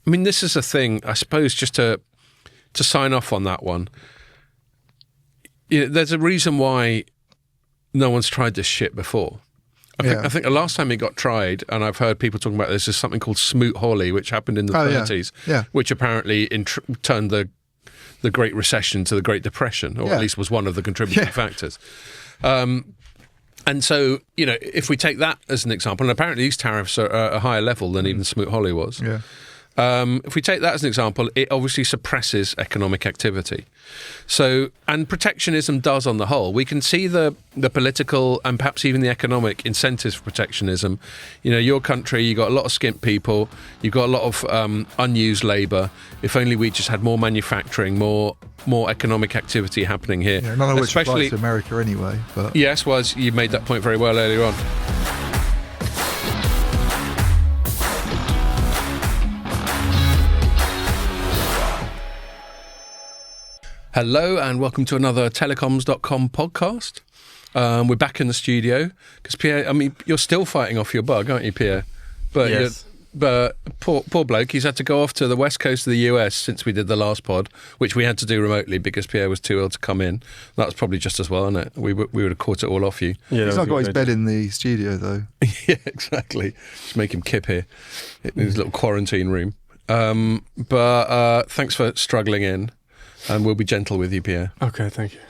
I mean, this is a thing, I suppose, just to sign off on that one. There's a reason why no one's tried this shit before. I think the last time it got tried, and I've heard people talking about this, is something called Smoot-Hawley, which happened in the 30s, which apparently turned the Great Recession to the Great Depression, or at least was one of the contributing factors. And so, if we take that as an example, and apparently these tariffs are a higher level than even Smoot-Hawley was. Yeah. If we take that as an example, it obviously suppresses economic activity. So, and protectionism does on the whole. We can see the political and perhaps even the economic incentives for protectionism. Your country, you've got a lot of skint people, you've got a lot of unused labour. If only we just had more manufacturing, more economic activity happening here. Yeah, none of which applies to America anyway. But. Yes, you made that point very well earlier on. Hello and welcome to another Telecoms.com podcast. We're back in the studio because Pierre, you're still fighting off your bug, aren't you, Pierre? But yes. But poor bloke, he's had to go off to the west coast of the US since we did the last pod, which we had to do remotely because Pierre was too ill to come in. That was probably just as well, isn't it? We would have caught it all off you. Yeah, he's not got his bed in the studio though. Yeah, exactly. Just make him kip here in his little quarantine room. But thanks for struggling in. And we'll be gentle with you, Pierre. Okay, thank you.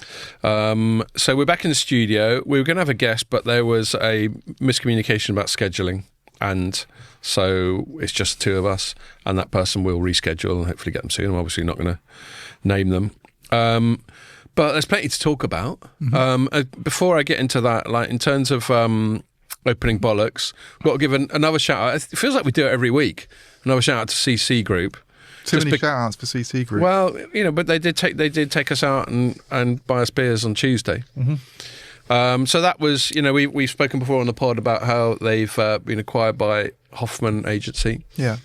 So we're back in the studio. We were going to have a guest, but there was a miscommunication about scheduling. And so it's just the two of us. And that person will reschedule and hopefully get them soon. I'm obviously not going to name them. But there's plenty to talk about. Mm-hmm. Before I get into that, like in terms of opening bollocks, I've got to give another shout out. It feels like we do it every week. Another shout out to CC Group. Too many shout-outs for CC Group. Well, but they did take us out and buy us beers on Tuesday. Mm-hmm. So that was, we've spoken before on the pod about how they've been acquired by Hoffman Agency. Yeah.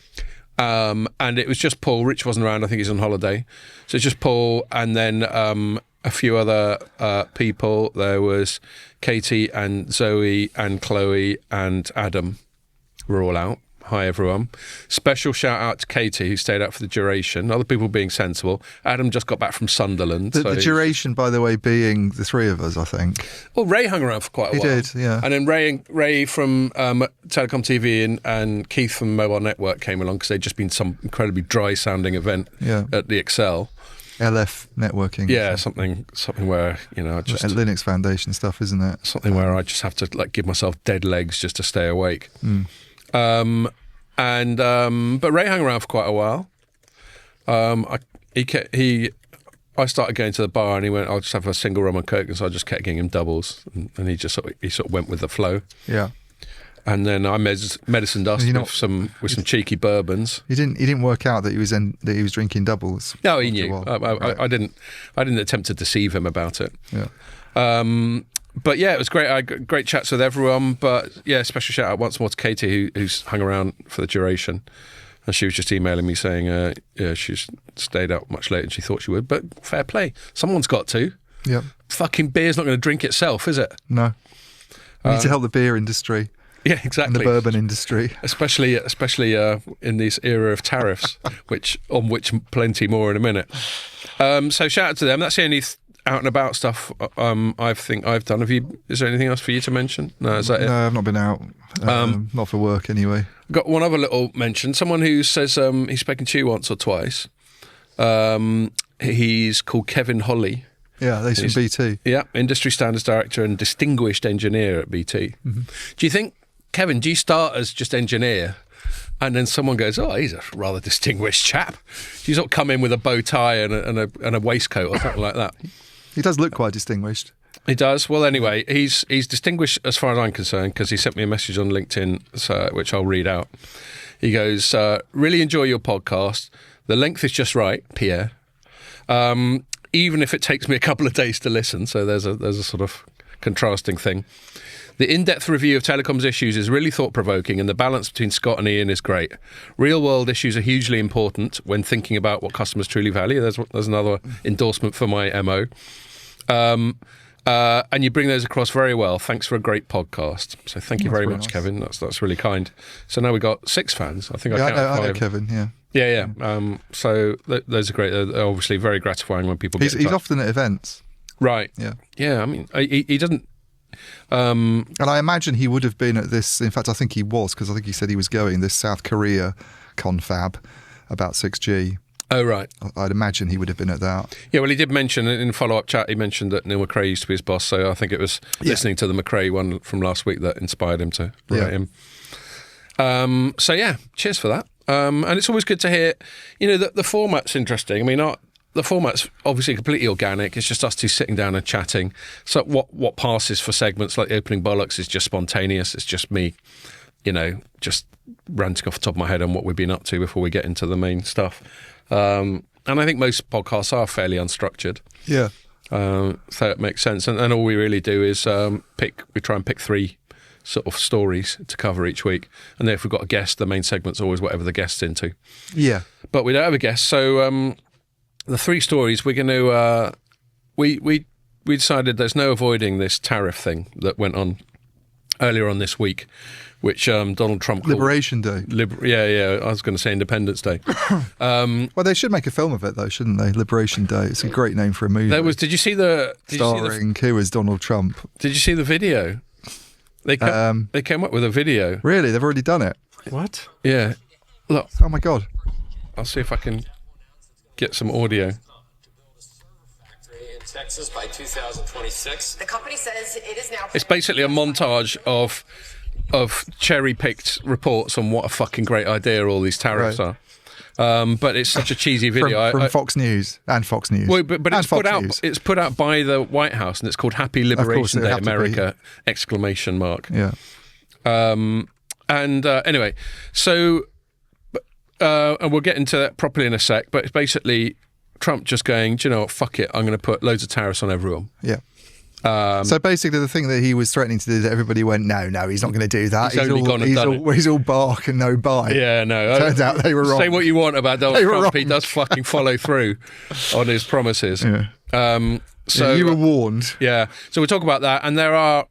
And it was just Paul. Rich wasn't around. I think he's on holiday. So it's just Paul and then a few other people. There was Katie and Zoe and Chloe and Adam were all out. Hi, everyone. Special shout out to Katie, who stayed out for the duration. Other people being sensible. Adam just got back from Sunderland. The duration, by the way, being the three of us, I think. Well, Ray hung around for quite a while. He did, yeah. And then Ray from Telecom TV and Keith from Mobile Network came along because they'd just been some incredibly dry-sounding event at the Excel. LF networking. Yeah, something where, just... Linux Foundation stuff, isn't it? Something where I just have to give myself dead legs just to stay awake. But Ray hung around for quite a while. I started going to the bar and he went, I'll just have a single rum and coke, and so I just kept getting him doubles, and he just sort of went with the flow. Yeah. And then I medicined us with some cheeky bourbons. He didn't work out that he was drinking doubles. No, he knew. I didn't attempt to deceive him about it. Yeah. But yeah, it was great. I had great chats with everyone. But yeah, special shout out once more to Katie, who's hung around for the duration. And she was just emailing me saying, she's stayed out much later than she thought she would. But fair play. Someone's got to. Yeah. Fucking beer's not going to drink itself, is it? No. We need to help the beer industry. Yeah, exactly. And the bourbon industry. Especially in this era of tariffs, on which plenty more in a minute. So shout out to them. That's the only out and about stuff I think I've done. Is there anything else for you to mention? No, is that it? No, I've not been out. Not for work anyway. Got one other little mention. Someone who says he's spoken to you once or twice. He's called Kevin Holly. Yeah, he's from BT. Yeah, Industry Standards Director and Distinguished Engineer at BT. Mm-hmm. Do you think, Kevin, do you start as just engineer and then someone goes, oh, he's a rather distinguished chap? Do you sort of come in with a bow tie and a waistcoat or something like that? He does look quite distinguished. He does. Well, anyway, he's distinguished as far as I'm concerned because he sent me a message on LinkedIn, which I'll read out. He goes, really enjoy your podcast. The length is just right, Pierre. Even if it takes me a couple of days to listen. So there's a sort of contrasting thing. The in-depth review of telecoms issues is really thought-provoking, and the balance between Scott and Ian is great. Real-world issues are hugely important when thinking about what customers truly value. There's another endorsement for my MO. And you bring those across very well. Thanks for a great podcast. So thank you very much, nice. Kevin. That's really kind. So now we've got 6 fans. I think I counted 5. I know Kevin, yeah. Yeah. So those are great. They're obviously very gratifying when people get in touch. He's often at events. Right. Yeah. Yeah, I mean, he doesn't... and I imagine he would have been at this... In fact, I think he was, because I think he said he was going, this South Korea confab about 6G. Oh, right. I'd imagine he would have been at that. Yeah, well, he did mention in a follow-up chat, he mentioned that Neil McRae used to be his boss, so I think it was listening to the McRae one from last week that inspired him to write him. So, yeah, cheers for that. And it's always good to hear, the format's interesting. I mean, the format's obviously completely organic. It's just us two sitting down and chatting. So what passes for segments like the opening bollocks is just spontaneous. It's just me, just ranting off the top of my head on what we've been up to before we get into the main stuff. And I think most podcasts are fairly unstructured. Yeah. So it makes sense. And all we really do is we try and pick 3 sort of stories to cover each week. And then if we've got a guest, the main segment's always whatever the guest's into. Yeah. But we don't have a guest. So the 3 stories we're going to... We decided there's no avoiding this tariff thing that went on earlier on this week, which Donald Trump called... Liberation Day. I was going to say Independence Day. Well, they should make a film of it, though, shouldn't they? Liberation Day. It's a great name for a movie. Did you see the... Starring who is Donald Trump. Did you see the video? They came up with a video. Really? They've already done it? What? Yeah. Look. Oh, my God. I'll see if I can get some audio. Texas by 2026. The company says it is now... It's basically a montage of cherry-picked reports on what a fucking great idea all these tariffs are. But it's such a cheesy video. From Fox News and Fox News. Well, but it's put out by the White House, and it's called Happy Liberation Day America! ! Yeah. Anyway, so and we'll get into that properly in a sec. But it's basically Trump just going, do you know what? Fuck it, I'm going to put loads of tariffs on everyone. Yeah. So basically, the thing that he was threatening to do, that everybody went, no, he's not going to do that. He's all bark and no bite. Yeah, no. Turns out they were wrong. Say what you want about Donald Trump, he does fucking follow through on his promises. Yeah. So you were warned. Yeah. So we'll talk about that, and there are,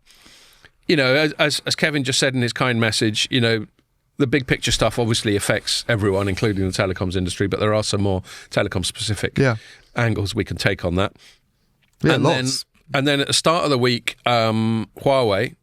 as Kevin just said in his kind message, the big picture stuff obviously affects everyone, including the telecoms industry, but there are some more telecom specific angles we can take on that. Yeah, lots. And then at the start of the week, Huawei,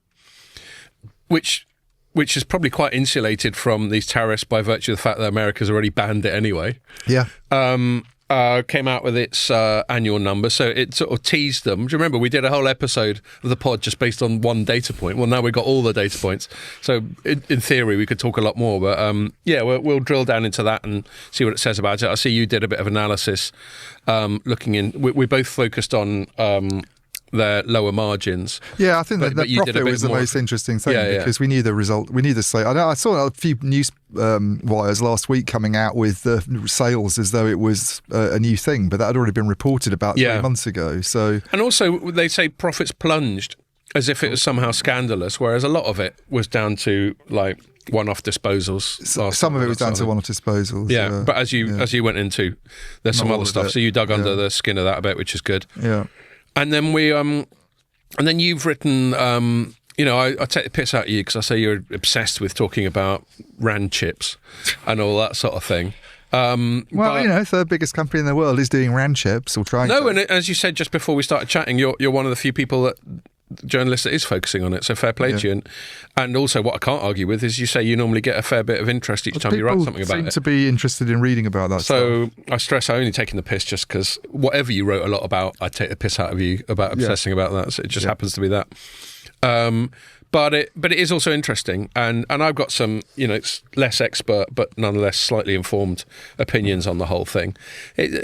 which is probably quite insulated from these tariffs by virtue of the fact that America's already banned it anyway. Yeah. Came out with its annual number, so it sort of teased them. Do you remember we did a whole episode of the pod just based on one data point? Well, now we've got all the data points, so in theory we could talk a lot more. But we'll drill down into that and see what it says about it. I see you did a bit of analysis, looking in. We both focused on their lower margins. Yeah, I think that the profit was the most interesting thing because we knew the result. We knew the sale. I saw a few news wires last week coming out with the sales as though it was a new thing, but that had already been reported about 3 months ago. So, and also they say profits plunged as if it was somehow scandalous, whereas a lot of it was down to like one-off disposals. Some of it was down to one-off disposals. Yeah, but as you went into, there's some other stuff. So you dug under the skin of that a bit, which is good. Yeah. And then and then you've written, I take the piss out of you because I say you're obsessed with talking about RAN chips and all that sort of thing. Third biggest company in the world is doing RAN chips or trying to. No, and as you said just before we started chatting, you're one of the few people that journalist that is focusing on it, so fair play to you. And also what I can't argue with is you say you normally get a fair bit of interest each time you write something about it. People seem to be interested in reading about that stuff. I stress I'm only taking the piss just because whatever you wrote a lot about, I take the piss out of you about obsessing about that, so it just happens to be that. But it is also interesting, and I've got some, it's less expert but nonetheless slightly informed opinions on the whole thing.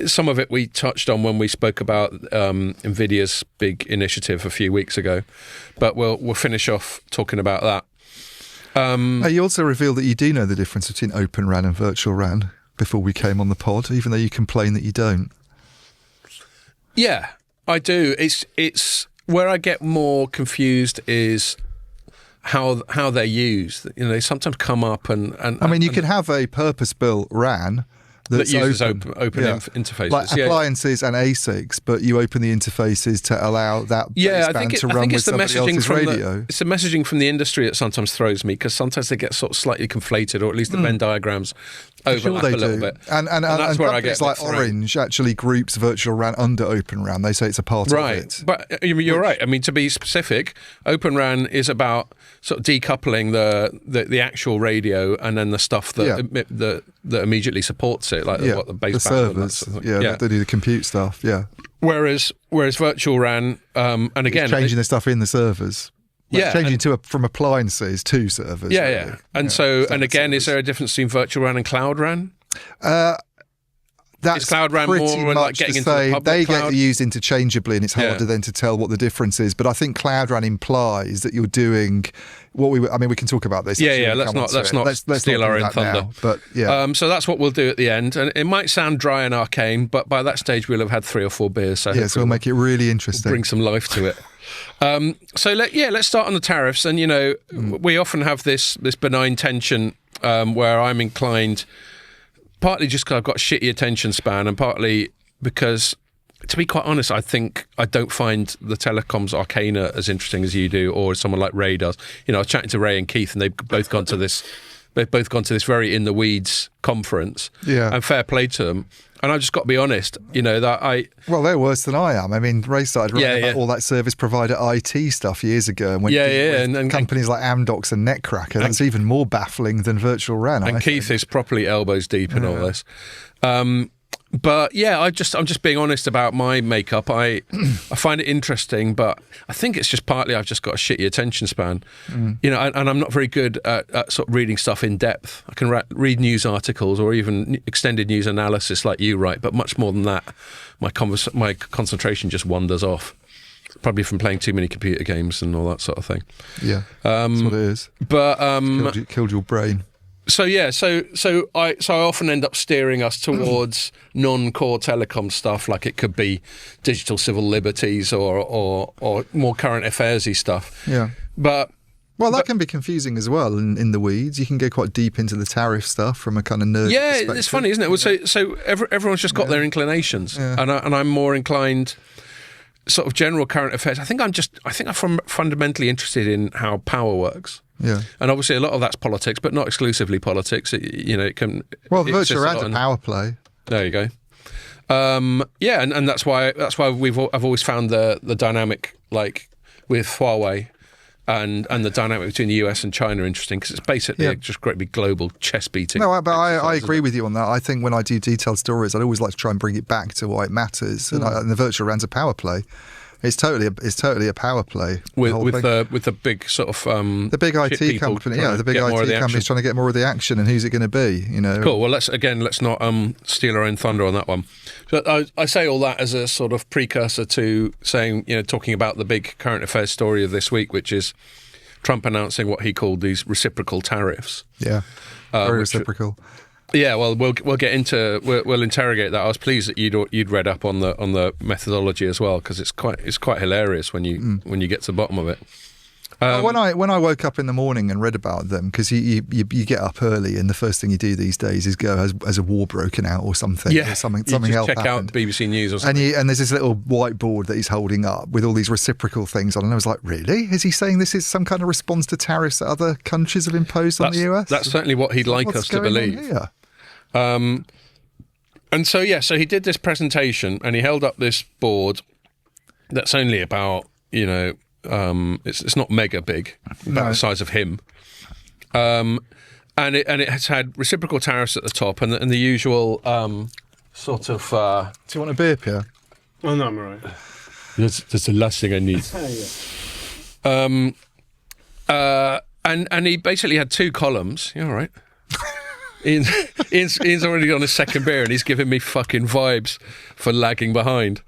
Some of it we touched on when we spoke about Nvidia's big initiative a few weeks ago, but we'll finish off talking about that. You also revealed that you do know the difference between Open RAN and Virtual RAN before we came on the pod, even though you complain that you don't. Yeah, I do. It's where I get more confused is how they're used. They sometimes come up and I mean, you can have a purpose-built RAN that uses open interfaces. Like appliances and ASICs, but you open the interfaces to allow that baseband to run with somebody else's radio. It's the messaging from the industry that sometimes throws me, because sometimes they get sort of slightly conflated, or at least the Venn diagrams overlap a little bit. And that's where companies like Orange actually groups virtual RAN under Open RAN. They say it's a part of it. But you're right. I mean, to be specific, Open RAN is about sort of decoupling the actual radio and then the stuff that immediately supports it, like what the baseband, servers, they do the compute stuff. Whereas virtual RAN, and again, it's changing the stuff in the servers. Changing from appliances to servers. Really. And so, and again, is there a difference between virtual RAN and cloud RAN? That's is cloud RAN more like getting into the public they cloud? get used interchangeably, and it's harder then to tell what the difference is. But I think cloud RAN implies that you're doing what we can talk about this. Let's not steal our own thunder. Now, but so that's what we'll do at the end, and it might sound dry and arcane, but by that stage we'll have had 3 or 4 beers. So we'll make it really interesting. Bring some life to it. Let's start on the tariffs. And we often have this benign tension where I'm inclined, partly just because I've got a shitty attention span, and partly because, to be quite honest, I don't find the telecoms arcana as interesting as you do, or someone like Ray does. I was chatting to Ray and Keith, and they've both gone to this very in the weeds conference. Yeah. And fair play to them. And I've just got to be honest, Well, they're worse than I am. I mean, Ray started writing about all that service provider IT stuff years ago. And and companies like Amdocs and Netcracker, that's even more baffling than virtual RAN. And Keith is properly elbows deep in all this. But I'm just being honest about my makeup. I find it interesting, but I think it's just partly I've just got a shitty attention span, and I'm not very good at sort of reading stuff in depth. I can read news articles or even extended news analysis like you write, but much more than that, my concentration just wanders off. Probably from playing too many computer games and all that sort of thing. Yeah, that's what it is. But killed your brain. So I often end up steering us towards non-core telecom stuff, like it could be digital civil liberties or more current affairsy stuff. Yeah. But that can be confusing as well in the weeds. You can go quite deep into the tariff stuff from a kind of nerd perspective. It's funny, isn't it? Well, so everyone's just got their inclinations, and I'm more inclined sort of general current affairs. I think I'm fundamentally interested in how power works. Yeah, and obviously a lot of that's politics, but not exclusively politics. It can. Well, virtual RAN's a power play. There you go. And that's why I've always found the dynamic, like with Huawei, and the dynamic between the US and China interesting, because it's basically just great big global chess beating. No, but I agree with you on that. I think when I do detailed stories, I'd always like to try and bring it back to why it matters. And the virtual RAN's a power play. It's totally a power play with the big sort of the big IT company, the big IT company's trying to get more of the action, and who's it going to be? Cool. Well, let's not steal our own thunder on that one. But I say all that as a sort of precursor to saying, talking about the big current affairs story of this week, which is Trump announcing what he called these reciprocal tariffs. Yeah, very reciprocal. Yeah, well, we'll get into we'll interrogate that. I was pleased that you'd read up on the methodology as well, because it's quite hilarious when you get to the bottom of it. When I woke up in the morning and read about them, because you get up early and the first thing you do these days is go, has a war broken out or something? Yeah, or something else check happened. out BBC News or something. And there's this little whiteboard that he's holding up with all these reciprocal things on, and I was like, really? Is he saying this is some kind of response to tariffs that other countries have imposed on the US? That's certainly what he'd like us to believe. And so he did this presentation, and he held up this board that's only about, it's not mega big, about the size of him. And it has had reciprocal tariffs at the top, and the usual sort of. Do you want a beer, Pierre? Oh no, I'm all right. That's the last thing I need. And he basically had 2 columns. You all right? Ian's already on his second beer, and he's giving me fucking vibes for lagging behind.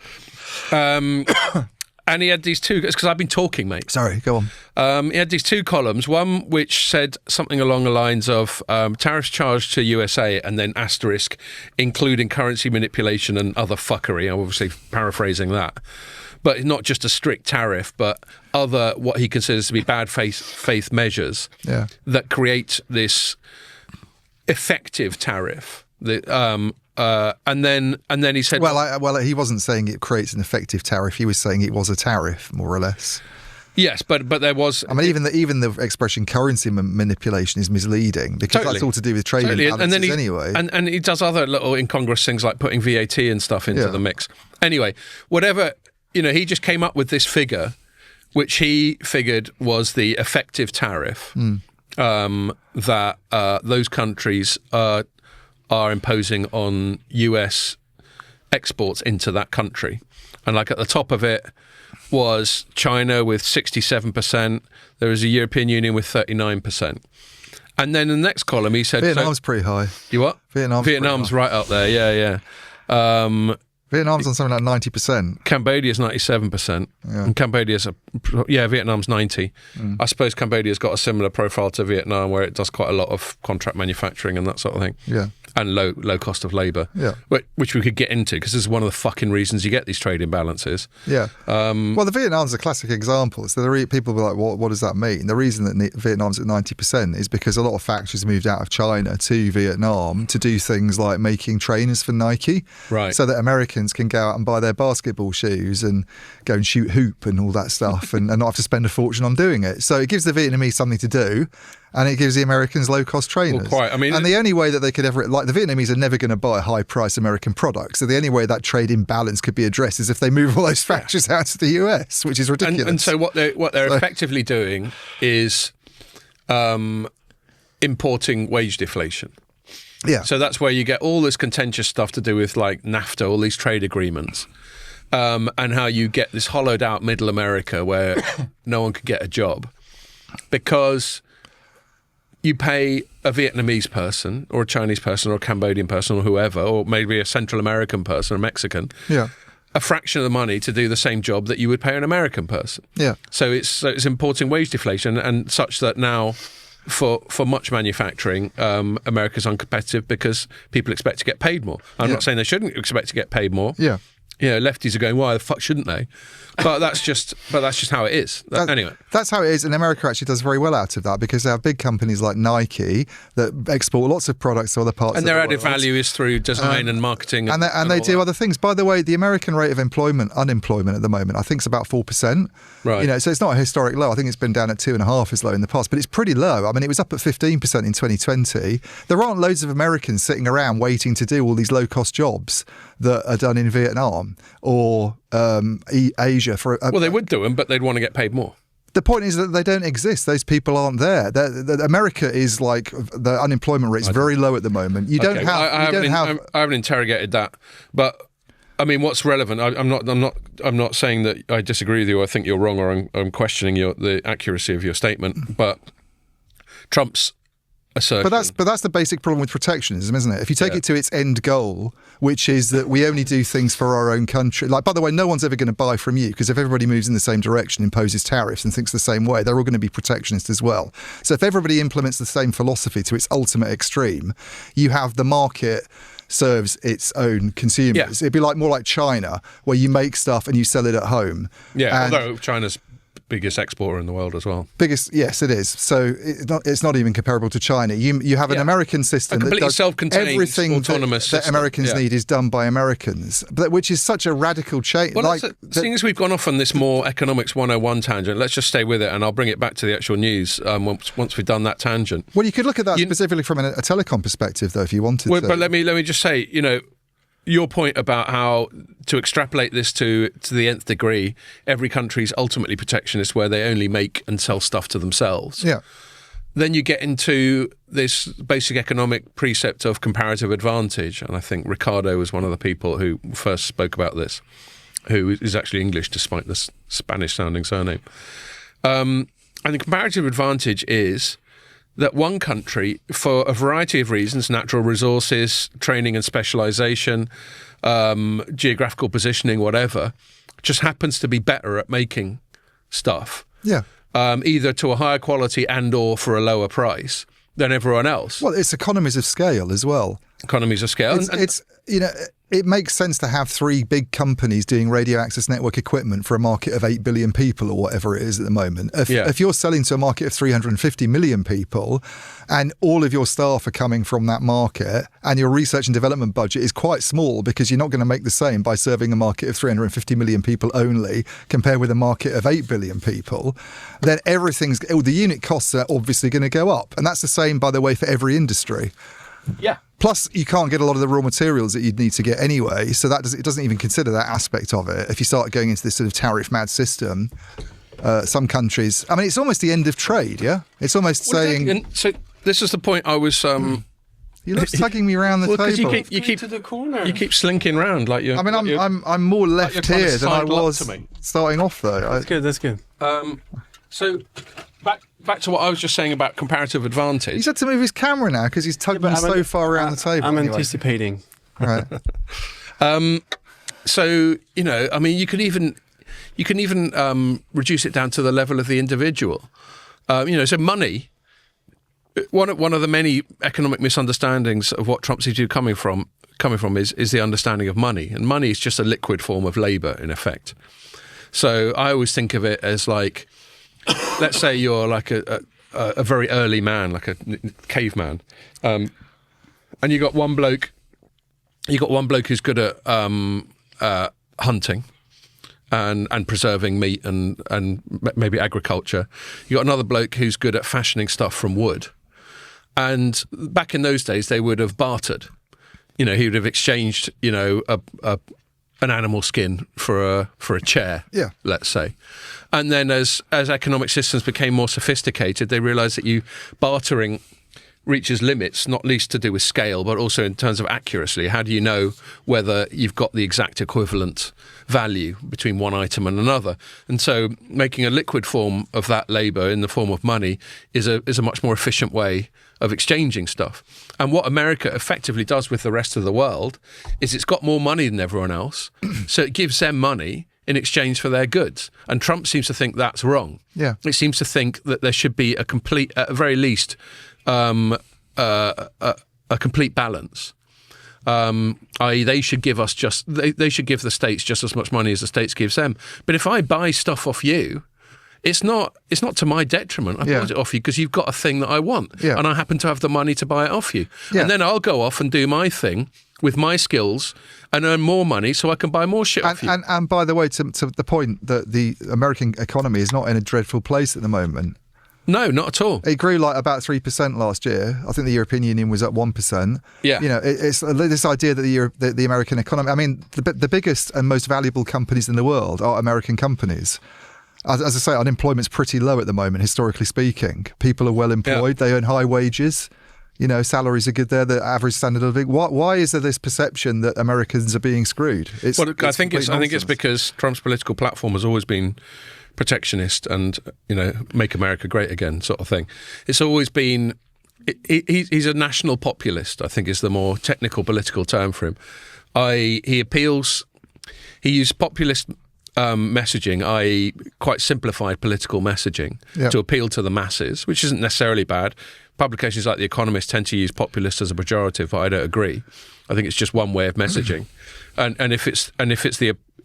And he had these 2, because I've been talking, mate. Sorry, go on. He had these 2 columns, one which said something along the lines of tariffs charged to USA, and then asterisk, including currency manipulation and other fuckery. I'm obviously paraphrasing that. But not just a strict tariff, but other, what he considers to be bad faith measures that create this effective tariff that And then he said, well, he wasn't saying it creates an effective tariff. He was saying it was a tariff, more or less. Yes, but there was. I mean, even the expression currency manipulation is misleading because that's all to do with trade imbalances anyway. And he does other little incongruous things like putting VAT and stuff into the mix. Anyway, whatever, he just came up with this figure, which he figured was the effective tariff that those countries are imposing on US exports into that country. And like at the top of it was China with 67%. There was a European Union with 39%. And then in the next column, he said... Vietnam's pretty high. You what? Vietnam's right up there, yeah. Vietnam's on something like 90%. Cambodia's 97%. Yeah. And Vietnam's 90%. I suppose Cambodia's got a similar profile to Vietnam where it does quite a lot of contract manufacturing and that sort of thing. Yeah. And low cost of labour. Yeah. Which we could get into because this is one of the fucking reasons you get these trade imbalances. Yeah. Well, the Vietnam's a classic example. So people were like, what does that mean? The reason that Vietnam's at 90% is because a lot of factories moved out of China to Vietnam to do things like making trainers for Nike. Right. So that Americans can go out and buy their basketball shoes and go and shoot hoop and all that stuff and not have to spend a fortune on doing it. So it gives the Vietnamese something to do. And it gives the Americans low-cost trainers. Well, quite. I mean, and the only way that they could ever... Like, the Vietnamese are never going to buy high-price American products. So the only way that trade imbalance could be addressed is if they move all those factories out to the US, which is ridiculous. And so what they're effectively doing is importing wage deflation. Yeah. So that's where you get all this contentious stuff to do with, like, NAFTA, all these trade agreements, and how you get this hollowed-out middle America where no one can get a job because... You pay a Vietnamese person or a Chinese person or a Cambodian person or whoever, or maybe a Central American person or Mexican, a fraction of the money to do the same job that you would pay an American person. Yeah. So it's importing wage deflation and such that now for much manufacturing, America's uncompetitive because people expect to get paid more. I'm not saying they shouldn't expect to get paid more. Yeah. Lefties are going, why the fuck shouldn't they? But that's just how it is. Anyway, that's how it is, and America actually does very well out of that because they have big companies like Nike that export lots of products to other parts. And their added value is through design and marketing, and they do other things. By the way, the American rate of unemployment at the moment, I think, is about 4%. Right. So it's not a historic low. I think it's been down at 2.5% as low in the past, but it's pretty low. I mean, it was up at 15% in 2020. There aren't loads of Americans sitting around waiting to do all these low-cost jobs that are done in Vietnam or Asia. Well, they would do them, but they'd want to get paid more. The point is that they don't exist. Those people aren't there. America is like the unemployment rate is very low at the moment. You don't have. I haven't interrogated that, but I mean, what's relevant? I'm not saying that I disagree with you. Or I think you're wrong, or I'm questioning the accuracy of your statement. But Trump's assertion. But that's the basic problem with protectionism, isn't it? If you take it to its end goal, which is that we only do things for our own country. Like, by the way, no one's ever going to buy from you because if everybody moves in the same direction, imposes tariffs and thinks the same way, they're all going to be protectionist as well. So if everybody implements the same philosophy to its ultimate extreme, you have the market serves its own consumers. Yeah. It'd be more like China, where you make stuff and you sell it at home. Yeah, although China's biggest exporter in the world as well. Yes, it is. So it's not even comparable to China. You have an American system that does self-contained, everything autonomous that Americans need is done by Americans, which is such a radical change. Well, seeing as we've gone off on this more economics 101 tangent, let's just stay with it, and I'll bring it back to the actual news once we've done that tangent. Well, you could look at that specifically from a telecom perspective, though, if you wanted to. But let me just say, your point about how to extrapolate this to the nth degree, every country's ultimately protectionist where they only make and sell stuff to themselves. Yeah. Then you get into this basic economic precept of comparative advantage. And I think Ricardo was one of the people who first spoke about this, who is actually English despite the Spanish-sounding surname. And the comparative advantage is that one country, for a variety of reasons, natural resources, training and specialisation, geographical positioning, whatever, just happens to be better at making stuff. Yeah. Either to a higher quality and or for a lower price than everyone else. Well, it's economies of scale as well. Economies of scale. it makes sense to have 3 big companies doing radio access network equipment for a market of 8 billion people or whatever it is at the moment. If you're selling to a market of 350 million people and all of your staff are coming from that market and your research and development budget is quite small because you're not going to make the same by serving a market of 350 million people only compared with a market of 8 billion people, then the unit costs are obviously going to go up. And that's the same, by the way, for every industry. Yeah. Plus, you can't get a lot of the raw materials that you'd need to get anyway, so it doesn't even consider that aspect of it. If you start going into this sort of tariff-mad system, some countries... I mean, it's almost the end of trade, yeah? It's almost saying... So this is the point I was... You love tugging me around the table. You keep to the corner. You keep slinking round like you're... I mean, I'm more left here than I was starting off, though. That's good. So... Back to what I was just saying about comparative advantage. He's had to move his camera now because he's tugged me so far around the table. I'm anticipating. Right. So, I mean, you can even reduce it down to the level of the individual. So money. One of the many economic misunderstandings of what Trump seems to be coming from is the understanding of money, and money is just a liquid form of labour in effect. So I always think of it as like. Let's say you're like a very early man, like a caveman, and you got one bloke who's good at hunting and preserving meat and maybe agriculture. You got another bloke who's good at fashioning stuff from wood. And back in those days, they would have bartered. He would have exchanged, an animal skin for a chair, let's say. And then as economic systems became more sophisticated, they realised that bartering reaches limits, not least to do with scale, but also in terms of accuracy. How do you know whether you've got the exact equivalent value between one item and another? And so making a liquid form of that labour in the form of money is a much more efficient way of exchanging stuff. And what America effectively does with the rest of the world is it's got more money than everyone else, so it gives them money in exchange for their goods. And Trump seems to think that's wrong. Yeah. It seems to think that there should be at very least, a complete balance. I.e., they should give us they should give the states just as much money as the states gives them. But if I buy stuff off you, it's not to my detriment. I bought it off you because you've got a thing that I want, and I happen to have the money to buy it off you. Yeah. And then I'll go off and do my thing with my skills and earn more money so I can buy more shit off you. And by the way, to the point that the American economy is not in a dreadful place at the moment. No, not at all. It grew like about 3% last year. I think the European Union was at 1%. Yeah. It's this idea that the American economy... I mean, the biggest and most valuable companies in the world are American companies. As I say, unemployment's pretty low at the moment, historically speaking. People are well employed. They earn high wages. Salaries are good there. The average standard of living. Why is there this perception that Americans are being screwed? I think it's because Trump's political platform has always been protectionist and make America great again sort of thing. It's always been. He's a national populist, I think is the more technical political term for him. He used populist messaging, i.e. quite simplified political messaging to appeal to the masses, which isn't necessarily bad. Publications like The Economist tend to use populist as a pejorative, but I don't agree. I think it's just one way of messaging. And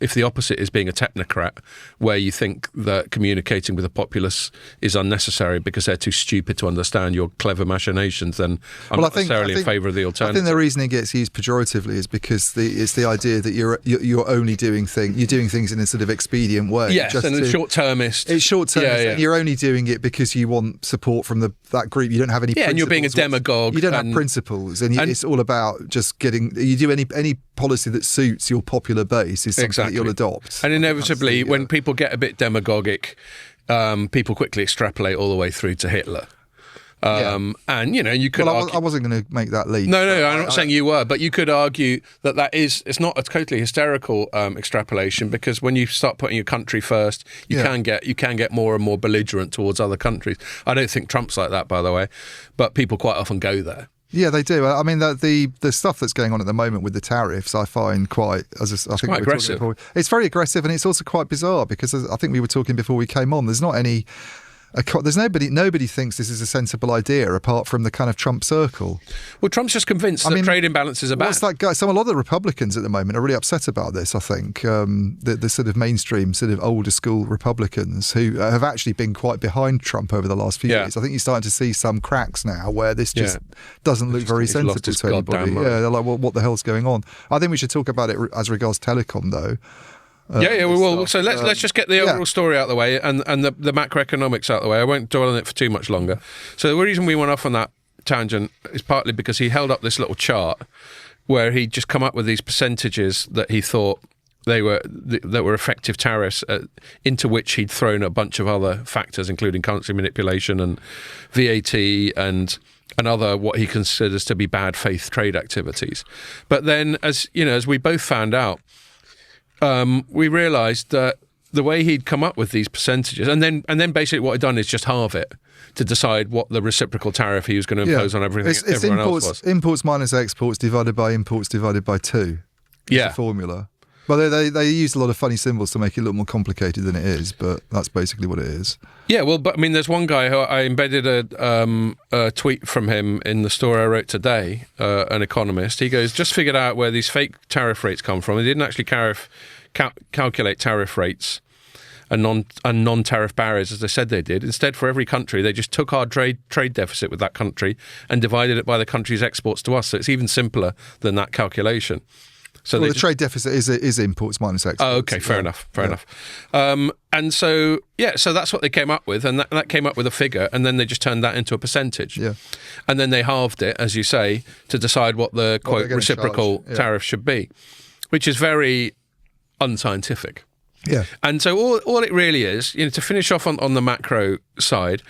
if the opposite is being a technocrat, where you think that communicating with the populace is unnecessary because they're too stupid to understand your clever machinations, then I'm not necessarily in favour of the alternative. I think the reason it gets used pejoratively is because it's the idea that you're only doing things in a sort of expedient way. Yes, and it's short-termist. It's short-termist, and you're only doing it because you want support from that group. You don't have any principles. And you're being a demagogue. You don't have principles, and it's all about just getting... You do any policy that suits your popular base is something that you'll adopt. And inevitably, when people get a bit demagogic, people quickly extrapolate all the way through to Hitler. And you could. Well, I wasn't going to make that leap. No, I'm not saying you were, but you could argue that it's not a totally hysterical extrapolation, because when you start putting your country first, you can get more and more belligerent towards other countries. I don't think Trump's like that, by the way, but people quite often go there. Yeah, they do. I mean, the stuff that's going on at the moment with the tariffs, I find quite aggressive. It's very aggressive, and it's also quite bizarre because I think we were talking before we came on. There's not any there's nobody thinks this is a sensible idea apart from the kind of Trump circle. Well, Trump's just convinced that trade imbalances are bad. What's that guy? A lot of the Republicans at the moment are really upset about this, I think. The sort of mainstream, sort of older school Republicans who have actually been quite behind Trump over the last few years. I think you're starting to see some cracks now where this just doesn't look very sensible to anybody. Yeah, they're like, well, what the hell's going on? I think we should talk about it as regards telecom, though. We will. So let's just get the overall story out of the way and the macroeconomics out of the way. I won't dwell on it for too much longer. So the reason we went off on that tangent is partly because he held up this little chart where he'd just come up with these percentages that he thought that were effective tariffs, into which he'd thrown a bunch of other factors, including currency manipulation and VAT and other what he considers to be bad faith trade activities. But then, as we both found out, we realised that the way he'd come up with these percentages, and then basically what he'd done is just halve it to decide what the reciprocal tariff he was going to impose on everything everyone else was. Imports minus exports divided by imports divided by 2. It's the formula. Well, they use a lot of funny symbols to make it look more complicated than it is, but that's basically what it is. Yeah, well, but I mean, there's one guy who I embedded a tweet from him in the story I wrote today, an economist. He goes, just figured out where these fake tariff rates come from. He didn't actually calculate tariff rates and non-tariff barriers as they said they did. Instead, for every country, they just took our trade deficit with that country and divided it by the country's exports to us. So it's even simpler than that calculation. So the trade deficit is imports minus exports. Oh, okay, fair enough. And so that's what they came up with, and that came up with a figure, and then they just turned that into a percentage. Yeah. And then they halved it, as you say, to decide what the quote reciprocal tariff should be, which is very unscientific. Yeah. And so all it really is, to finish off on the macro side,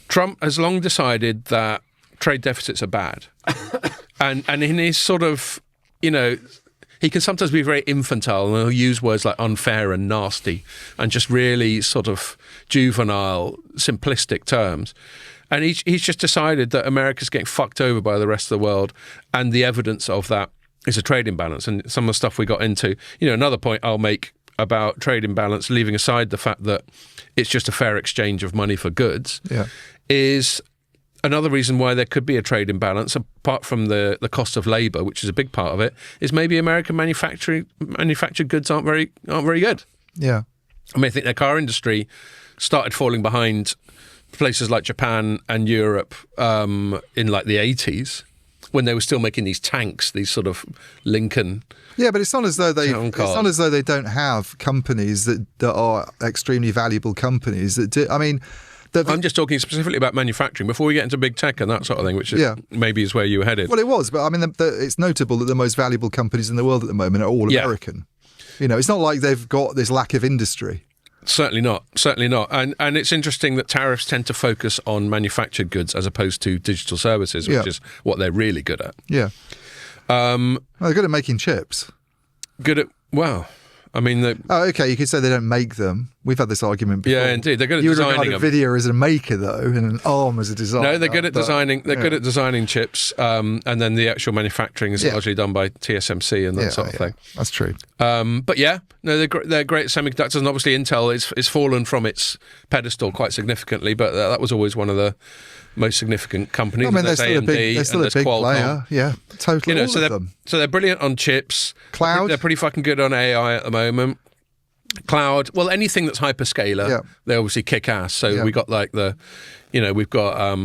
Trump has long decided that trade deficits are bad, and in his sort of he can sometimes be very infantile and he'll use words like unfair and nasty and just really sort of juvenile, simplistic terms. And he's just decided that America's getting fucked over by the rest of the world, and the evidence of that is a trade imbalance. And some of the stuff we got into, another point I'll make about trade imbalance, leaving aside the fact that it's just a fair exchange of money for goods, is another reason why there could be a trade imbalance, apart from the cost of labour, which is a big part of it, is maybe American manufactured goods aren't very good. Yeah. I mean, I think the car industry started falling behind places like Japan and Europe in like the 80s, when they were still making these tanks, these sort of Lincoln. Yeah, but it's not as though they don't have companies that are extremely valuable companies that do. I mean, I'm just talking specifically about manufacturing before we get into big tech and that sort of thing, which maybe is where you were headed. Well, it was, but I mean, it's notable that the most valuable companies in the world at the moment are all American. It's not like they've got this lack of industry. Certainly not. And it's interesting that tariffs tend to focus on manufactured goods as opposed to digital services, which is what they're really good at. Yeah. They're good at making chips. I mean... okay, you could say they don't make them. We've had this argument before. Yeah, indeed. They're good at designing them. You would regard NVIDIA as a maker, though, and an ARM as a designer. No, they're good at designing. They're good at designing chips, and then the actual manufacturing is largely done by TSMC and that sort of thing. That's true. But they're great at semiconductors, and obviously Intel is fallen from its pedestal quite significantly. But that was always one of the most significant companies. I mean, they're still a big player. Yeah, totally. So they're brilliant on chips. Cloud. They're pretty fucking good on AI at the moment. Cloud, well, anything that's hyperscaler, they obviously kick ass. So we got like we've got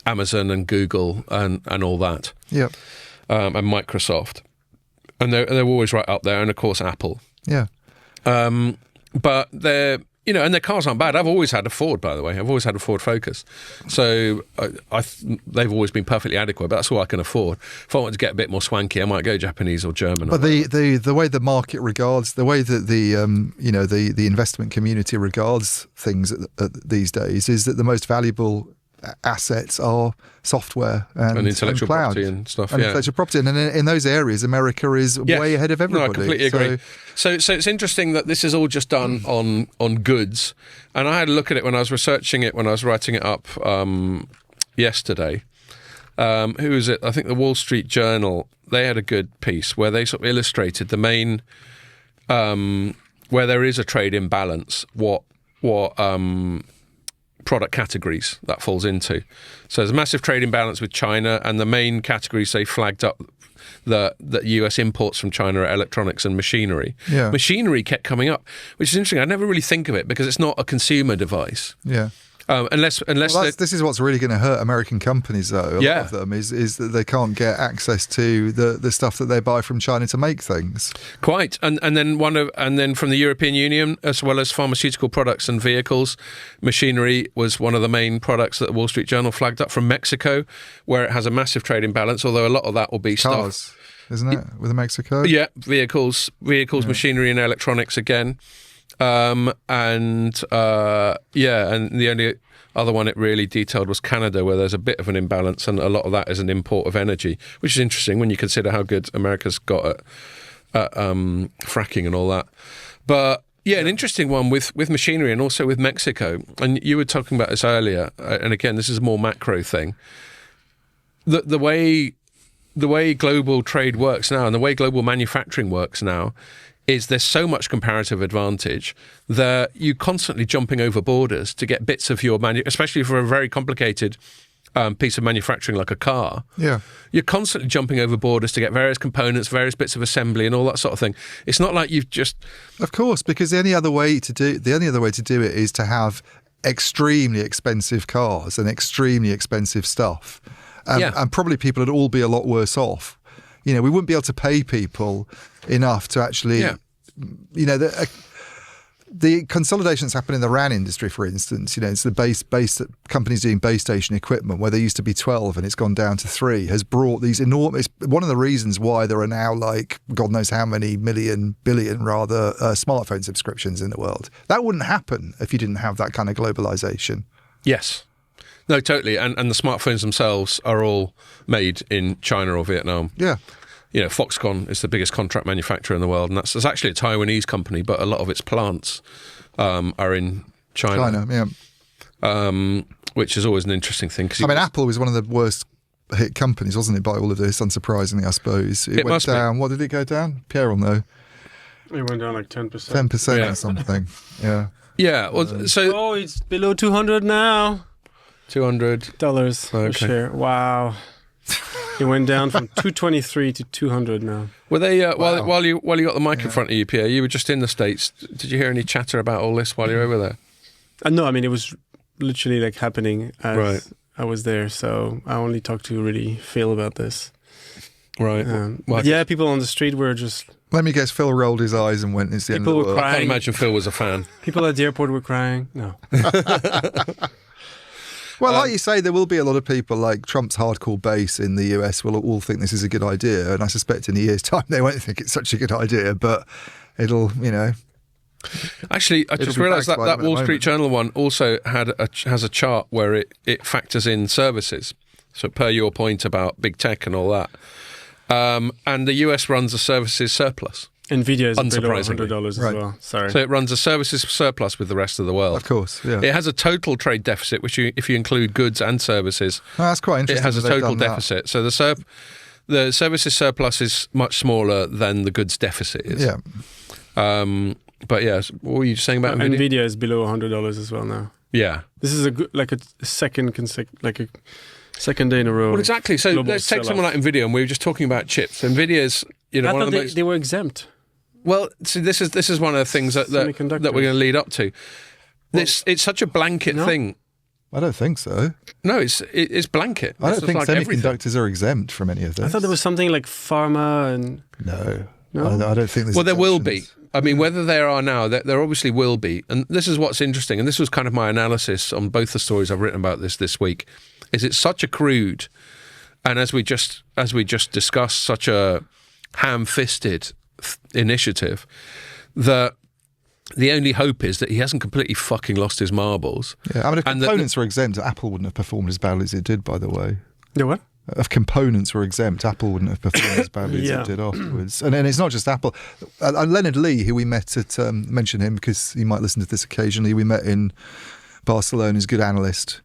Amazon and Google and all that. Yeah. And Microsoft, and they're always right up there, and of course Apple. Yeah. But they're. And their cars aren't bad. I've always had a Ford, by the way. I've always had a Ford Focus. So they've always been perfectly adequate, but that's all I can afford. If I want to get a bit more swanky, I might go Japanese or German. But the way the market regards, the way that the investment community regards things these days is that the most valuable assets are software and intellectual property and stuff. Intellectual property, and in those areas, America is way ahead of everybody. No, I completely agree. So it's interesting that this is all just done on goods, and I had a look at it when I was researching it, when I was writing it up yesterday. Who was it? I think the Wall Street Journal. They had a good piece where they sort of illustrated the main where there is a trade imbalance. What product categories that falls into. So there's a massive trade imbalance with China, and the main categories they flagged up that US imports from China are electronics and machinery. Yeah. Machinery kept coming up, which is interesting. I never really think of it because it's not a consumer device. Yeah. Unless this is what's really going to hurt American companies, though. A lot of them is that they can't get access to the stuff that they buy from China to make things. Quite, and then from the European Union, as well as pharmaceutical products and vehicles, machinery was one of the main products that the Wall Street Journal flagged up from Mexico, where it has a massive trade imbalance. Although a lot of that will be cars, stuff, isn't it, with Mexico? Yeah, vehicles, machinery, and electronics again. And the only other one it really detailed was Canada, where there's a bit of an imbalance, and a lot of that is an import of energy, which is interesting when you consider how good America's got at fracking and all that. But an interesting one with machinery and also with Mexico. And you were talking about this earlier, and again, this is a more macro thing. The way global trade works now and the way global manufacturing works now is there's so much comparative advantage that you're constantly jumping over borders to get bits of your especially for a very complicated piece of manufacturing like a car. Yeah, you're constantly jumping over borders to get various components, various bits of assembly, and all that sort of thing. It's not like you've just, of course, because the only other way to do it is to have extremely expensive cars and extremely expensive stuff, and probably people would all be a lot worse off. We wouldn't be able to pay people enough to actually, the consolidation that's happened in the RAN industry, for instance, it's the base companies doing base station equipment where there used to be 12 and it's gone down to 3, has brought these enormous, one of the reasons why there are now like God knows how many billion smartphone subscriptions in the world. That wouldn't happen if you didn't have that kind of globalization. Yes. No, totally. And the smartphones themselves are all made in China or Vietnam. Yeah. Foxconn is the biggest contract manufacturer in the world, and it's actually a Taiwanese company, but a lot of its plants are in China. Which is always an interesting thing. Apple was one of the worst hit companies, wasn't it, by all of this, unsurprisingly, I suppose. It went down. What did it go down? Pierre will know. It went down like 10%. 10% or something. Yeah. Yeah. Well, so it's below 200 now. $200 a share. Wow. It went down from 223 to 200 now. Were they while you got the mic in front of you, Pierre? You were just in the States. Did you hear any chatter about all this while you were over there? No, it was literally like happening as I was there. So I only talked to really Phil about this. Right. People on the street were just. Let me guess. Phil rolled his eyes and went, "It's the end of the world." Crying. I can't imagine Phil was a fan. People at the airport were crying. No. Well, like you say, there will be a lot of people like Trump's hardcore base in the US will all think this is a good idea. And I suspect in a year's time, they won't think it's such a good idea, but it'll, Actually, I just realised that Wall Street Journal one also has a chart where it factors in services. So per your point about big tech and all that. And the US runs a services surplus. Nvidia is below $100 as well. Sorry. So it runs a services surplus with the rest of the world. Of course, yeah. It has a total trade deficit, which if you include goods and services, that's quite interesting. It has a total deficit. So the services surplus is much smaller than the goods deficit is. Yeah. But yeah, what were you saying about Nvidia? Nvidia is below $100 as well now. Yeah. This is a second day in a row. Well, exactly. So let's take someone like Nvidia, and we were just talking about chips. Nvidia's, I thought they were exempt. Well, see, this is one of the things that we're going to lead up to. It's such a blanket thing. I don't think so. No, it's blanket. I don't think semiconductors are exempt from any of this. I thought there was something like pharma and... No. I don't think there's Well, there will be. Whether there are now, there obviously will be. And this is what's interesting, and this was kind of my analysis on both the stories I've written about this week, is it's such a crude, and as we just discussed, such a ham-fisted initiative that the only hope is that he hasn't completely fucking lost his marbles. Yeah, if components were exempt, Apple wouldn't have performed as badly as it did, by the way. The what? If components were exempt, Apple wouldn't have performed as badly as it did afterwards. And it's not just Apple. Leonard Lee, who we met at, mention him because he might listen to this occasionally, we met in Barcelona, he's a good analyst.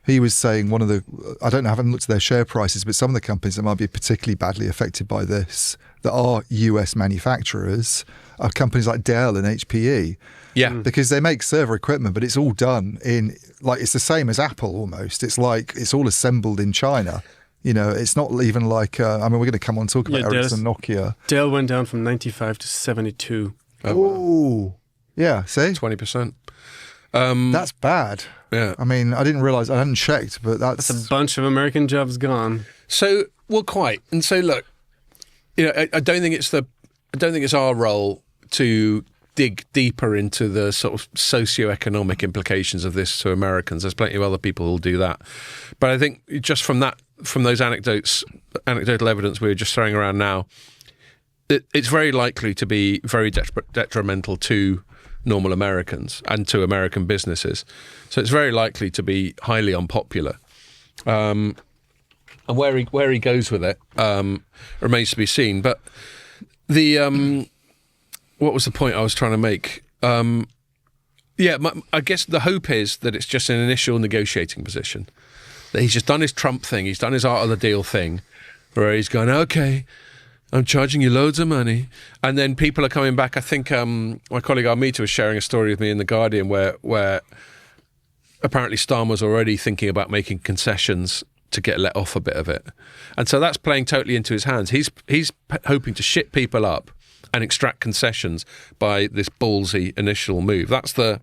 he was saying I haven't looked at their share prices, but some of the companies that might be particularly badly affected by this that are US manufacturers are companies like Dell and HPE. Yeah. Because they make server equipment, but it's all done in, like, it's the same as Apple almost. It's like, it's all assembled in China. You know, it's not even like, we're going to come on and talk about Ericsson, Nokia. Dell went down from 95 to 72. Oh, yeah, see? 20%. That's bad. Yeah. I mean, I didn't realise, I hadn't checked, but that's a bunch of American jobs gone. So, well, quite. And so, look, you know, I don't think it's our role to dig deeper into the sort of socio-economic implications of this to Americans. There's plenty of other people who'll do that. But I think just from those anecdotal evidence we were just throwing around now, it's very likely to be very detrimental to normal Americans and to American businesses. So it's very likely to be highly unpopular. And where he goes with it remains to be seen. But the what was the point I was trying to make? I guess the hope is that it's just an initial negotiating position. That he's just done his Trump thing. He's done his art of the deal thing, where he's going, okay, I'm charging you loads of money. And then people are coming back. I think my colleague Armita was sharing a story with me in The Guardian where apparently Starmer's already thinking about making concessions to get let off a bit of it. And so that's playing totally into his hands. He's hoping to shit people up and extract concessions by this ballsy initial move. That's the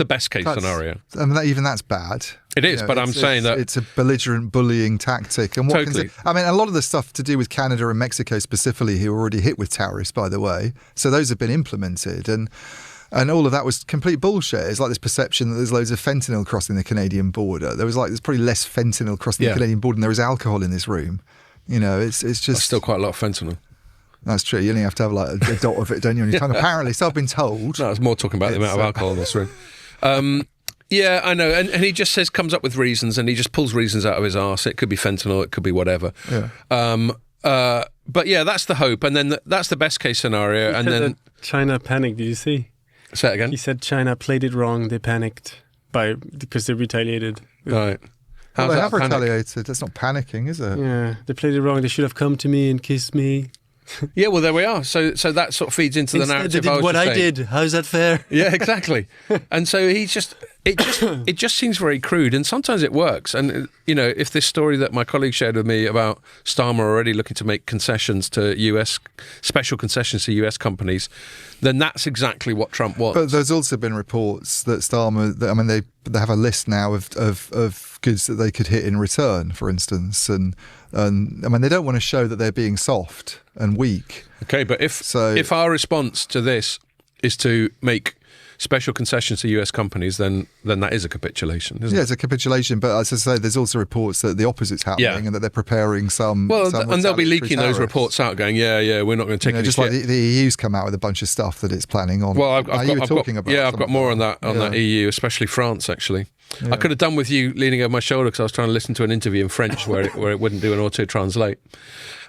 best case scenario. I mean, even that's bad. It is, but I'm saying that it's a belligerent bullying tactic. And totally. I mean, a lot of the stuff to do with Canada and Mexico specifically, who were already hit with tariffs, by the way. So those have been implemented, and all of that was complete bullshit. It's like this perception that there's loads of fentanyl crossing the Canadian border. There's probably less fentanyl crossing the Canadian border than there is alcohol in this room. You know, it's just... There's still quite a lot of fentanyl. That's true. You only have to have like a dot of it, don't you, on your tongue? Apparently, so I've been told. No, I was more talking about the amount of alcohol in this room. Yeah, I know. And he just comes up with reasons, and he just pulls reasons out of his arse. It could be fentanyl, it could be whatever. Yeah. But yeah, that's the hope. And then that's the best case scenario. He and said then that China panicked, did you see? Say it again? He said China played it wrong, they panicked because they retaliated. Right. Well, they have retaliated. That's not panicking, is it? Yeah, they played it wrong. They should have come to me and kissed me. Yeah, well, there we are. So that sort of feeds into the narrative. They did what I did. How's that fair? Yeah, exactly. And so it just seems very crude, and sometimes it works. And you know, if this story that my colleague shared with me about Starmer already looking to make special concessions to US companies, then that's exactly what Trump wants. But there's also been reports that Starmer, they have a list now of goods that they could hit in return, for instance, and I mean, they don't want to show that they're being soft and weak. Okay, but if our response to this is to make special concessions to US companies, then that is a capitulation, isn't it? Yeah, it's a capitulation, but as I say, there's also reports that the opposite's happening and that they're preparing some... and they'll be leaking those reports out going, we're not going to take any just shit. Like the EU's come out with a bunch of stuff that it's planning on. Well, I've got more on that EU, especially France, actually. Yeah. I could have done with you leaning over my shoulder because I was trying to listen to an interview in French where it wouldn't do an auto-translate.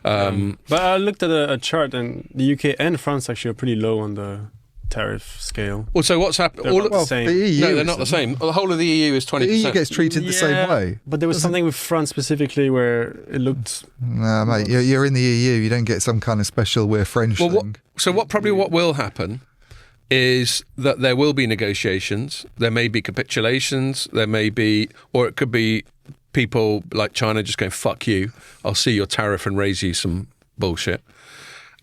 But I looked at a chart, and the UK and France actually are pretty low on the tariff scale. Well, so what's happened? The EU, no, they're not the same. The whole of the EU is 20%. The EU gets treated the same way. But there was something with France specifically where it looked... No, mate, you're in the EU. You don't get some kind of special we're French thing. What will happen is that there will be negotiations. There may be capitulations. There may be... Or it could be people like China just going, fuck you. I'll see your tariff and raise you some bullshit.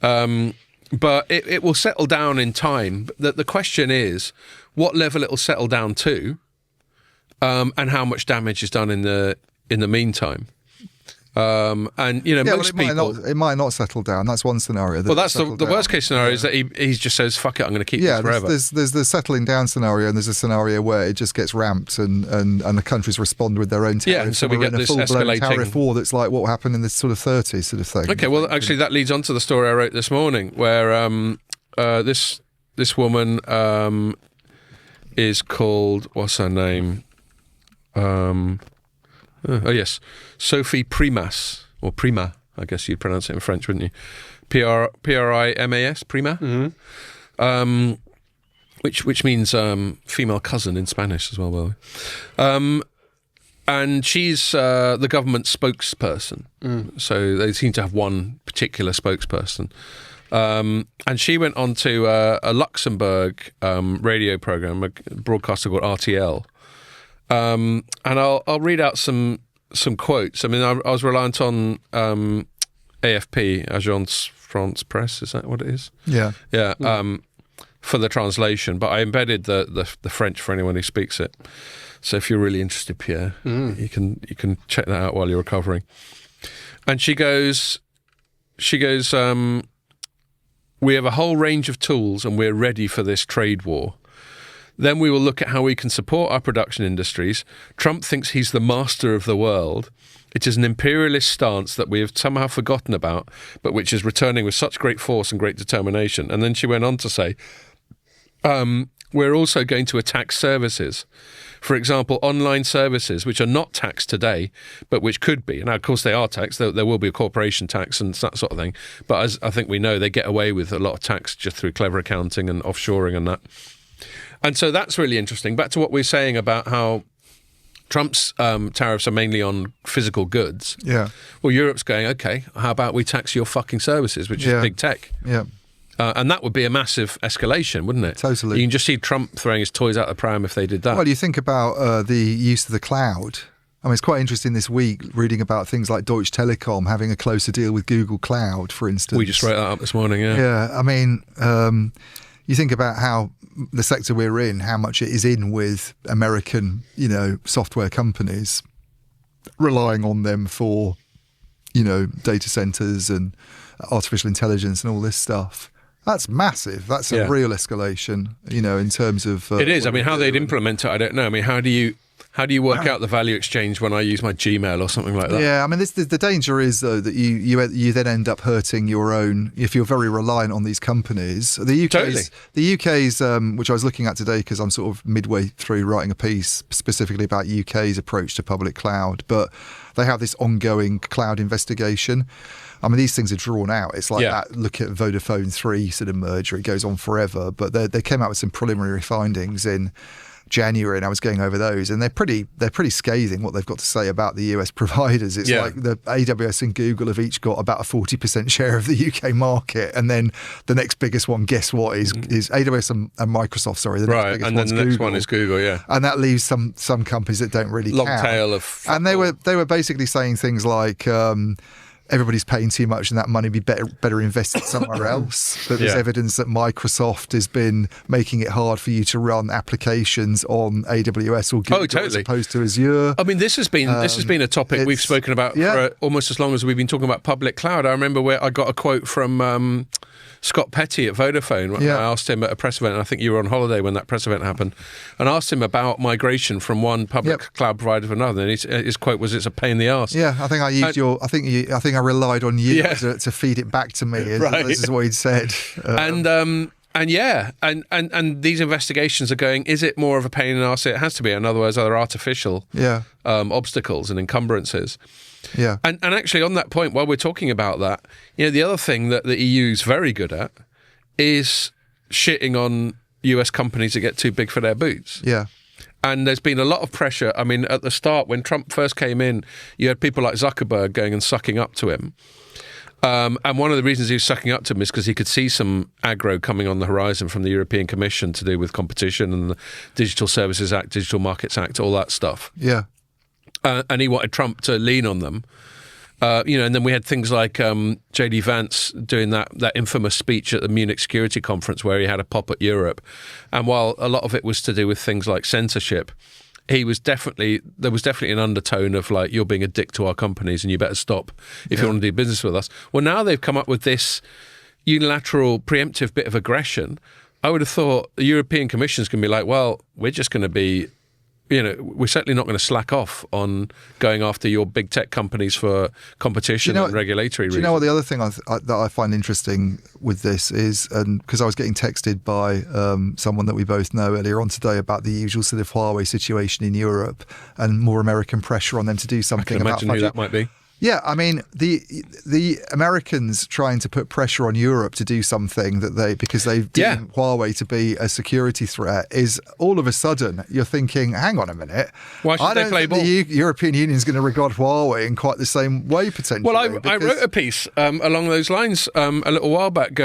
But it will settle down in time. The question is what level it will settle down to, and how much damage is done in the meantime. And you know, most people it might not settle down. That's one scenario. Well, that's the worst case scenario is that he just says, "Fuck it, I'm going to keep this forever." There's the settling down scenario, and there's a scenario where it just gets ramped, and the countries respond with their own tariffs. Yeah, and so we get this escalating tariff war that's like what happened in the sort of 30s sort of thing. Okay, well, actually, that leads on to the story I wrote this morning, where this woman is called, what's her name? Yes, Sophie Primas, or Prima, I guess you'd pronounce it in French, wouldn't you? Primas, Prima, which means female cousin in Spanish as well, by the way. And she's the government spokesperson. So they seem to have one particular spokesperson. And she went on to a Luxembourg radio program, a broadcaster called RTL. And I'll read out some quotes. I mean, I was reliant on AFP, Agence France Presse, is that what it is? Yeah. Yeah. For the translation, but I embedded the French for anyone who speaks it. So if you're really interested, Pierre, you can check that out while you're recovering. And she goes, we have a whole range of tools and we're ready for this trade war. Then we will look at how we can support our production industries. Trump thinks he's the master of the world. It is an imperialist stance that we have somehow forgotten about, but which is returning with such great force and great determination. And then she went on to say, we're also going to attack services. For example, online services, which are not taxed today, but which could be. Now, of course, they are taxed. There will be a corporation tax and that sort of thing. But as I think we know, they get away with a lot of tax just through clever accounting and offshoring and that. And so that's really interesting. Back to what we were saying about how Trump's tariffs are mainly on physical goods. Yeah. Well, Europe's going, okay, how about we tax your fucking services, which is big tech. Yeah. And that would be a massive escalation, wouldn't it? Totally. You can just see Trump throwing his toys out the pram if they did that. Well, you think about the use of the cloud. I mean, it's quite interesting this week reading about things like Deutsche Telekom having a closer deal with Google Cloud, for instance. We just wrote that up this morning, yeah. Yeah, I mean, you think about how the sector we're in, how much it is in with American, software companies, relying on them for, data centers and artificial intelligence and all this stuff. That's massive. That's a real escalation, in terms of... it is. I mean, how they'd implement it, I don't know. I mean, how do you work out the value exchange when I use my Gmail or something like that? Yeah, I mean, the danger is, though, that you then end up hurting your own, if you're very reliant on these companies. The UK's, which I was looking at today because I'm sort of midway through writing a piece specifically about UK's approach to public cloud, but they have this ongoing cloud investigation. I mean, these things are drawn out. It's like that. Look at Vodafone 3 sort of merger. It goes on forever. But they came out with some preliminary findings in January, and I was going over those, and they're pretty scathing what they've got to say about the US providers. It's like the AWS and Google have each got about a 40% share of the UK market, and then the next biggest one, guess what, is AWS and Microsoft. Sorry, the next biggest and then the next one is Google. Yeah, and that leaves some companies that don't really long count. Tail of, and they were basically saying things like. Everybody's paying too much and that money would be better invested somewhere else. But there's evidence that Microsoft has been making it hard for you to run applications on AWS or Google as opposed to Azure. I mean, this has been a topic we've spoken about for almost as long as we've been talking about public cloud. I remember where I got a quote from Scott Petty at Vodafone when I asked him at a press event, and I think you were on holiday when that press event happened, and asked him about migration from one public cloud provider to another, and his quote was, "It's a pain in the arse." Yeah, I think I used I think I relied on you to feed it back to me. This is what he'd said. And these investigations are going, is it more of a pain in the arse? It has to be. In other words, are there artificial obstacles and encumbrances? Yeah. And actually, on that point, while we're talking about that, the other thing that the EU is very good at is shitting on US companies that get too big for their boots. Yeah. And there's been a lot of pressure. I mean, at the start, when Trump first came in, you had people like Zuckerberg going and sucking up to him. And one of the reasons he was sucking up to him is because he could see some aggro coming on the horizon from the European Commission to do with competition and the Digital Services Act, Digital Markets Act, all that stuff. Yeah. And he wanted Trump to lean on them. And then we had things like J.D. Vance doing that infamous speech at the Munich Security Conference where he had a pop at Europe. And while a lot of it was to do with things like censorship, there was definitely an undertone of like, you're being a dick to our companies and you better stop if you want to do business with us. Well, now they've come up with this unilateral preemptive bit of aggression. I would have thought the European Commission's going to be like, well, we're just going to be... we're certainly not going to slack off on going after your big tech companies for competition and regulatory reasons. Do you know what the other thing that I find interesting with this is, because I was getting texted by someone that we both know earlier on today about the usual sort of Huawei situation in Europe and more American pressure on them to do something I can imagine who that might be. Yeah, I mean, the Americans trying to put pressure on Europe to do something because they deem Huawei to be a security threat is all of a sudden you're thinking, hang on a minute. Why should they play ball? The European Union is going to regard Huawei in quite the same way potentially. Well, I wrote a piece along those lines a little while back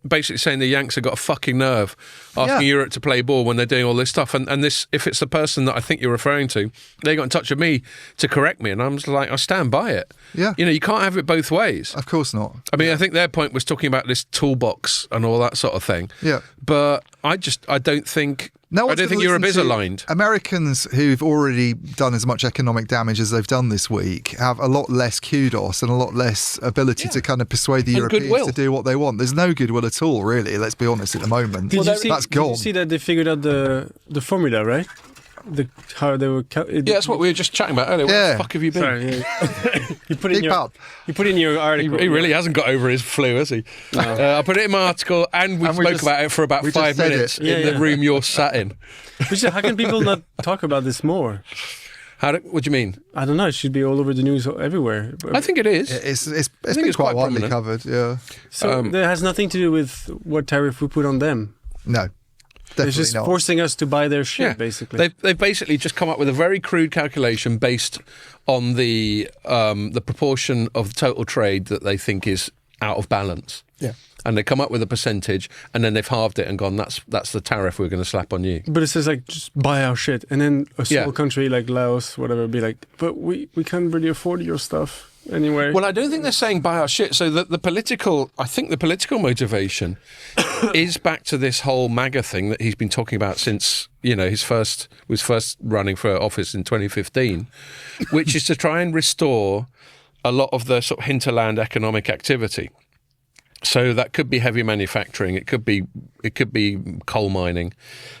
basically saying the Yanks have got a fucking nerve asking Europe to play ball when they're doing all this stuff. And this, if it's the person that I think you're referring to, they got in touch with me to correct me. And I'm just like, I stand by it. Yeah. You can't have it both ways. Of course not. I mean, I think their point was talking about this toolbox and all that sort of thing. Yeah. But I don't think Europe is aligned. Americans who've already done as much economic damage as they've done this week have a lot less kudos and a lot less ability to kind of persuade the Europeans to do what they want. There's no goodwill at all, really. Let's be honest at the moment. That's gone. Did you see that they figured out the formula, right? How they were. That's what we were just chatting about earlier. Where the fuck have you been? Sorry, you put in your article. He really hasn't got over his flu, has he? No. I put it in my article, and we spoke about it for about 5 minutes in the room you're sat in. How can people not talk about this more? What do you mean? I don't know. It should be all over the news everywhere. I think it is. It's been quite widely covered. Yeah. So that has nothing to do with what tariff we put on them. No. They're just forcing us to buy their shit, basically. They've basically just come up with a very crude calculation based on the proportion of the total trade that they think is out of balance. Yeah. And they come up with a percentage, and then they've halved it and gone, that's the tariff we're going to slap on you. But it says, just buy our shit. And then a small country like Laos, whatever, be like, but we can't really afford your stuff anyway. Well, I don't think they're saying buy our shit. So the political motivation is back to this whole MAGA thing that he's been talking about since, was first running for office in 2015, which is to try and restore a lot of the sort of hinterland economic activity. So that could be heavy manufacturing. It could be coal mining.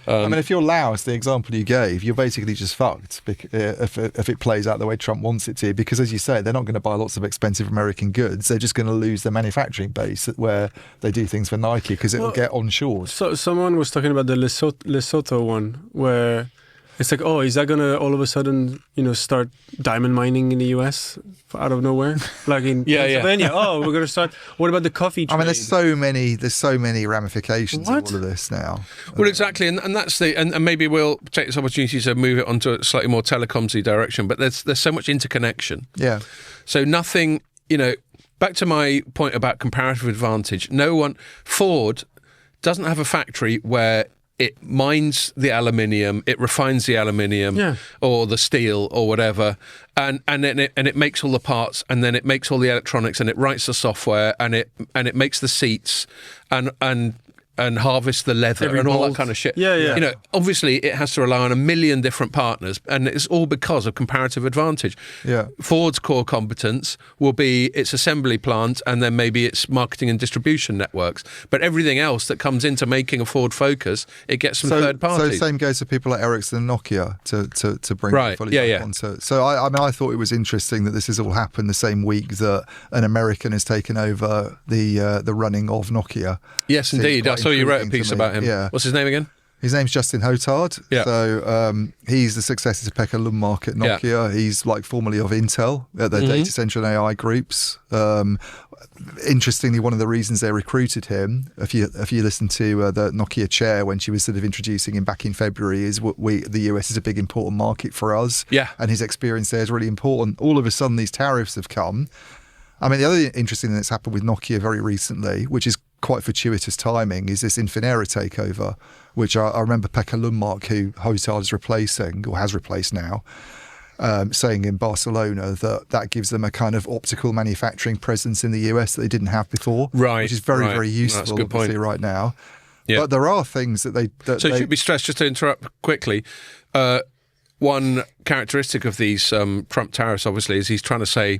I mean, if you're Laos, the example you gave, you're basically just fucked if it plays out the way Trump wants it to. Because as you say, they're not going to buy lots of expensive American goods. They're just going to lose their manufacturing base where they do things for Nike because it'll get onshored. So someone was talking about the Lesotho one where it's like, is that going to all of a sudden, start diamond mining in the US out of nowhere? Like in Pennsylvania? Yeah. We're going to start. What about the coffee trade? I mean, there's so many ramifications of all of this now. Well, exactly. And that's and maybe we'll take this opportunity to move it onto a slightly more telecoms-y direction, but there's so much interconnection. Yeah. So nothing, back to my point about comparative advantage, Ford doesn't have a factory where it mines the aluminium, it refines the aluminium or the steel or whatever, and then it makes all the parts, and then it makes all the electronics, and it writes the software, and it makes the seats, and harvest the leather and all that kind of shit. Yeah. Obviously it has to rely on a million different partners, and it's all because of comparative advantage. Yeah. Ford's core competence will be its assembly plant and then maybe its marketing and distribution networks. But everything else that comes into making a Ford Focus, it gets from third parties. So same goes for people like Ericsson and Nokia to bring it fully onto. So I thought it was interesting that this has all happened the same week that an American has taken over the running of Nokia. Yes, indeed. I saw you wrote a piece about him. Yeah. What's his name again? His name's Justin Hotard. Yeah. So he's the successor to Pekka Lundmark at Nokia. Yeah. He's formerly of Intel at their data center and AI groups. Interestingly, one of the reasons they recruited him, if you listen to the Nokia chair when she was sort of introducing him back in February, is the US is a big important market for us. Yeah. And his experience there is really important. All of a sudden, these tariffs have come. I mean, the other interesting thing that's happened with Nokia very recently, which is quite fortuitous timing, is this Infinera takeover, which I remember Pekka Lundmark, who Hotard is replacing, or has replaced now, saying in Barcelona that gives them a kind of optical manufacturing presence in the US that they didn't have before, which is very, very useful obviously right now. Yeah. But there are things that they... So it should be stressed, just to interrupt quickly, one characteristic of these Trump tariffs, obviously, is he's trying to say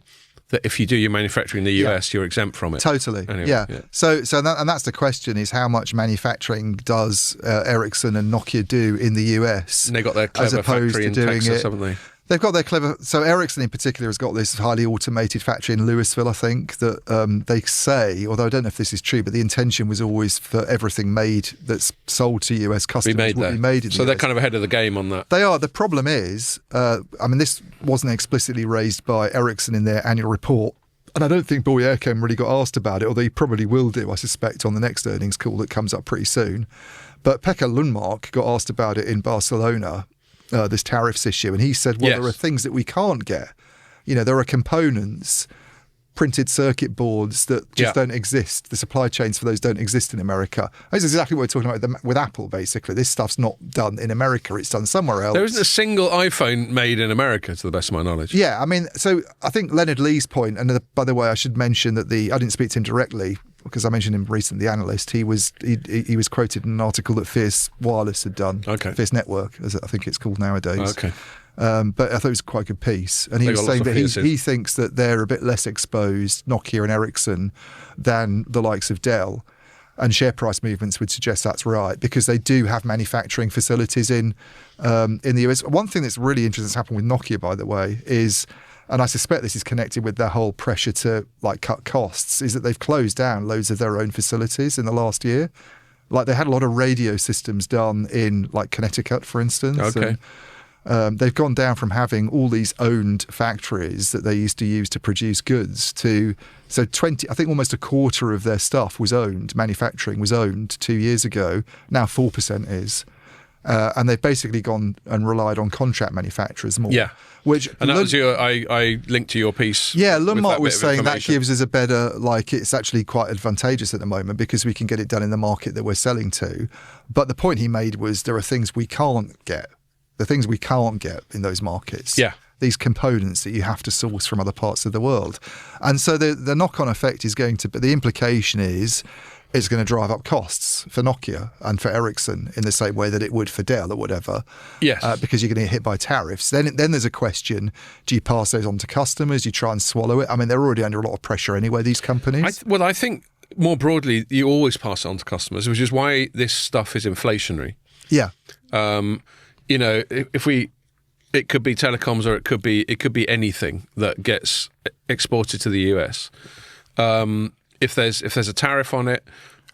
that if you do your manufacturing in the US, you're exempt from it. Totally. Anyway, yeah. So that's the question: is how much manufacturing does Ericsson and Nokia do in the US? And they got their clever factory in Texas, haven't they? They've got their clever... So Ericsson in particular has got this highly automated factory in Louisville, I think, that they say, although I don't know if this is true, but the intention was always for everything made that's sold to US customers would be made in the US. So they're kind of ahead of the game on that. They are. The problem is, this wasn't explicitly raised by Ericsson in their annual report, and I don't think Boy Aircom really got asked about it, although he probably will do, I suspect, on the next earnings call that comes up pretty soon. But Pekka Lundmark got asked about it in Barcelona, this tariffs issue, and he said, well, there are things that we can't get. There are components, printed circuit boards that just don't exist. The supply chains for those don't exist in America. This is exactly what we're talking about with Apple, basically. This stuff's not done in America. It's done somewhere else. There isn't a single iPhone made in America, to the best of my knowledge. Yeah, so I think Leonard Lee's point, and by the way, I should mention that I didn't speak to him directly, because I mentioned him recently, the analyst. He was quoted in an article that Fierce Wireless had done. Okay. Fierce Network, as I think it's called nowadays. Okay. But I thought it was quite a good piece. And he was saying that he thinks that they're a bit less exposed, Nokia and Ericsson, than the likes of Dell. And share price movements would suggest that's right, because they do have manufacturing facilities in the US. One thing that's really interesting that's happened with Nokia, by the way, is... and I suspect this is connected with their whole pressure to cut costs, is that they've closed down loads of their own facilities in the last year. Like they had a lot of radio systems done in Connecticut, for instance. Okay. And, they've gone down from having all these owned factories that they used to use to produce goods to, I think almost a quarter of their stuff was owned, manufacturing was owned 2 years ago. Now 4% is. And they've basically gone and relied on contract manufacturers more. Yeah. And that was I linked to your piece. Yeah, Lundmark was saying that gives us a better, it's actually quite advantageous at the moment because we can get it done in the market that we're selling to. But the point he made was there are things we can't get. The things we can't get in those markets. Yeah. These components that you have to source from other parts of the world. And so the knock-on effect is going to, but the implication is it's going to drive up costs for Nokia and for Ericsson in the same way that it would for Dell or whatever. Yes. Because you're going to get hit by tariffs. Then there's a question, do you pass those on to customers? Do you try and swallow it? They're already under a lot of pressure anyway, these companies. I think more broadly, you always pass it on to customers, which is why this stuff is inflationary. Yeah. It could be telecoms or it could be anything that gets exported to the US. If there's a tariff on it,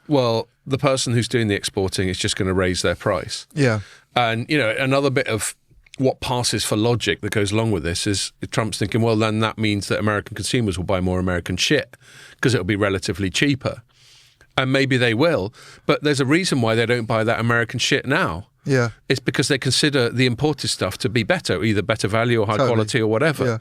well, the person who's doing the exporting is just going to raise their price. Yeah. And, another bit of what passes for logic that goes along with this is Trump's thinking, well, then that means that American consumers will buy more American shit because it'll be relatively cheaper. And maybe they will, but there's a reason why they don't buy that American shit now. Yeah. It's because they consider the imported stuff to be better, either better value or high quality or whatever. Yeah.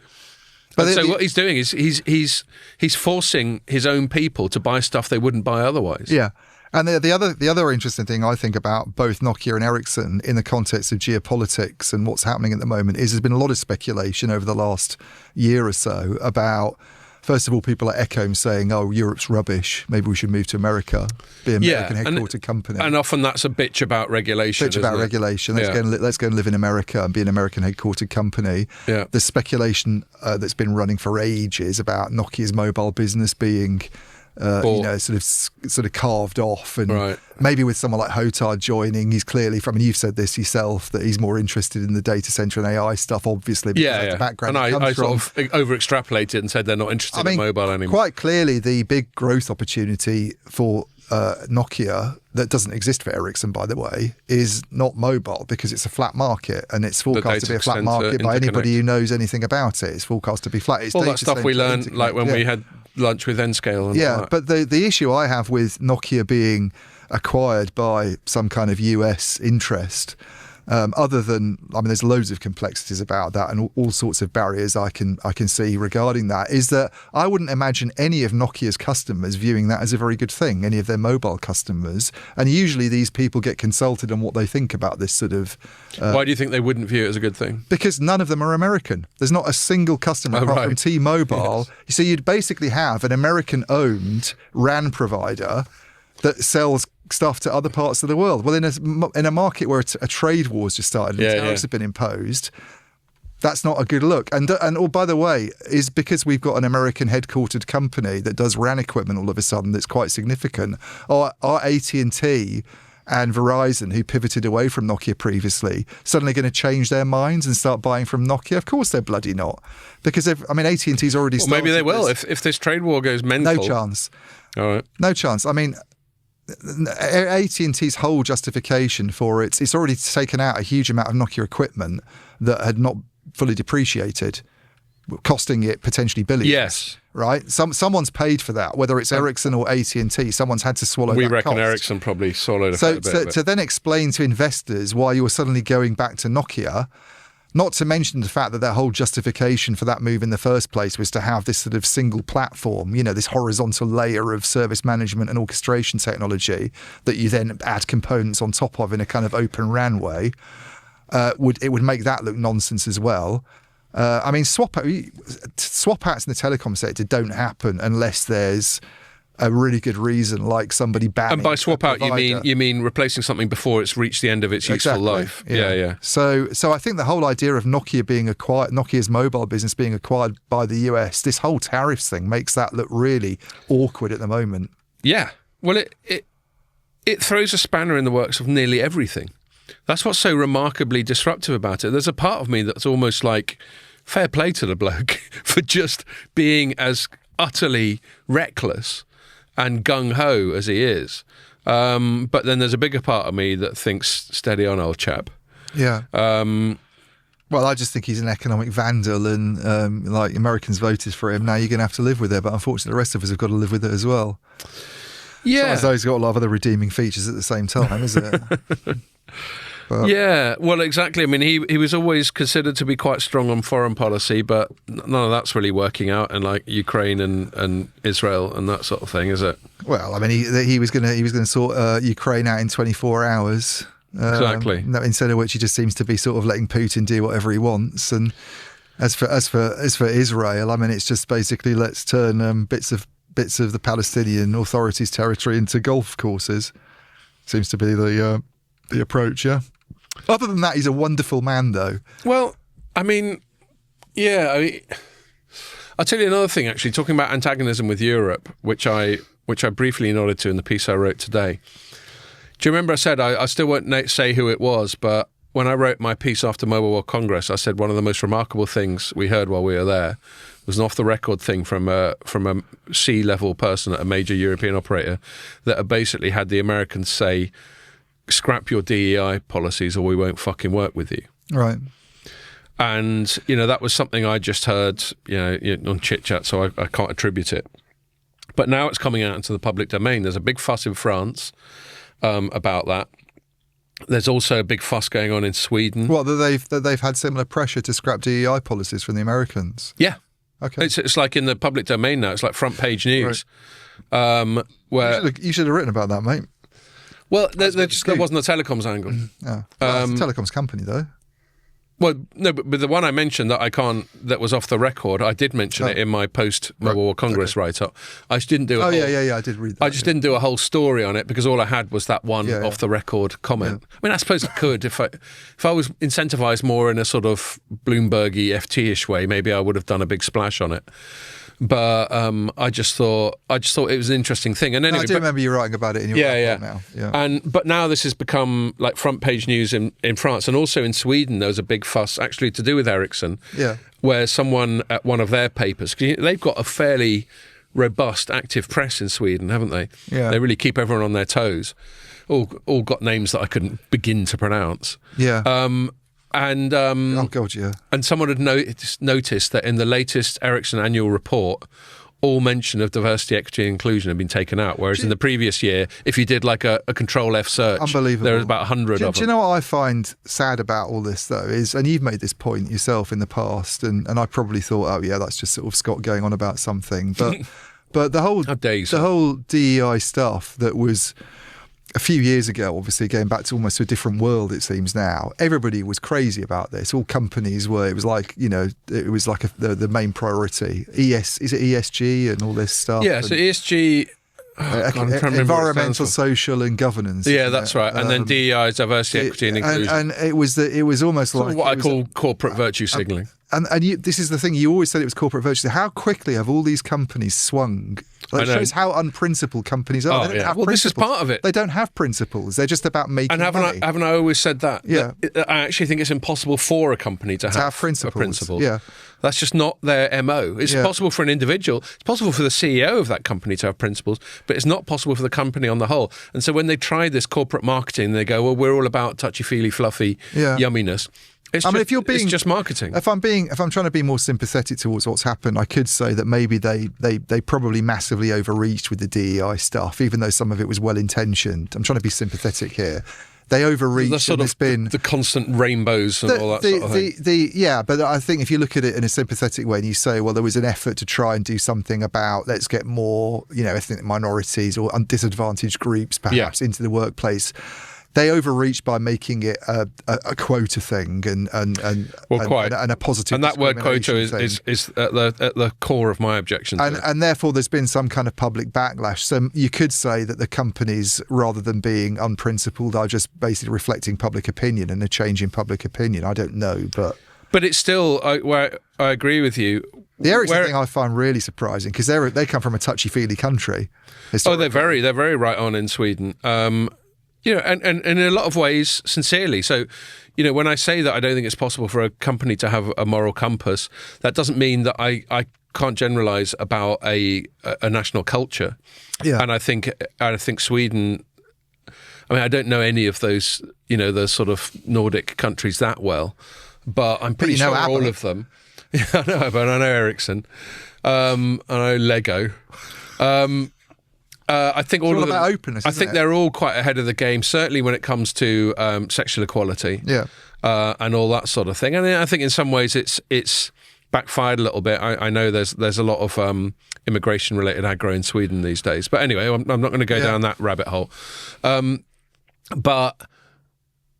But so what he's doing is he's forcing his own people to buy stuff they wouldn't buy otherwise. Yeah. And the other interesting thing I think about both Nokia and Ericsson in the context of geopolitics and what's happening at the moment is there's been a lot of speculation over the last year or so about, first of all, people at Ecom saying, oh, Europe's rubbish, maybe we should move to America, be an American headquartered company. And often that's a bitch about regulation. Let's go and live in America and be an American headquartered company. Yeah. The speculation that's been running for ages about Nokia's mobile business being sort of carved off, and maybe with someone like Hotard joining, he's clearly you've said this yourself, that he's more interested in the data center and AI stuff, obviously, because that's the background. And I sort of over-extrapolated and said they're not interested in mobile anymore. Quite clearly, the big growth opportunity for Nokia that doesn't exist for Ericsson, by the way, is not mobile, because it's a flat market and it's forecast to be a flat market by anybody who knows anything about it. It's forecast to be flat. It's all that stuff we learned, like when we had lunch with Nscale. And but the issue I have with Nokia being acquired by some kind of US interest, other than, there's loads of complexities about that and all sorts of barriers I can see regarding that, is that I wouldn't imagine any of Nokia's customers viewing that as a very good thing, any of their mobile customers. And usually these people get consulted on what they think about this sort of... Why do you think they wouldn't view it as a good thing? Because none of them are American. There's not a single customer apart from T-Mobile. Yes. So you'd basically have an American-owned RAN provider that sells stuff to other parts of the world. Well, in a market where a trade war's just started and tariffs have been imposed, that's not a good look. And by the way, is because we've got an American headquartered company that does RAN equipment all of a sudden that's quite significant. Are AT&T and Verizon, who pivoted away from Nokia previously, suddenly going to change their minds and start buying from Nokia? Of course they're bloody not. Because, AT&T's already started. Maybe they will. If this trade war goes mental. No chance. All right. No chance. I mean, AT&T's whole justification for it's already taken out a huge amount of Nokia equipment that had not fully depreciated, costing it potentially billions. Yes. Right? Someone's paid for that, whether it's Ericsson or AT&T. Someone's had to swallow that cost. We reckon cost. Ericsson probably swallowed a fair bit of it. To then explain to investors why you were suddenly going back to Nokia, not to mention the fact that their whole justification for that move in the first place was to have this sort of single platform, this horizontal layer of service management and orchestration technology that you then add components on top of in a kind of open RAN way. It would make that look nonsense as well. Swap outs in the telecom sector don't happen unless there's a really good reason, like somebody banning. And by swap out, you mean replacing something before it's reached the end of its useful life. Yeah. So I think the whole idea of Nokia's mobile business being acquired by the US, this whole tariffs thing makes that look really awkward at the moment. Yeah. Well, it throws a spanner in the works of nearly everything. That's what's so remarkably disruptive about it. There's a part of me that's almost like fair play to the bloke for just being as utterly reckless and gung-ho as he is. But then there's a bigger part of me that thinks, steady on, old chap. Yeah. Well, I just think he's an economic vandal and Americans voted for him. Now you're going to have to live with it. But unfortunately, the rest of us have got to live with it as well. Yeah. Besides, he's got a lot of other redeeming features at the same time, isn't it? But, yeah, well, exactly. I mean, he was always considered to be quite strong on foreign policy, but none of that's really working out in like Ukraine and Israel and that sort of thing, is it? Well, I mean, he was going to sort Ukraine out in 24 hours. Exactly. Instead of which he just seems to be sort of letting Putin do whatever he wants. And as for Israel, I mean, it's just basically let's turn bits of the Palestinian Authority's territory into golf courses. Seems to be the approach, yeah. Other than that, he's a wonderful man, though. Well, I mean, yeah. I'll tell you another thing, actually, talking about antagonism with Europe, which I briefly nodded to in the piece I wrote today. Do you remember I said, I still won't say who it was, but when I wrote my piece after Mobile World Congress, I said one of the most remarkable things we heard while we were there was an off-the-record thing from a C-level person at a major European operator that had basically had the Americans say, scrap your DEI policies or we won't fucking work with you. Right. And, that was something I just heard, on chit-chat, so I can't attribute it. But now it's coming out into the public domain. There's a big fuss in France about that. There's also a big fuss going on in Sweden. What, that they've had similar pressure to scrap DEI policies from the Americans? Yeah. Okay. It's like in the public domain now. It's like front page news. Right. Where you should have written about that, mate. Well, there wasn't a telecoms angle. Oh. Well, it's a telecoms company, though. Well, no, but the one I mentioned that was off the record, I did mention it in my post-Mobile World Congress write-up. I just didn't do I did read that. I just didn't do a whole story on it because all I had was that one off-the-record comment. Yeah. I mean, I suppose I could. If I was incentivised more in a sort of Bloombergy FT-ish way, maybe I would have done a big splash on it. But I just thought it was an interesting thing. And anyway, I do remember you writing about it in your report now. Yeah. But now this has become like front page news in France and also in Sweden. There was a big fuss actually to do with Ericsson, where someone at one of their papers, because they've got a fairly robust, active press in Sweden, haven't they? Yeah. They really keep everyone on their toes. All got names that I couldn't begin to pronounce. Yeah. And oh God, yeah. And someone had noticed that in the latest Ericsson annual report, all mention of diversity, equity, and inclusion had been taken out. Whereas in the previous year, if you did like a Control F search, unbelievable, there was about 100 of them. Do you know what I find sad about all this though is, and you've made this point yourself in the past, and I probably thought, oh yeah, that's just sort of Scott going on about something, but the whole DEI stuff that was a few years ago, obviously going back to almost a different world, it seems now. Everybody was crazy about this. All companies were. It was like it was like the main priority. Is it ESG and all this stuff? Yeah, so ESG. Environmental, social, and governance. Yeah, that's right. And then DEI is diversity, equity, and inclusion. And it was almost like what I call corporate virtue signalling. And this is the thing, you always said it was corporate virtue. How quickly have all these companies swung It shows how unprincipled companies are. This is part of it. They don't have principles. They're just about making money. Haven't I always said that? Yeah. That I actually think it's impossible for a company to have principles. Yeah. That's just not their MO. It's possible for an individual. It's possible for the CEO of that company to have principles, but it's not possible for the company on the whole. And so when they try this corporate marketing, they go, well, we're all about touchy-feely, fluffy yumminess. It's just marketing. If I'm trying to be more sympathetic towards what's happened, I could say that maybe they probably massively overreached with the DEI stuff, even though some of it was well intentioned. I'm trying to be sympathetic here. They overreached. The constant rainbows and all that sort of thing. But I think if you look at it in a sympathetic way and you say, well, there was an effort to try and do something about let's get more, ethnic minorities or disadvantaged groups perhaps into the workplace. They overreached by making it a quota thing and a positive. And that word quota is at the core of my objection. And therefore, there's been some kind of public backlash. So you could say that the companies, rather than being unprincipled, are just basically reflecting public opinion and a change in public opinion. I don't know, but it's still where I agree with you. The Ericsson thing I find really surprising because they come from a touchy-feely country. They're very right on in Sweden. And in a lot of ways, sincerely. So, when I say that I don't think it's possible for a company to have a moral compass, that doesn't mean that I can't generalise about a national culture. Yeah. And I think Sweden. I mean, I don't know any of those, the sort of Nordic countries that well, but I'm pretty sure all of them. Yeah, I know, but I know Ericsson. I know Lego. I think all of them, about openness. I think they're all quite ahead of the game. Certainly when it comes to sexual equality, and all that sort of thing. And I think in some ways it's backfired a little bit. I know there's a lot of immigration-related aggro in Sweden these days. But anyway, I'm not going to go down that rabbit hole. But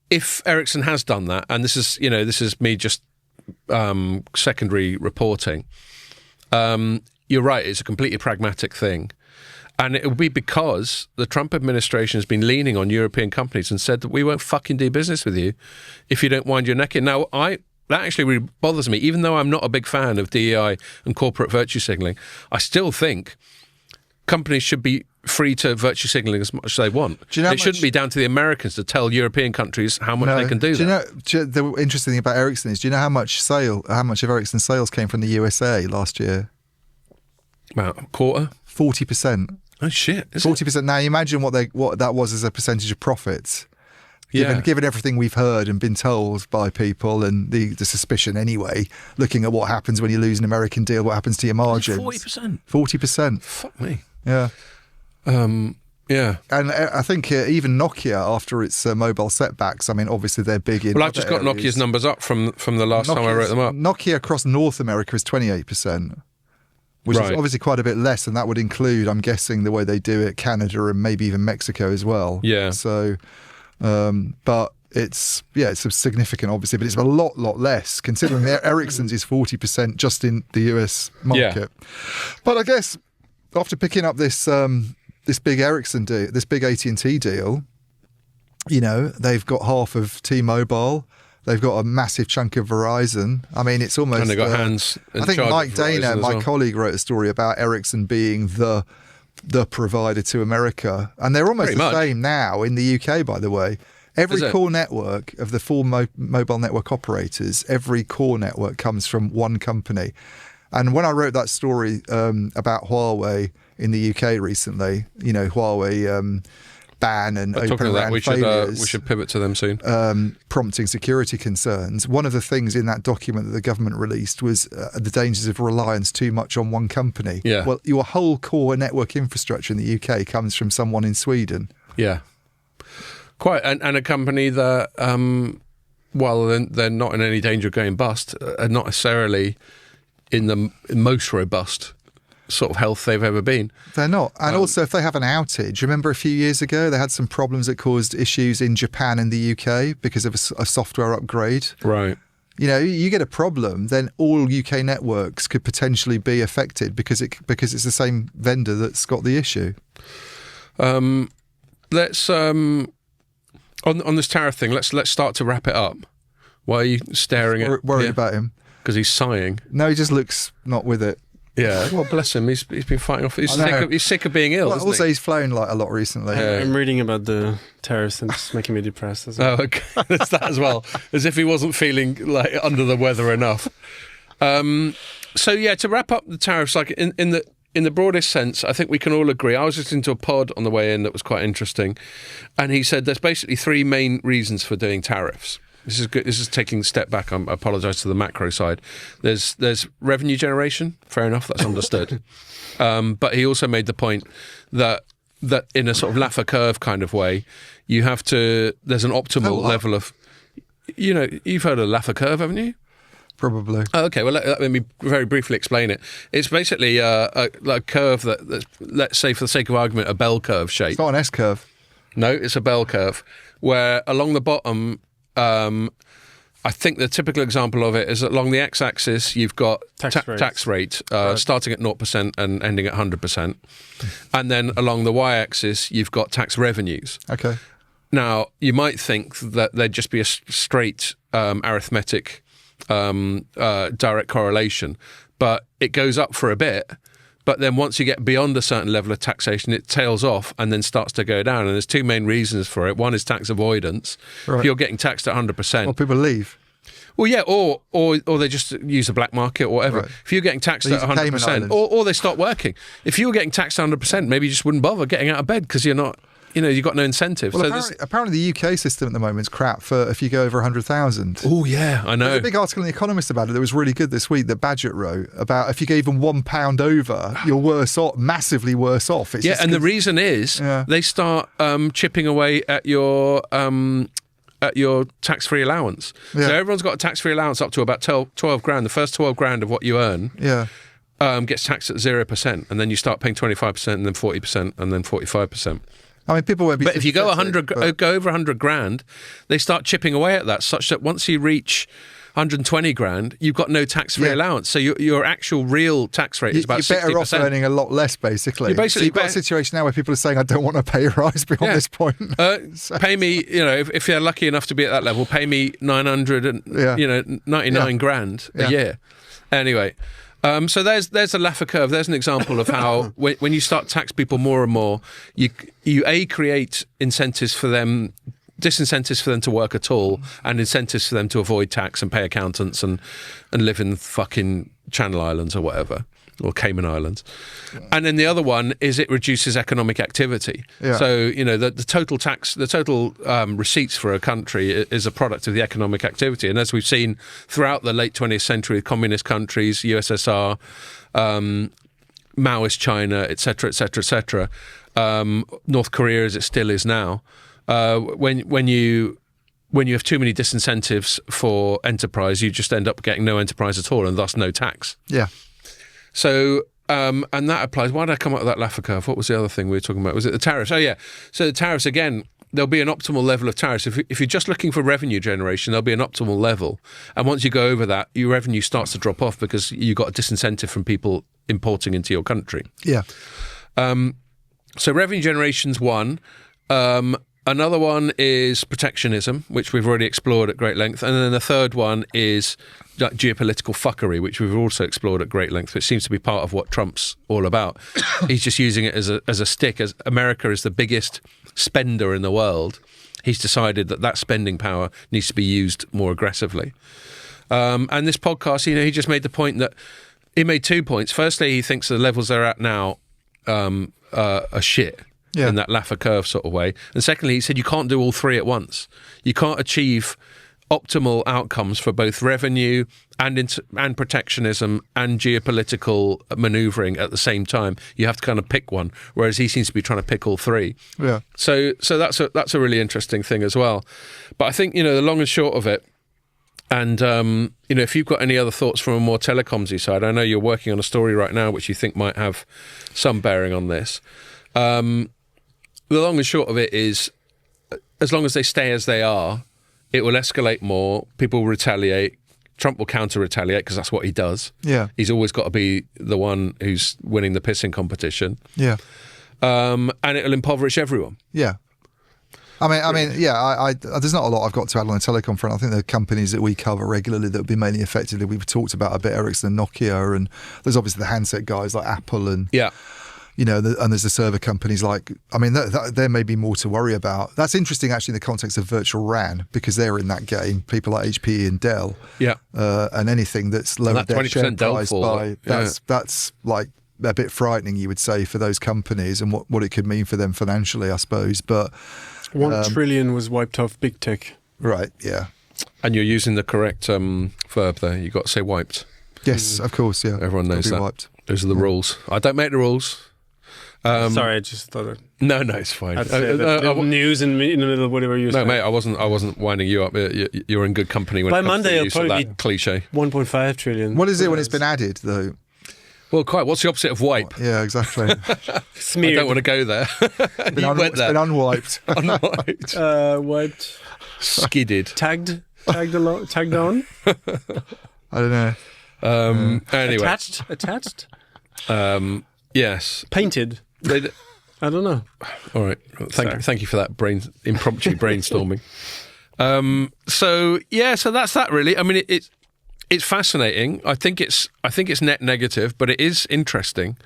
if Ericsson has done that, and this is me just secondary reporting, you're right. It's a completely pragmatic thing. And it will be because the Trump administration has been leaning on European companies and said that we won't fucking do business with you if you don't wind your neck in. Now, that actually really bothers me. Even though I'm not a big fan of DEI and corporate virtue signalling, I still think companies should be free to virtue signalling as much as they want. It shouldn't be down to the Americans to tell European countries how much they can do that. The interesting thing about Ericsson is, do you know how much of Ericsson's sales came from the USA last year? About a quarter? 40%. Oh shit! 40%. Now you imagine what that was as a percentage of profits. Given everything we've heard and been told by people and the suspicion anyway, looking at what happens when you lose an American deal, what happens to your margins? 40%. 40%. Fuck me. Yeah. Yeah. And I think even Nokia, after its mobile setbacks, I mean, obviously they're big in. Well, I've just got Nokia's numbers up from the last time I wrote them up. Nokia across North America is 28%. Which is obviously quite a bit less, and that would include, I'm guessing, the way they do it, Canada and maybe even Mexico as well. Yeah. So, but it's significant, obviously, but it's a lot less, considering Ericsson's is 40% just in the US market. Yeah. But I guess after picking up this big Ericsson deal, this big AT&T deal, they've got half of T-Mobile. They've got a massive chunk of Verizon. I mean, it's almost... And they've got hands in I think charge Mike of Verizon Dana, my colleague, wrote a story about Ericsson being the provider to America. And they're almost the same now in the UK, by the way. Every core network of the four mobile network operators, every core network comes from one company. And when I wrote that story about Huawei in the UK recently, Huawei... ban and open RAN failures. We should pivot to them soon. Prompting security concerns. One of the things in that document that the government released was the dangers of reliance too much on one company. Yeah. Well, your whole core network infrastructure in the UK comes from someone in Sweden. Yeah. Quite. And a company that, while they're not in any danger of going bust, are not necessarily in the most robust sort of health they've ever been. They're not. And also, if they have an outage, remember a few years ago they had some problems that caused issues in Japan and the UK because of a software upgrade. Right. You get a problem, then all UK networks could potentially be affected because it's the same vendor that's got the issue. Let's on this tariff thing. Let's start to wrap it up. Why are you staring at? Worried about him because he's sighing. No, he just looks not with it. Yeah, well, bless him. He's been fighting off. He's sick of being ill. Well, also, he's flown like a lot recently. I'm reading about the tariffs and it's making me depressed as well. Oh, okay. That's that as well. As if he wasn't feeling like under the weather enough. So yeah, to wrap up the tariffs, like in the broadest sense, I think we can all agree. I was listening to a pod on the way in that was quite interesting, and he said there's basically three main reasons for doing tariffs. This is good. This is taking a step back. I apologise to the macro side. There's revenue generation. Fair enough. That's understood. But he also made the point that in a sort of Laffer curve kind of way, you have to. There's an optimal level of. You've heard of Laffer curve, haven't you? Probably. Oh, okay, well, let me very briefly explain it. It's basically a curve that's, let's say for the sake of argument, a bell curve shape. It's not an S curve. No, it's a bell curve, where along the bottom, I think the typical example of it is along the x-axis, you've got tax rate starting at 0% and ending at 100%. And then along the y-axis, you've got tax revenues. Okay. Now, you might think that there'd just be a straight arithmetic direct correlation, but it goes up for a bit, but then once you get beyond a certain level of taxation, it tails off and then starts to go down. And there's two main reasons for it. One is tax avoidance. Right. If you're getting taxed at 100%, well, people leave. Well, yeah, or they just use the black market or whatever. Right. If you're getting taxed at 100%, or they stop working. If you were getting taxed at 100%, maybe you just wouldn't bother getting out of bed because you're not. You've got no incentive. Well, so apparently the UK system at the moment is crap for if you go over 100,000. Oh, yeah, I know. There's a big article in The Economist about it that was really good this week that Badgett wrote about if you go even £1 over, you're worse off, massively worse off. It's and the reason is they start chipping away at your tax-free allowance. Yeah. So everyone's got a tax-free allowance up to about 12 grand. The first 12 grand of what you earn gets taxed at 0%, and then you start paying 25%, and then 40%, and then 45%. I mean, people won't be. But if you go go over 100 grand, they start chipping away at that, such that once you reach 120 grand, you've got no tax-free allowance. So your actual real tax rate is about 60%. You're better off earning a lot less, basically. You've got a situation now where people are saying, "I don't want to pay a rise beyond this point." Pay me, if you're lucky enough to be at that level, pay me 99 grand a year. Anyway. So there's a Laffer curve. There's an example of how when you start tax people more and more, you create incentives for them, disincentives for them to work at all, and incentives for them to avoid tax and pay accountants and live in fucking Channel Islands or whatever, or Cayman Islands. And then the other one is it reduces economic activity. Yeah. So, the total tax, the total receipts for a country is a product of the economic activity. And as we've seen throughout the late 20th century, communist countries, USSR, Maoist China, etc., etc., etc., North Korea as it still is now, when you have too many disincentives for enterprise, you just end up getting no enterprise at all and thus no tax. Yeah. So, and that applies. Why did I come up with that Laffer curve? What was the other thing we were talking about? Was it the tariffs? Oh, yeah. So the tariffs, again, there'll be an optimal level of tariffs. If you're just looking for revenue generation, there'll be an optimal level. And once you go over that, your revenue starts to drop off because you've got a disincentive from people importing into your country. Yeah. So revenue generation's one. Another one is protectionism, which we've already explored at great length. And then the third one is geopolitical fuckery, which we've also explored at great length, which seems to be part of what Trump's all about. He's just using it as a stick. As America is the biggest spender in the world, he's decided that spending power needs to be used more aggressively. And this podcast, he just made the point that he made 2 points. Firstly, he thinks the levels they're at now are shit. Yeah. In that Laffer curve sort of way. And secondly, he said you can't do all three at once. You can't achieve optimal outcomes for both revenue and protectionism and geopolitical manoeuvring at the same time. You have to kind of pick one, whereas he seems to be trying to pick all three. Yeah. So that's a really interesting thing as well. But I think, the long and short of it, and, if you've got any other thoughts from a more telecoms-y side, I know you're working on a story right now which you think might have some bearing on this. The long and short of it is, as long as they stay as they are, it will escalate more. People will retaliate. Trump will counter-retaliate because that's what he does. Yeah. He's always got to be the one who's winning the pissing competition. Yeah. And it'll impoverish everyone. Yeah. There's not a lot I've got to add on the telecom front. I think the companies that we cover regularly that would be mainly affected, we've talked about a bit, Ericsson and Nokia, and there's obviously the handset guys like Apple and and there's the server companies like, there may be more to worry about. That's interesting actually in the context of virtual RAN, because they're in that game, people like HPE and Dell. And anything that's lowered their share price by, that's like a bit frightening, you would say, for those companies and what it could mean for them financially, I suppose. But 1 trillion was wiped off big tech. Right, yeah. And you're using the correct verb there. You've got to say wiped. Yes, of course, yeah. Everyone knows that. Wiped. Those are the rules. I don't make the rules. Sorry, I just thought it. No, it's fine. I'd say news in the middle of whatever you said. No, mate, I wasn't winding you up. You're in good company when by it comes Monday, to the use it'll probably of that cliche. 1.5 trillion. What is it when it's been added, though? Well, quite. What's the opposite of wipe? Yeah, exactly. Smeared. I don't want to go there. It's been unwiped. Unwiped. Wiped. Skidded. Tagged on. I don't know. Anyway. Attached. Yes. Painted. I don't know. All right. Thank you for that impromptu brainstorming. So that's that really. I mean, it's fascinating. I think it's net negative, but it is interesting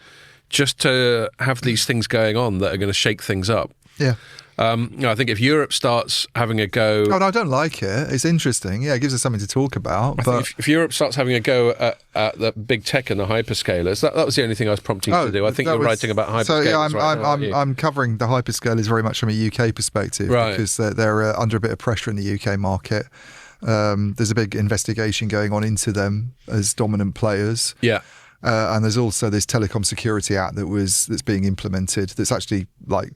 just to have these things going on that are going to shake things up. Yeah. I think if Europe starts having a go... Oh, no, I don't like it. It's interesting. Yeah, it gives us something to talk about. But if Europe starts having a go at the big tech and the hyperscalers, that was the only thing I was prompting to do. I think you're writing about hyperscalers. So, yeah, right I'm covering the hyperscalers very much from a UK perspective, right, because they're under a bit of pressure in the UK market. There's a big investigation going on into them as dominant players. Yeah. And there's also this Telecom Security Act that's being implemented. That's actually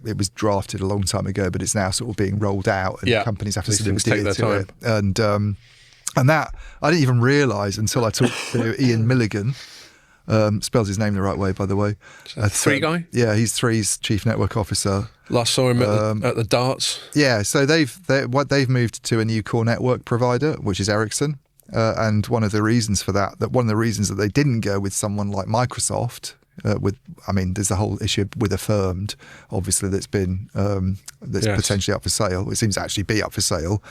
it was drafted a long time ago, but it's now sort of being rolled out, and companies have to sort of adhere to it. And that I didn't even realise until I talked to Ian Milligan. Spells his name the right way, by the way. Three guy? Yeah, he's Three's chief network officer. Last saw him at the darts. Yeah, so they've moved to a new core network provider, which is Ericsson. And one of the reasons for that they didn't go with someone like Microsoft, there's the whole issue with Affirmed, obviously, that's been potentially up for sale. It seems to actually be up for sale.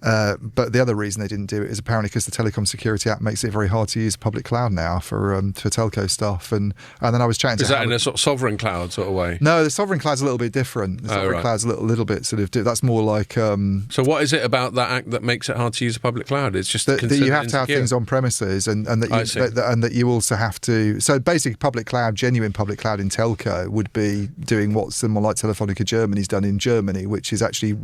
But the other reason they didn't do it is apparently because the Telecom Security Act makes it very hard to use public cloud now for telco stuff. And then I was chatting to Is that in a sort of sovereign cloud sort of way? No, the sovereign cloud's a little bit different. The sovereign cloud's a little bit sort of... That's more like... So what is it about that act that makes it hard to use a public cloud? It's just that you have to have things on premises and that you also have to... So basically public cloud, genuine public cloud in telco would be doing what someone like Telefonica Germany's done in Germany, which is actually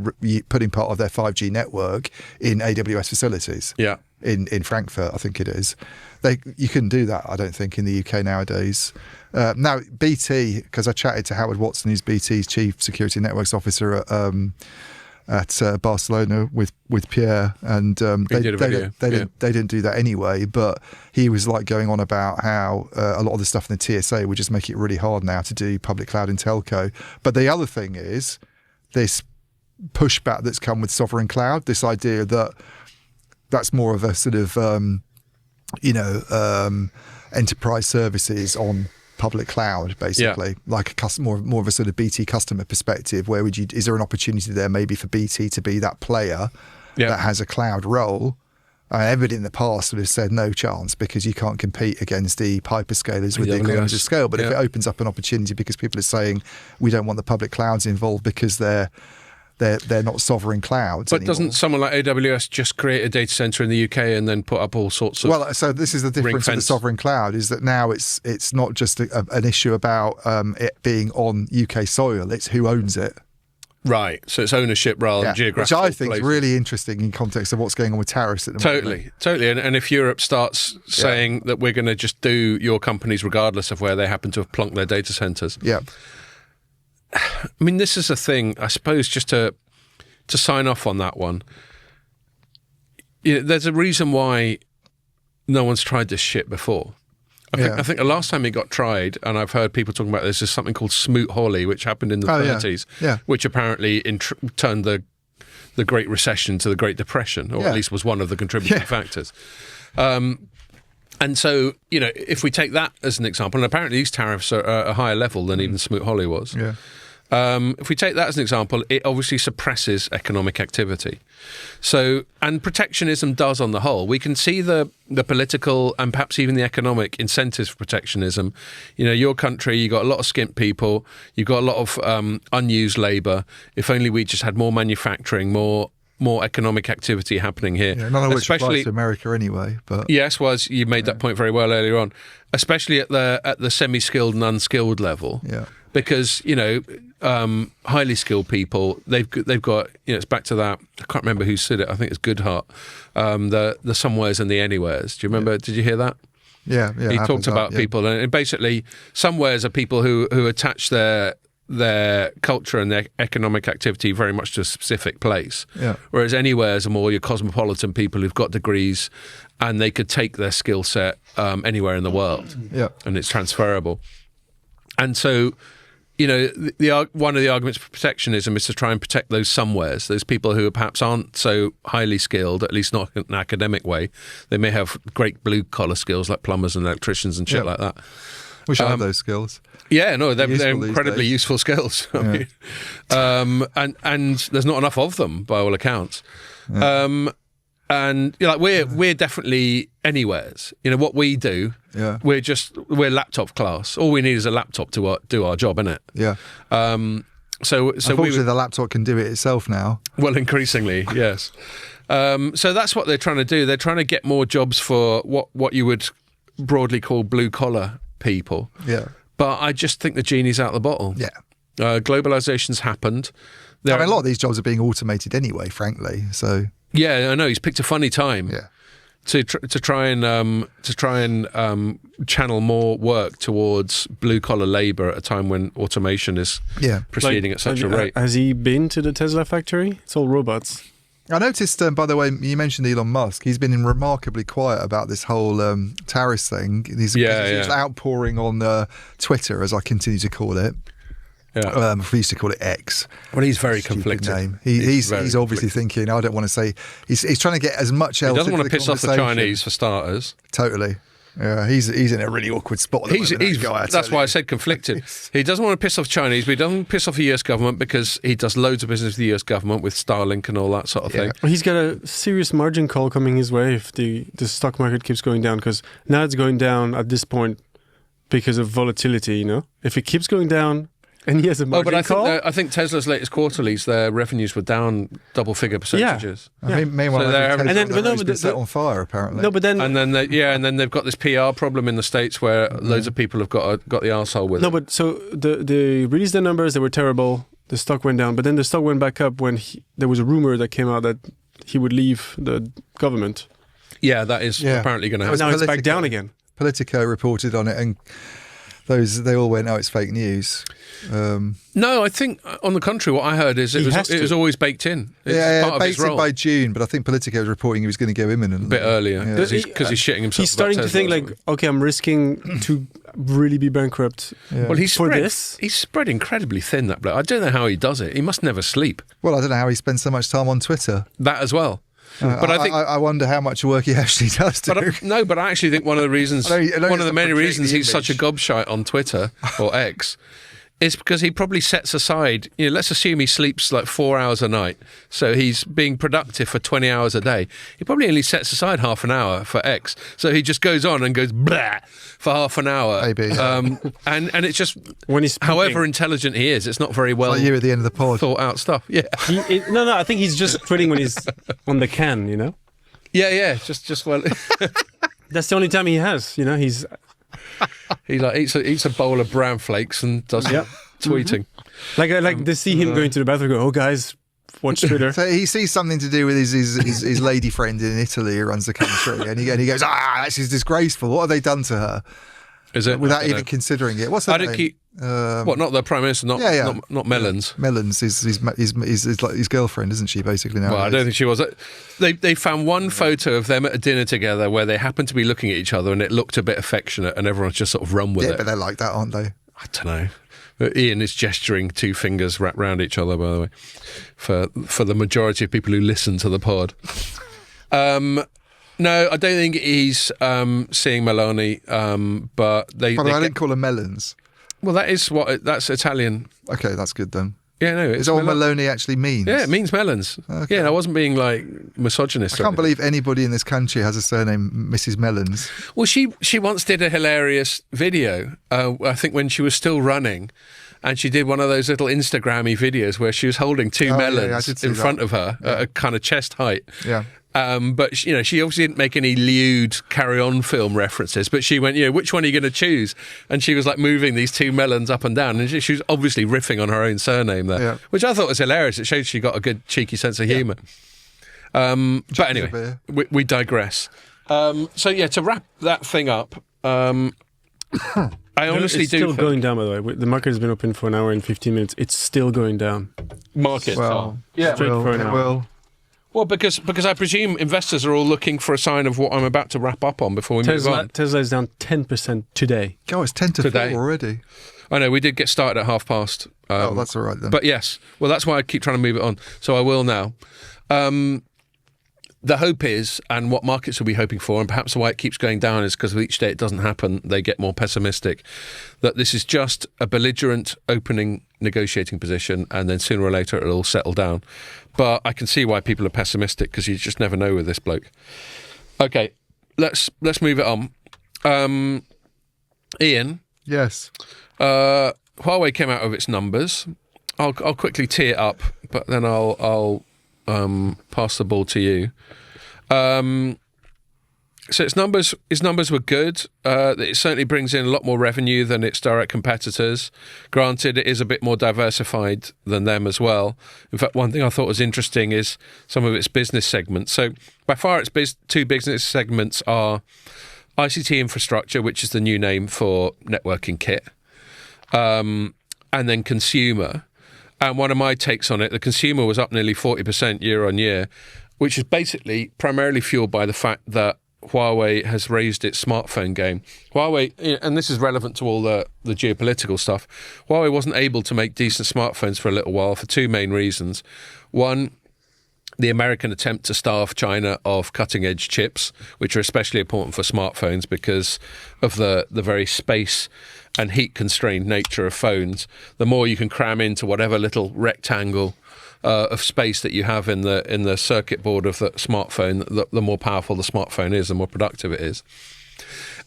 putting part of their 5G network in AWS facilities. Yeah. In Frankfurt, I think it is. You couldn't do that, I don't think, in the UK nowadays. Now, BT, because I chatted to Howard Watson, who's BT's Chief Security Networks Officer at Barcelona with Pierre, and they didn't do that anyway, but he was like going on about how a lot of the stuff in the TSA would just make it really hard now to do public cloud in telco. But the other thing is this pushback that's come with sovereign cloud, this idea that's more of a sort of enterprise services on public cloud, basically, like more of a sort of BT customer perspective. Where is there an opportunity there maybe for BT to be that player that has a cloud role? Everybody in the past would have said no chance because you can't compete against the hyperscalers with the economies of scale. But if it opens up an opportunity because people are saying we don't want the public clouds involved because they're not sovereign clouds But anymore. Doesn't someone like AWS just create a data center in the UK and then put up all sorts of... Well, so this is the difference with the sovereign cloud, is that now it's not just an issue about it being on UK soil, it's who owns it. Right, so it's ownership rather than geographical. Which I think is really interesting in context of what's going on with tariffs at the moment. Totally. And if Europe starts saying that we're going to just do your companies regardless of where they happen to have plunked their data centers... Yeah. I mean, this is a thing, I suppose, just to sign off on that one. There's a reason why no one's tried this shit before. I think the last time it got tried, and I've heard people talking about this, is something called Smoot-Hawley, which happened in the 30s, which apparently turned the Great Recession to the Great Depression, or at least was one of the contributing factors. And so, if we take that as an example, and apparently these tariffs are at a higher level than even Smoot-Hawley was. Yeah. If we take that as an example, it obviously suppresses economic activity. So, and protectionism does on the whole. We can see the political and perhaps even the economic incentives for protectionism. You know, your country, you got a lot of skint people, you've got a lot of unused labour. If only we just had more manufacturing, more economic activity happening here. Yeah, none of which applies to America anyway. But yes, you made that point very well earlier on, especially at the semi-skilled and unskilled level. Yeah. Because, you know, highly skilled people, they've got, you know, it's back to that, I can't remember who said it, I think it's Goodhart, the somewheres and the anywheres. Do you remember, Did you hear that? Yeah. He talked about people, and basically somewheres are people who attach their culture and their economic activity very much to a specific place. Yeah. Whereas anywheres are more your cosmopolitan people who've got degrees and they could take their skill set anywhere in the world. Yeah. And it's transferable. And so, you know, one of the arguments for protectionism is to try and protect those somewheres, those people who perhaps aren't so highly skilled, at least not in an academic way. They may have great blue-collar skills like plumbers and electricians and shit like that. We should have those skills. Yeah, no, they're incredibly useful skills. I mean, and there's not enough of them by all accounts. Yeah. And you know, like we're definitely anywheres. You know what we do. Yeah. We're laptop class. All we need is a laptop to do our job, innit? Yeah. So unfortunately, the laptop can do it itself now. Well, increasingly, yes. So that's what they're trying to do. They're trying to get more jobs for what you would broadly call blue collar people. Yeah. But I just think the genie's out of the bottle. Yeah. Globalization's happened. I mean, a lot of these jobs are being automated anyway, frankly. So yeah, I know he's picked a funny time. Yeah. To try and channel more work towards blue collar labour at a time when automation is proceeding at such a rate. Has he been to the Tesla factory? It's all robots. I noticed, by the way, you mentioned Elon Musk. He's been remarkably quiet about this whole tariffs thing. He's outpouring on Twitter, as I continue to call it. Yeah. We used to call it X. Well, he's very conflicted. Name. He's obviously thinking, I don't want to say... He's trying to get as much else. He doesn't want to piss off the Chinese, for starters. Totally. Yeah, he's in a really awkward spot. That's why I said conflicted. He doesn't want to piss off Chinese, but he doesn't piss off the US government because he does loads of business with the US government with Starlink and all that sort of thing. He's got a serious margin call coming his way if the stock market keeps going down, because now it's going down at this point because of volatility, you know? If it keeps going down... And he has a margin call? I think Tesla's latest quarterlies, their revenues were down double-figure percentages. Yeah. I mean, meanwhile, Tesla's been set on fire, apparently. No, but then... And then they've got this PR problem in the States where loads of people have got the arsehole with it. No, but so they released the numbers, they were terrible, the stock went down, but then the stock went back up when there was a rumor that came out that he would leave the government. Yeah, that is apparently going to happen. Now it's back down again. Politico reported on it, and they all went, it's fake news. No, I think on the contrary, what I heard is it was always baked in. It's part baked of in by June, but I think Politico was reporting he was going to go imminently. A bit earlier, because he's shitting himself. He's starting to think like, okay, I'm risking to really be bankrupt. Yeah. Well, he's spread incredibly thin, that bloke. I don't know how he does it. He must never sleep. Well, I don't know how he spends so much time on Twitter. That as well. But I wonder how much work he actually does do. But I actually think one of the reasons, one of the many reasons he's such a gobshite on Twitter or X is because he probably sets aside, let's assume he sleeps like 4 hours a night, so he's being productive for 20 hours a day. He probably only sets aside half an hour for X, so he just goes on and goes blah for half an hour. Maybe. And it's just, when he's however intelligent he is, it's not very well like you at the end of the pod. Thought out stuff. Yeah. No, I think he's just tweeting when he's on the can, Yeah, just well. That's the only time he has, he's... He eats a bowl of bran flakes and does tweeting. Like to see him going to the bathroom. Go, guys, watch Twitter. So he sees something to do with his lady friend in Italy who runs the country, and he goes, that's disgraceful. What have they done to her? Is it without even considering it? What's her name? What? Not the Prime Minister? Not Mellons. Mellons is like his girlfriend, isn't she? Basically now. Well, I don't think she was. They found one photo of them at a dinner together where they happened to be looking at each other, and it looked a bit affectionate, and everyone's just sort of run with it. Yeah, but they're like that, aren't they? I don't know. Ian is gesturing 2 fingers wrapped round each other, by the way, for the majority of people who listen to the pod. No, I don't think he's seeing Meloni, but they... I didn't call her Mellons. Well, that's Italian. Okay, that's good then. Yeah, no. Is that what Meloni actually means? Yeah, it means melons. Okay. Yeah, I wasn't being like misogynist. I can't believe anybody in this country has a surname Mrs. Melons. Well, she once did a hilarious video, I think when she was still running, and she did one of those little Instagram-y videos where she was holding two melons in front of her at a kind of chest height. Yeah. But she obviously didn't make any lewd carry-on film references. But she went, which one are you going to choose? And she was like moving these two melons up and down, and she was obviously riffing on her own surname there, which I thought was hilarious. It showed she got a good cheeky sense of humour. But anyway, we digress. To wrap that thing up, I honestly do. It's still going down, by the way. The market has been open for an hour and 15 minutes. It's still going down. Market, well, straight for an hour. Well, because I presume investors are all looking for a sign of what I'm about to wrap up on before we move on. Tesla is down 10% today. Oh, it's 10 to 4 already. I know, we did get started at past. That's all right then. But yes, well, that's why I keep trying to move it on. So I will now. The hope is, and what markets will be hoping for, and perhaps why it keeps going down is because with each day it doesn't happen, they get more pessimistic, that this is just a belligerent opening negotiating position, and then sooner or later it'll all settle down. But I can see why people are pessimistic, because you just never know with this bloke. Okay, let's move it on. Ian? Yes? Huawei came out of its numbers. I'll quickly tee it up, but then I'll pass the ball to you. So its numbers were good. It certainly brings in a lot more revenue than its direct competitors. Granted, it is a bit more diversified than them as well. In fact, one thing I thought was interesting is some of its business segments. So by far its two business segments are ICT infrastructure, which is the new name for networking kit, and then consumer. And one of my takes on it, the consumer was up nearly 40% year on year, which is basically primarily fueled by the fact that Huawei has raised its smartphone game. Huawei, and this is relevant to all the geopolitical stuff, Huawei wasn't able to make decent smartphones for a little while for two main reasons. One, the American attempt to starve China of cutting-edge chips, which are especially important for smartphones because of the very space and heat-constrained nature of phones. The more you can cram into whatever little rectangle of space that you have in the circuit board of the smartphone, the more powerful the smartphone is, the more productive it is.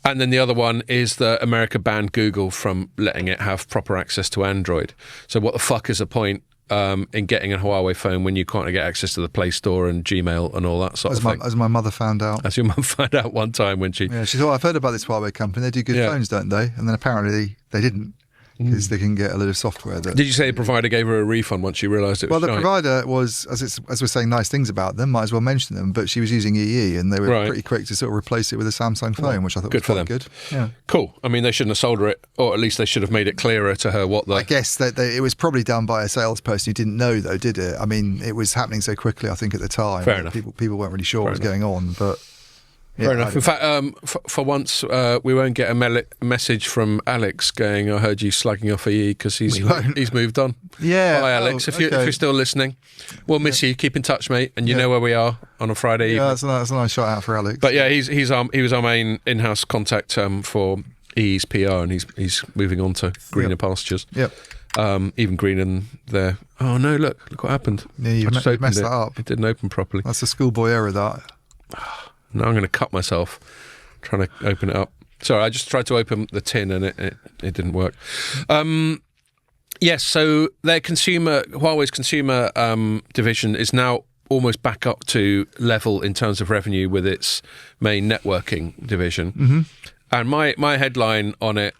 And then the other one is that America banned Google from letting it have proper access to Android. So what the fuck is the point in getting a Huawei phone when you can't get access to the Play Store and Gmail and all that sort of thing? As my mother found out. As your mum found out one time when she... Yeah, she thought, I've heard about this Huawei company. They do good phones, don't they? And then apparently they didn't. Because they can get a lot of software. Did you say the provider gave her a refund once she realised it was the provider was, as we're saying nice things about them, might as well mention them, but she was using EE and they were pretty quick to sort of replace it with a Samsung phone, which I thought was quite good. Yeah. Cool. I mean, they shouldn't have sold her it, or at least they should have made it clearer to her what the... I guess that it was probably done by a salesperson who didn't know, though, did it? I mean, it was happening so quickly, I think, at the time. Fair enough. People weren't really sure what was going on, but... Yeah, fair enough. In fact, for once, we won't get a message from Alex going, I heard you slagging off EE because he's moved on. Yeah. Hi, Alex. If you're still listening, we'll miss you. Keep in touch, mate. And you know where we are on a Friday evening. That's a nice shout out for Alex. But yeah, he was our main in-house contact for EE's PR, and he's moving on to greener pastures. Yep. Even greener than there. Oh, no, look what happened. Yeah, you messed that up. It didn't open properly. That's a schoolboy error, that. Now I'm going to cut myself trying to open it up. Sorry, I just tried to open the tin and it didn't work. Yes, so Huawei's consumer division is now almost back up to level in terms of revenue with its main networking division. Mm-hmm. And my headline on it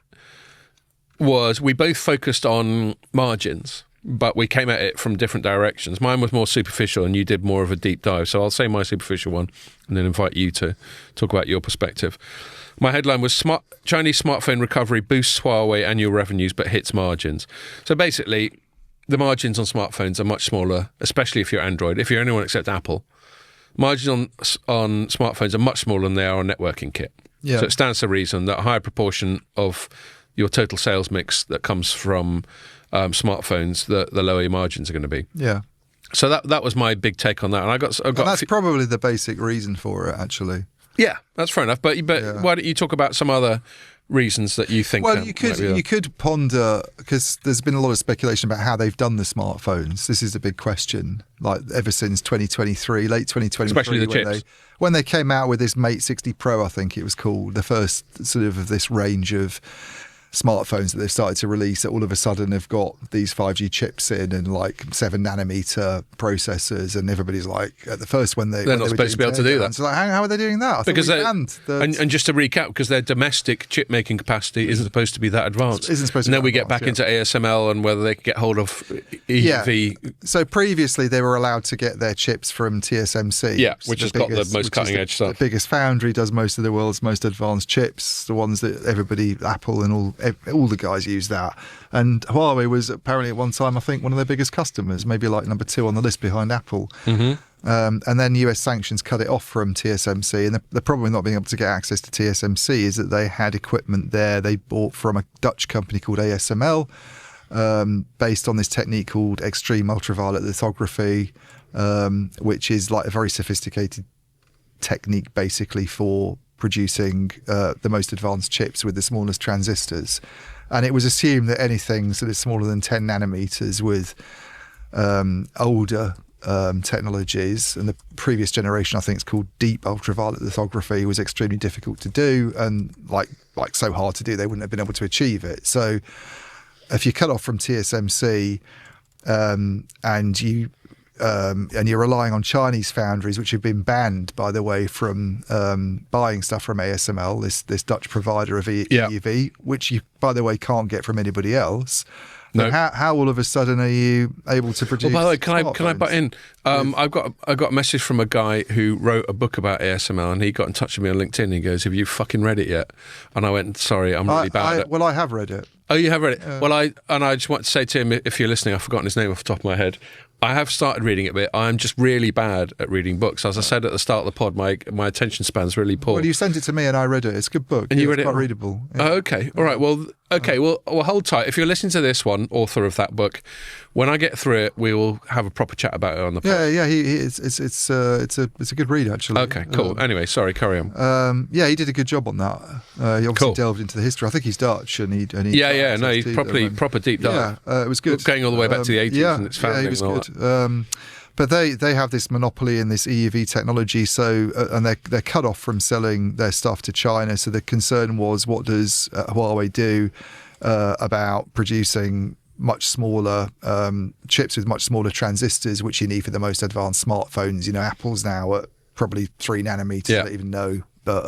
was, we both focused on margins, but we came at it from different directions. Mine was more superficial and you did more of a deep dive. So I'll say my superficial one and then invite you to talk about your perspective. My headline was Chinese smartphone recovery boosts Huawei annual revenues but hits margins. So basically, the margins on smartphones are much smaller, especially if you're Android. If you're anyone except Apple, margins on smartphones are much smaller than they are on networking kit. Yeah. So it stands to reason that a higher proportion of your total sales mix that comes from smartphones, the lower your margins are going to be. Yeah. So that was my big take on that, and I got that's probably the basic reason for it, actually. Yeah, that's fair enough. But why don't you talk about some other reasons that you think? Well, you could ponder, because there's been a lot of speculation about how they've done the smartphones. This is a big question. Like ever since 2023, late 2023, especially the chips. When they came out with this Mate 60 Pro, I think it was called, the first sort of this range of smartphones that they've started to release, that all of a sudden have got these 5G chips in and like 7 nanometer processors, and everybody's like, at the first when they're not supposed to be able to do that. So like, how are they doing that? Because and just to recap, because their domestic chip making capacity isn't supposed to be that advanced. Isn't supposed to. And then we get back into ASML and whether they can get hold of EUV. Yeah. So previously they were allowed to get their chips from TSMC. Which has got the most cutting edge stuff. The biggest foundry, does most of the world's most advanced chips. The ones that everybody, Apple and all the guys use that. And Huawei was apparently at one time, I think, one of their biggest customers, maybe like number 2 on the list behind Apple. Mm-hmm. And then US sanctions cut it off from TSMC. And the problem with not being able to get access to TSMC is that they had equipment there they bought from a Dutch company called ASML, based on this technique called extreme ultraviolet lithography, which is like a very sophisticated technique basically for producing the most advanced chips with the smallest transistors. And it was assumed that anything sort of smaller than 10 nanometers with older technologies, and the previous generation, I think it's called deep ultraviolet lithography, was extremely difficult to do and like so hard to do they wouldn't have been able to achieve it. So if you cut off from TSMC and you're relying on Chinese foundries, which have been banned, by the way, from buying stuff from ASML, this Dutch provider of EUV, which you, by the way, can't get from anybody else. No. How all of a sudden are you able to produce? Well, by the way, can I butt in? I got a message from a guy who wrote a book about ASML, and he got in touch with me on LinkedIn. He goes, "Have you fucking read it yet?" And I went, "Sorry, I'm really bad at it." Well, I have read it. Oh, you have read it? Well, I just want to say to him, if you're listening, I've forgotten his name off the top of my head. I have started reading it a bit. I'm just really bad at reading books. As I said at the start of the pod, my attention span's really poor. Well, you sent it to me and I read it. It's a good book. And you read it? It's quite readable. Yeah. Oh, okay. All right. Well, okay. Well, hold tight. If you're listening to this one, author of that book, when I get through it, we will have a proper chat about it on the pod. Yeah. It's a good read, actually. Okay, cool. Anyway, sorry, carry on. Yeah, he did a good job on that. He obviously delved into the history. I think he's Dutch, and he. Yeah. No, he's proper deep dive. Yeah, it was good. Going all the way back to the 80s and its founding. Yeah, he was good. But they have this monopoly in this EUV technology, so and they're cut off from selling their stuff to China. So the concern was, what does Huawei do about producing much smaller chips with much smaller transistors, which you need for the most advanced smartphones? You know, Apple's now at probably 3 nanometers. I don't even know, but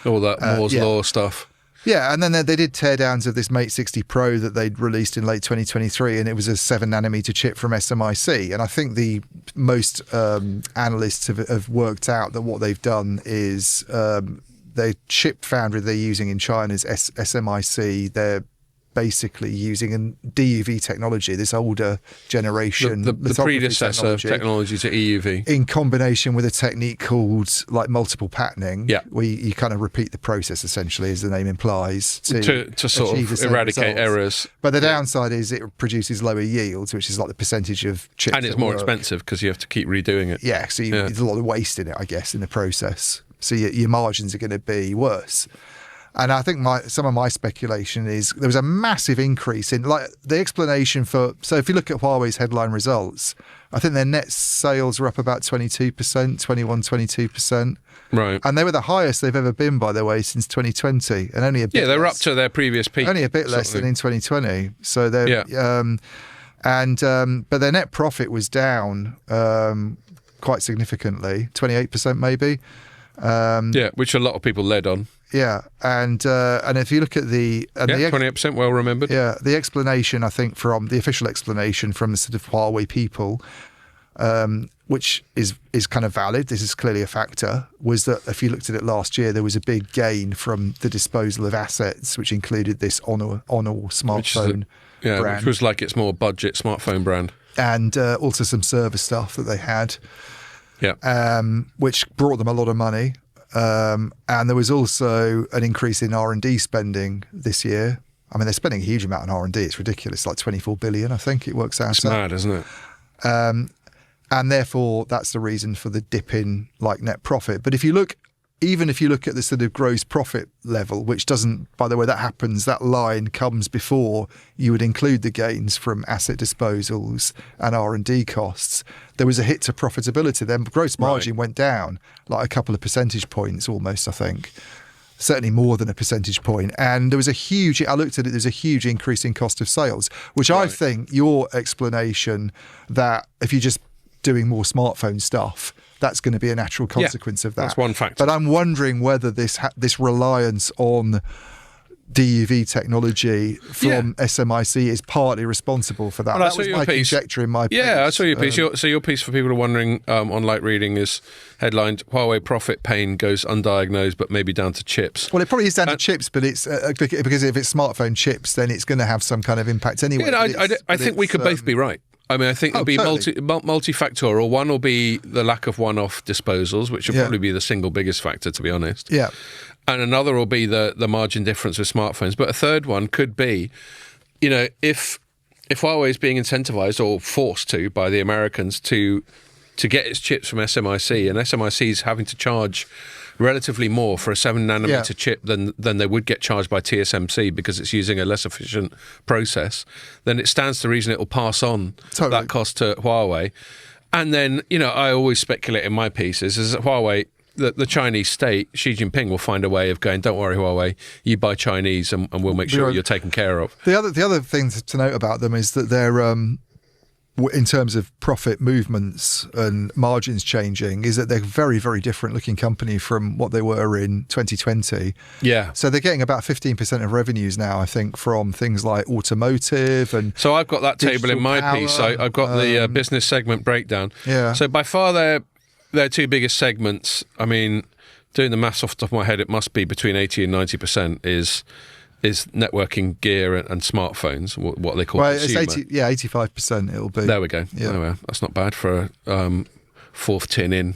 all that Moore's law stuff. Yeah, and then they did teardowns of this Mate 60 Pro that they'd released in late 2023, and it was a 7 nanometer chip from SMIC. And I think the most analysts have worked out that what they've done is the chip foundry they're using in China is SMIC. They're basically using a DUV technology, this older generation, the predecessor technology to EUV, in combination with a technique called like multiple patterning. Yeah, where you kind of repeat the process, essentially, as the name implies, to sort of eradicate errors. But the downside is it produces lower yields, which is like the percentage of chips, and it's more expensive because you have to keep redoing it. Yeah, so there's a lot of waste in it, I guess, in the process. So your margins are going to be worse. And I think some of my speculation is there was a massive increase in, like, the explanation for. So if you look at Huawei's headline results, I think their net sales were up about 22%. Right. And they were the highest they've ever been, by the way, since 2020, and only a bit. Yeah, they were up to their previous peak. Only a bit less than in 2020. So they're but their net profit was down quite significantly, 28% maybe. Which a lot of people led on. Yeah, and if you look at the 28%, well remembered. Yeah, the explanation, I think, from the official explanation from the sort of Huawei people, which is kind of valid, this is clearly a factor, was that if you looked at it last year, there was a big gain from the disposal of assets, which included this Honor smartphone brand, which was like its more budget smartphone brand, and also some server stuff that they had, which brought them a lot of money. And there was also an increase in R&D spending this year. I mean, they're spending a huge amount on R&D. It's ridiculous, like 24 billion, I think it works out. It's mad, isn't it? And therefore, that's the reason for the dip in like net profit. But if you look even if you look at the sort of gross profit level, which doesn't, by the way, that line comes before you would include the gains from asset disposals and R&D costs. There was a hit to profitability. Then gross margin went down like a couple of percentage points almost, I think. Certainly more than a percentage point. And there was I looked at it, there's a huge increase in cost of sales, which I think your explanation that if you're just doing more smartphone stuff, that's going to be a natural consequence of that. That's one factor. But I'm wondering whether this reliance on DUV technology from SMIC is partly responsible for that. Well, that was my conjecture in my piece. Yeah, I saw your piece. So your piece, for people who are wondering, on light reading, is headlined, Huawei profit pain goes undiagnosed, but maybe down to chips. Well, it probably is down to chips, but it's because if it's smartphone chips, then it's going to have some kind of impact anyway. Yeah, I think we could both be right. I mean, I think it'll be multifactorial. One will be the lack of one-off disposals, which will probably be the single biggest factor, to be honest. Yeah. And another will be the margin difference with smartphones. But a third one could be, if Huawei is being incentivized or forced to by the Americans to get its chips from SMIC, and SMIC is having to charge relatively more for a 7-nanometer chip than they would get charged by TSMC because it's using a less efficient process, then it stands to reason it will pass on that cost to Huawei. And then, I always speculate in my pieces is that Huawei, the Chinese state, Xi Jinping will find a way of going, don't worry, Huawei, you buy Chinese and we'll make sure you're taken care of. The other thing to note about them is that they're... in terms of profit movements and margins changing, is that they're a very, very different looking company from what they were in 2020. Yeah. So they're getting about 15% of revenues now, I think, from things like automotive and... So I've got that table in my power. piece. I've got the business segment breakdown. Yeah. So by far their two biggest segments, I mean, doing the maths off the top of my head, it must be between 80 and 90% is networking gear and smartphones, what they call consumer. It's 85% it'll be. There we go. Yeah. Oh, well, that's not bad for a fourth tin in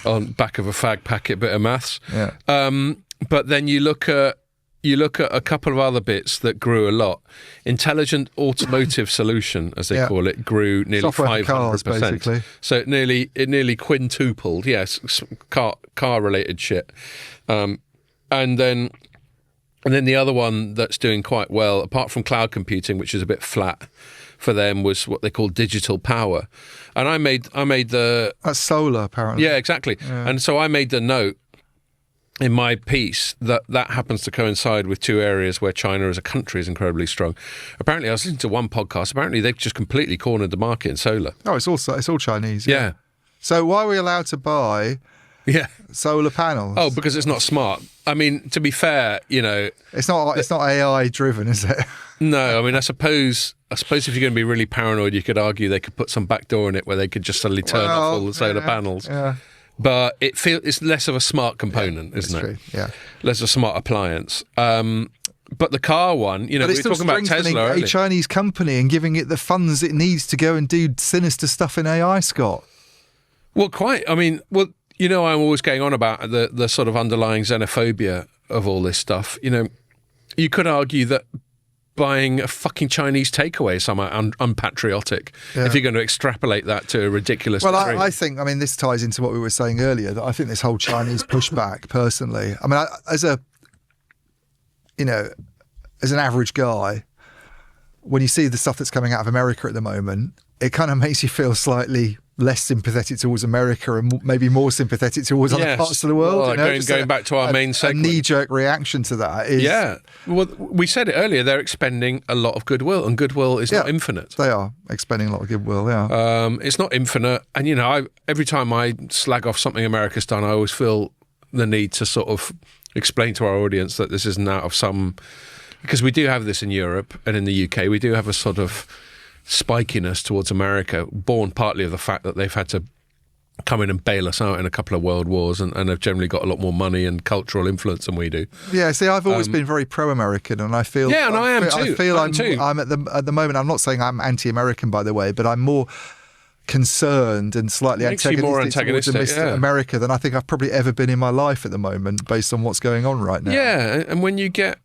on back of a fag packet bit of maths. Yeah. But then you look at a couple of other bits that grew a lot. Intelligent automotive solution, as they call it, grew nearly 500%. So it nearly quintupled. Yes, car related shit. And then the other one that's doing quite well, apart from cloud computing, which is a bit flat for them, was what they call digital power. And I made the... That's solar, apparently. Yeah, exactly. Yeah. And so I made the note in my piece that happens to coincide with two areas where China as a country is incredibly strong. Apparently, I was listening to one podcast, apparently they've just completely cornered the market in solar. Oh, it's all Chinese. Yeah. So why are we allowed to buy... solar panels? Oh, because it's not smart. I mean, to be fair, it's not AI driven, is it? No, I mean, I suppose if you're going to be really paranoid, you could argue they could put some back door in it where they could just suddenly turn off all the solar panels. Yeah. But it's less of a smart component, isn't it? True. Yeah, less of a smart appliance. But the car one, we were talking about Tesla earlier. A Chinese company and giving it the funds it needs to go and do sinister stuff in AI, Scott. Well, quite. I mean, I'm always going on about the sort of underlying xenophobia of all this stuff. You could argue that buying a fucking Chinese takeaway is somehow unpatriotic if you're going to extrapolate that to a ridiculous degree. I think, this ties into what we were saying earlier, that I think this whole Chinese pushback, personally, I mean, as an average guy, when you see the stuff that's coming out of America at the moment, it kind of makes you feel slightly less sympathetic towards America and maybe more sympathetic towards other parts of the world. Well, going back to our main segment. A knee-jerk reaction to that is... Yeah. Well, we said it earlier, they're expending a lot of goodwill, and goodwill is not infinite. They are expending a lot of goodwill, It's not infinite, and, every time I slag off something America's done, I always feel the need to sort of explain to our audience that this isn't out of some... Because we do have this in Europe and in the UK, we do have a sort of spikiness towards America, born partly of the fact that they've had to come in and bail us out in a couple of world wars and have generally got a lot more money and cultural influence than we do. Yeah, see, I've always been very pro-American, and I feel... Yeah, and I am too. I feel I'm at the moment, I'm not saying I'm anti-American, by the way, but I'm more concerned and slightly antagonistic towards America than I think I've probably ever been in my life at the moment, based on what's going on right now. Yeah, and when you get...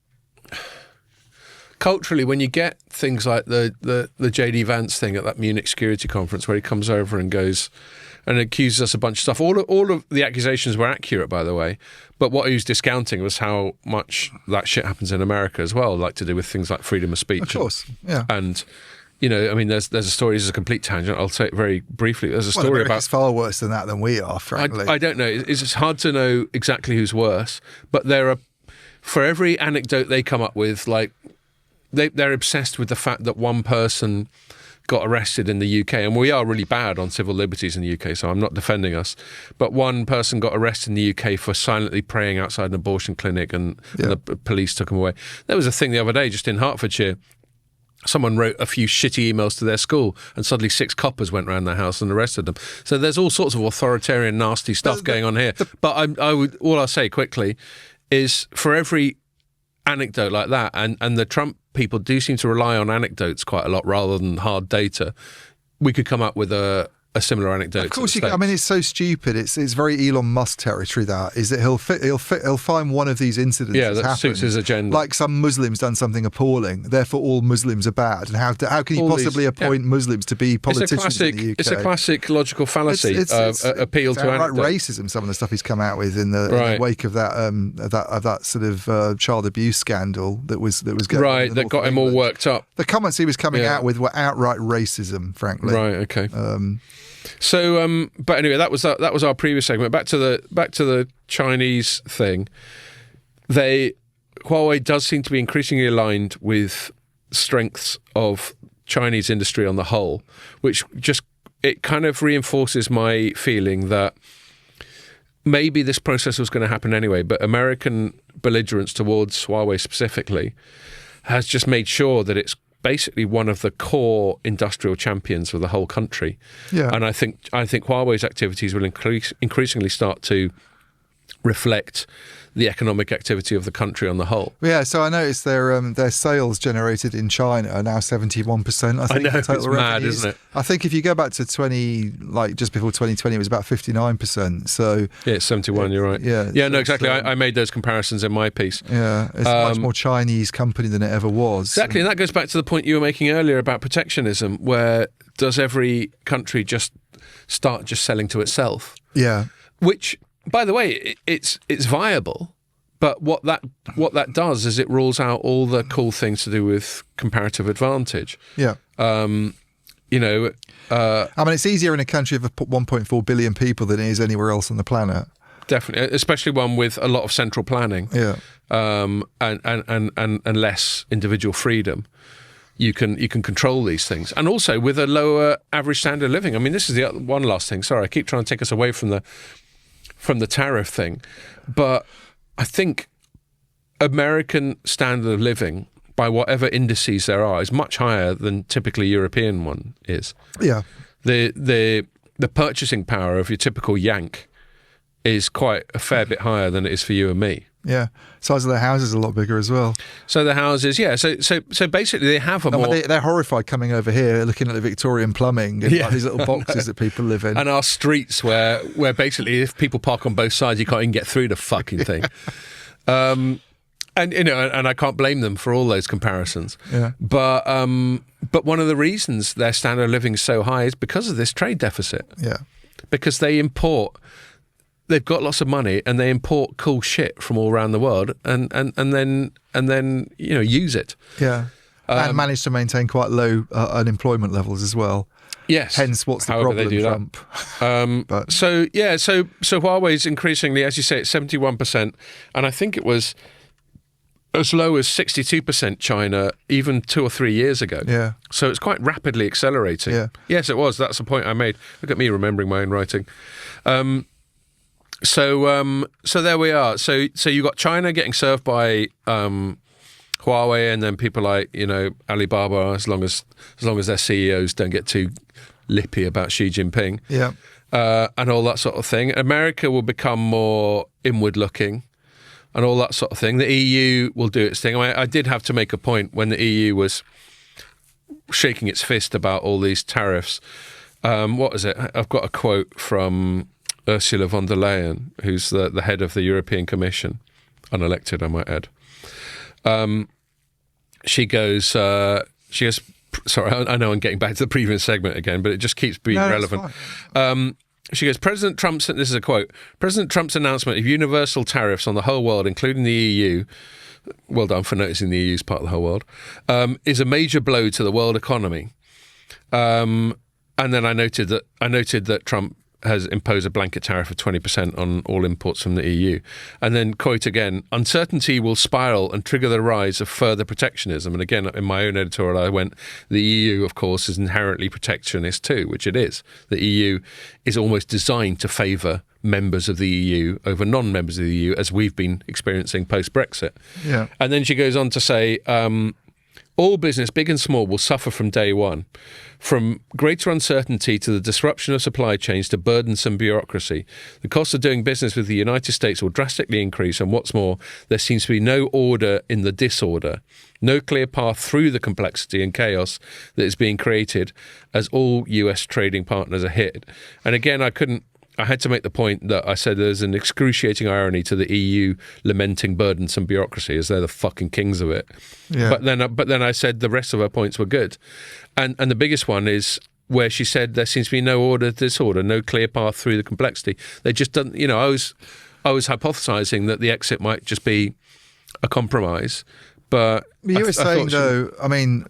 culturally, when you get things like the JD Vance thing at that Munich security conference, where he comes over and goes and accuses us a bunch of stuff. All of the accusations were accurate, by the way, but what he was discounting was how much that shit happens in America as well, like to do with things like freedom of speech. Of course, yeah. And I mean, there's a story. This is a complete tangent. I'll say it very briefly. There's a story about. It's far worse than that than we are, frankly. I don't know. It's hard to know exactly who's worse, but there are, for every anecdote they come up with, like they're obsessed with the fact that one person got arrested in the UK, and we are really bad on civil liberties in the UK, so I'm not defending us, but one person got arrested in the UK for silently praying outside an abortion clinic, and the police took him away. There was a thing the other day just in Hertfordshire. Someone wrote a few shitty emails to their school, and suddenly 6 coppers went round their house and arrested them. So there's all sorts of authoritarian, nasty stuff going on here. But all I'll say quickly is, for every anecdote like that, and the Trump people do seem to rely on anecdotes quite a lot rather than hard data, we could come up with a similar anecdote. Of course, you can. I mean, it's so stupid. It's very Elon Musk territory. That is that he'll find one of these incidents. Yeah, that suits his agenda. Like some Muslims done something appalling, therefore all Muslims are bad. And how can you possibly appoint Muslims to be politicians in the UK? It's a classic logical fallacy. It's appeal to anecdote. Racism. Some of the stuff he's come out with in the wake of that sort of child abuse scandal that was going right. That got him all worked up. The comments he was coming out with were outright racism. Frankly, right. Okay. So, but anyway, that was our previous segment. Back to the Chinese thing. Huawei does seem to be increasingly aligned with strengths of Chinese industry on the whole, which it kind of reinforces my feeling that maybe this process was going to happen anyway, but American belligerence towards Huawei specifically has just made sure that it's basically one of the core industrial champions of the whole country. Yeah. And I think Huawei's activities will increasingly start to reflect the economic activity of the country on the whole. Yeah, so I noticed their sales generated in China are now 71%. I think I know, it's mad, isn't it? I think if you go back to just before 2020, it was about 59%. So yeah, it's 71. You're right. Yeah, no, exactly. I made those comparisons in my piece. Yeah, it's a much more Chinese company than it ever was. Exactly, and that goes back to the point you were making earlier about protectionism. Where does every country just start selling to itself? Yeah, which, by the way, it's viable, but what that does is it rules out all the cool things to do with comparative advantage. Yeah. I mean, it's easier in a country of 1.4 billion people than it is anywhere else on the planet. Definitely, especially one with a lot of central planning. Yeah. And less individual freedom. You can control these things, and also with a lower average standard of living. I mean, this is the one last thing. Sorry, I keep trying to take us away from the tariff thing, but I think American standard of living, by whatever indices there are, is much higher than typically European one is. Yeah. The purchasing power of your typical Yank is quite a fair bit higher than it is for you and me. Yeah, size of their houses are a lot bigger as well. So the houses, yeah. So basically, they have they're horrified coming over here, looking at the Victorian plumbing and like these little boxes that people live in, and our streets where basically if people park on both sides, you can't even get through the fucking thing. And I can't blame them for all those comparisons. Yeah. But one of the reasons their standard of living is so high is because of this trade deficit. Yeah. Because they've got lots of money and they import cool shit from all around the world and then use it. Yeah. And manage to maintain quite low unemployment levels as well. Yes. Hence, what's the problem, Trump? So Huawei's increasingly, as you say, it's 71%, and I think it was as low as 62% China even 2 or 3 years ago. Yeah. So it's quite rapidly accelerating. Yeah. Yes, it was. That's the point I made. Look at me remembering my own writing. So there we are. So you got China getting served by Huawei, and then people like Alibaba, as long as their CEOs don't get too lippy about Xi Jinping, and all that sort of thing. America will become more inward looking, and all that sort of thing. The EU will do its thing. I did have to make a point when the EU was shaking its fist about all these tariffs. What is it? I've got a quote from Ursula von der Leyen, who's the head of the European Commission, unelected, I might add. she goes, sorry, I know I'm getting back to the previous segment again, but it just keeps being relevant. She goes, President Trump's, this is a quote, President Trump's announcement of universal tariffs on the whole world, including the EU, well done for noticing the EU is part of the whole world, is a major blow to the world economy. And then I noted that Trump has imposed a blanket tariff of 20% on all imports from the EU. And then, quote again, uncertainty will spiral and trigger the rise of further protectionism. And again, in my own editorial, I went, the EU, of course, is inherently protectionist too, which it is. The EU is almost designed to favour members of the EU over non-members of the EU, as we've been experiencing post-Brexit. Yeah. And then she goes on to say, all business, big and small, will suffer from day one. From greater uncertainty to the disruption of supply chains to burdensome bureaucracy, the cost of doing business with the United States will drastically increase, and what's more, there seems to be no order in the disorder, no clear path through the complexity and chaos that is being created as all US trading partners are hit. And again, I had to make the point that I said there's an excruciating irony to the EU lamenting burdensome bureaucracy as they're the fucking kings of it. Yeah. But then I said the rest of her points were good. And the biggest one is where she said there seems to be no order, disorder, no clear path through the complexity. They just don't, I was hypothesizing that the exit might just be a compromise. But you were saying, though, I mean,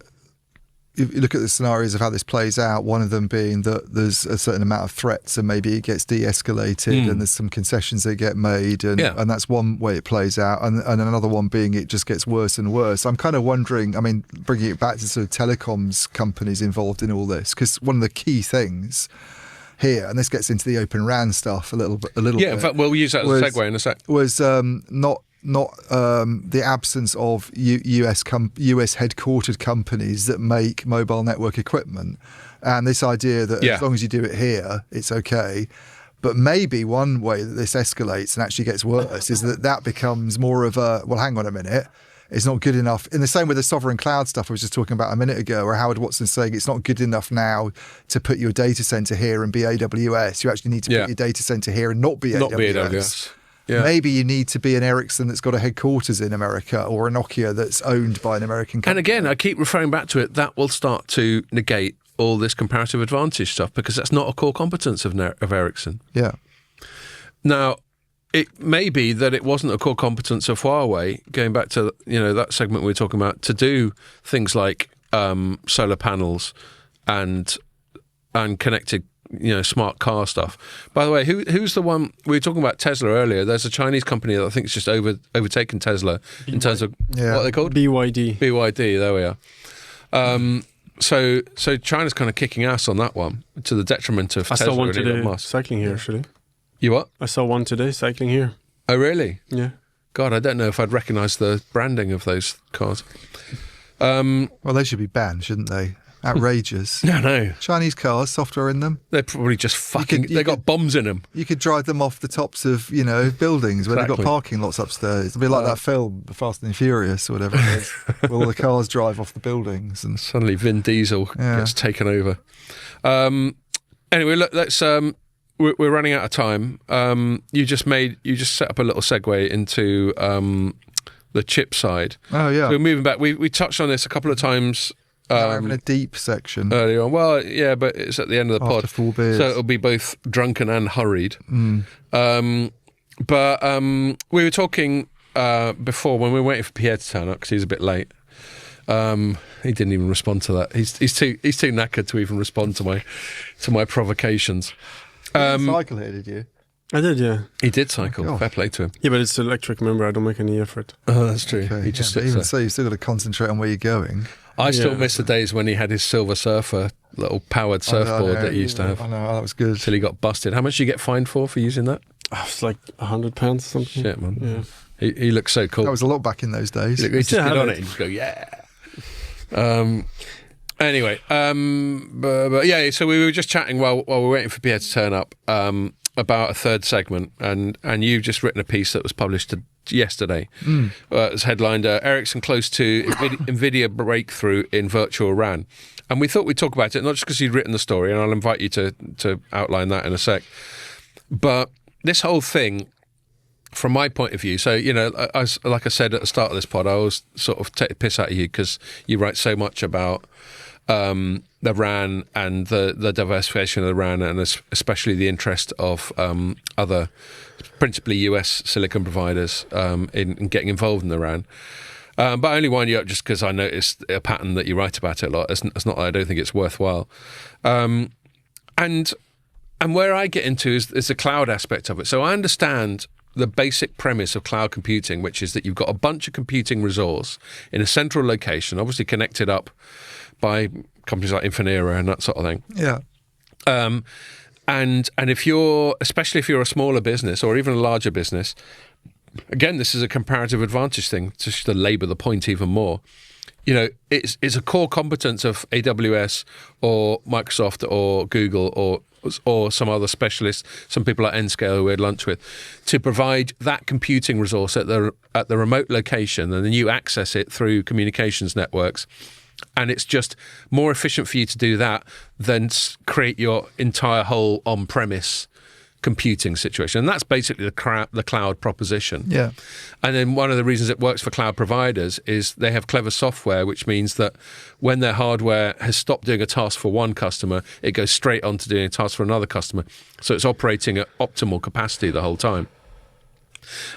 if you look at the scenarios of how this plays out, one of them being that there's a certain amount of threats and maybe it gets de-escalated and there's some concessions that get made and that's one way it plays out, and another one being it just gets worse and worse. I'm kind of wondering, I mean, bringing it back to sort of telecoms companies involved in all this, because one of the key things here, and this gets into the Open RAN stuff a little bit. Yeah, in fact, we'll use that as a segue in a sec. Was not the absence of US headquartered companies that make mobile network equipment, and this idea that as long as you do it here, it's okay. But maybe one way that this escalates and actually gets worse is that becomes more of a, well, hang on a minute, it's not good enough. In the same with the sovereign cloud stuff I was just talking about a minute ago, where Howard Watson's saying it's not good enough now to put your data center here and be AWS. You actually need to put your data center here and not be AWS. Yeah. Maybe you need to be an Ericsson that's got a headquarters in America, or a Nokia that's owned by an American company. And again, I keep referring back to it, that will start to negate all this comparative advantage stuff, because that's not a core competence of Ericsson. Yeah. Now, it may be that it wasn't a core competence of Huawei, going back to that segment we were talking about, to do things like solar panels and connected smart car stuff. By the way, who's the one we were talking about? Tesla earlier. There's a Chinese company that I think is just overtaken Tesla in terms of what are they called? BYD. There we are. So China's kind of kicking ass on that one to the detriment of Tesla. I saw one today cycling here, actually. You what? I saw one today cycling here. Oh, really? Yeah. God, I don't know if I'd recognise the branding of those cars. Well, they should be banned, shouldn't they? Outrageous. No. Chinese cars, software in them. They're probably just fucking... They got bombs in them. You could drive them off the tops of, buildings where they've got parking lots upstairs. It'd be like that film, The Fast and the Furious, or whatever it is, where all the cars drive off the buildings. And suddenly Vin Diesel gets taken over. Anyway, look, let's... We're running out of time. You just set up a little segue into the chip side. Oh, yeah. So we're moving back. We touched on this a couple of times... we're having a deep section earlier on. Well, yeah, but it's at the end of the pod. After 4 beers. So it'll be both drunken and hurried. But we were talking before when we were waiting for Pierre to turn up, because he was a bit late. He didn't even respond to that. He's too knackered to even respond to my provocations. You didn't cycle here, did you? I did, yeah. He did cycle. Oh, fair play to him. Yeah, but it's electric. Remember, I don't make any effort. Oh, that's true. Okay, he just sits even there. so, you've still got to concentrate on where you're going. I still miss the days when he had his Silver Surfer little powered surfboard that he used to have. I know, that was good. Till he got busted. How much did you get fined for using that? It's like £100 or something. Shit, man. Yeah. He looks so cool. That was a lot back in those days. He just get on it and just go, yeah. Anyway, but yeah, so we were just chatting while we were waiting for Pierre to turn up about a third segment, and you've just written a piece that was published yesterday. It was headlined, Ericsson close to NVIDIA breakthrough in virtual RAN. And we thought we'd talk about it, not just because you'd written the story, and I'll invite you to outline that in a sec, but this whole thing from my point of view, so, like I said at the start of this pod, I always sort of take the piss out of you because you write so much about the RAN and the diversification of the RAN, and especially the interest of other, principally US silicon providers in getting involved in the RAN. But I only wind you up just because I noticed a pattern that you write about it a lot. It's not that I don't think it's worthwhile. And where I get into is the cloud aspect of it. So I understand the basic premise of cloud computing, which is that you've got a bunch of computing resource in a central location, obviously connected up by companies like Infinera and that sort of thing. Yeah. And especially if you're a smaller business or even a larger business, again, this is a comparative advantage thing, just to labour the point even more. It's a core competence of AWS or Microsoft or Google or some other specialists, some people at Nscale who we had lunch with, to provide that computing resource at the remote location, and then you access it through communications networks. And it's just more efficient for you to do that than create your entire whole on-premise computing situation. And that's basically the cloud proposition. Yeah. And then one of the reasons it works for cloud providers is they have clever software, which means that when their hardware has stopped doing a task for one customer, it goes straight on to doing a task for another customer. So it's operating at optimal capacity the whole time.